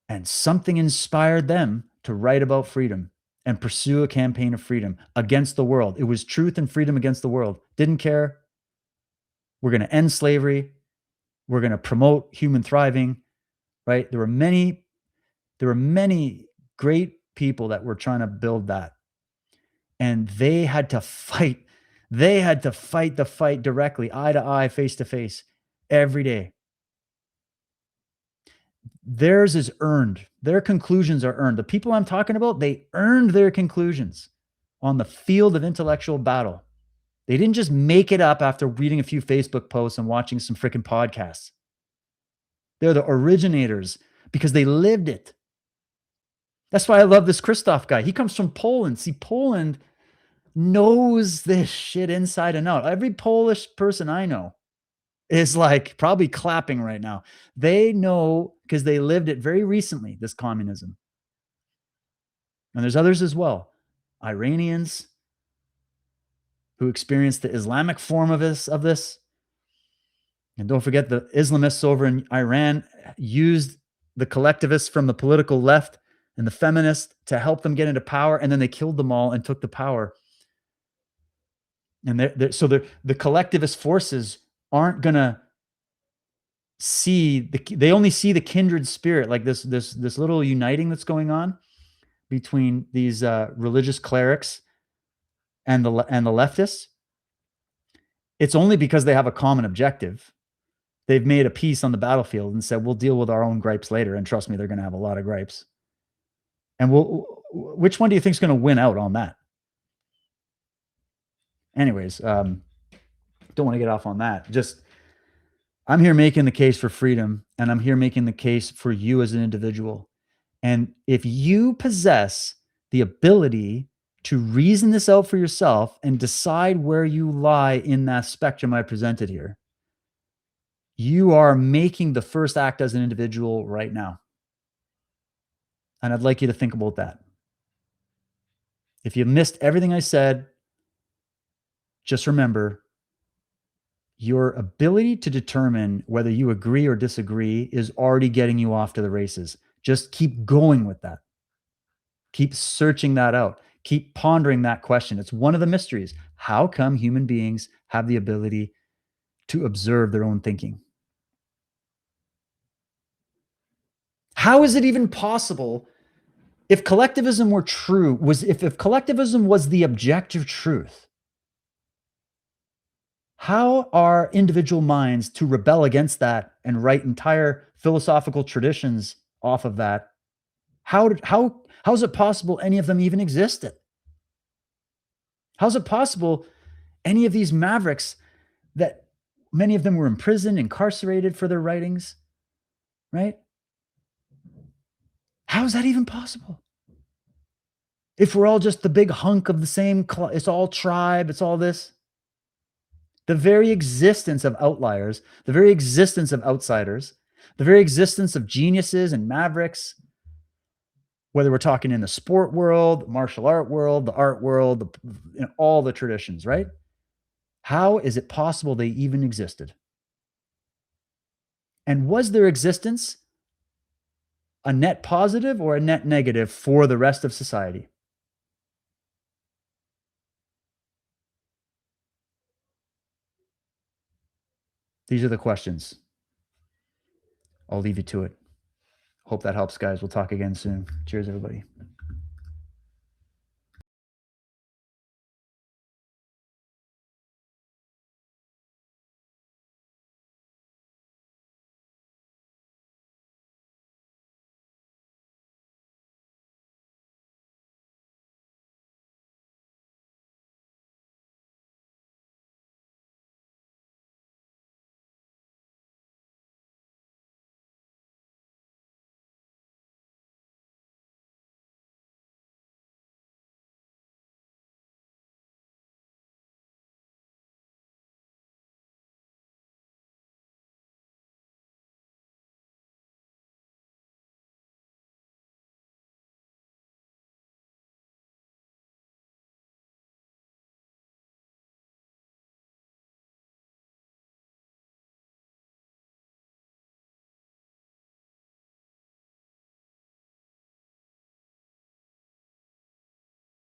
And something inspired them to write about freedom and pursue a campaign of freedom against the world. It was truth and freedom against the world. Didn't care. We're going to end slavery. We're going to promote human thriving, right? There were many great people that were trying to build that. And they had to fight. They had to fight the fight directly, eye to eye, face to face, every day. Theirs is earned. Their conclusions are earned. The people I'm talking about, they earned their conclusions on the field of intellectual battle. They didn't just make it up after reading a few Facebook posts and watching some freaking podcasts. They're the originators because they lived it. That's why I love this Christoph guy. He comes from Poland. See, Poland knows this shit inside and out. Every Polish person I know is like probably clapping right now. They know because they lived it very recently, this communism. And there's others as well. Iranians who experienced the Islamic form of this. And don't forget the Islamists over in Iran used the collectivists from the political left and the feminists to help them get into power. And then they killed them all and took the power. And the collectivist forces aren't going to they only see the kindred spirit, like this little uniting that's going on between these religious clerics and the leftists. It's only because they have a common objective. They've made a peace on the battlefield and said, we'll deal with our own gripes later. And trust me, they're going to have a lot of gripes. And which one do you think is going to win out on that? Anyways, don't want to get off on that. Just, I'm here making the case for freedom, and I'm here making the case for you as an individual. And if you possess the ability to reason this out for yourself and decide where you lie in that spectrum I presented here, you are making the first act as an individual right now. And I'd like you to think about that. If you missed everything I said, just remember your ability to determine whether you agree or disagree is already getting you off to the races. Just keep going with that. Keep searching that out. Keep pondering that question. It's one of the mysteries. How come human beings have the ability to observe their own thinking? How is it even possible if collectivism were true, if collectivism was the objective truth? How are individual minds to rebel against that and write entire philosophical traditions off of that? How is it possible any of them even existed? How's it possible any of these mavericks, that many of them were imprisoned, incarcerated for their writings, right? How is that even possible? If we're all just the big hunk of the same, it's all tribe, it's all this. The very existence of outliers, the very existence of outsiders, the very existence of geniuses and mavericks, whether we're talking in the sport world, martial art world, the art world, all the traditions, right? How is it possible they even existed? And was their existence a net positive or a net negative for the rest of society? These are the questions. I'll leave you to it. Hope that helps, guys. We'll talk again soon. Cheers, everybody.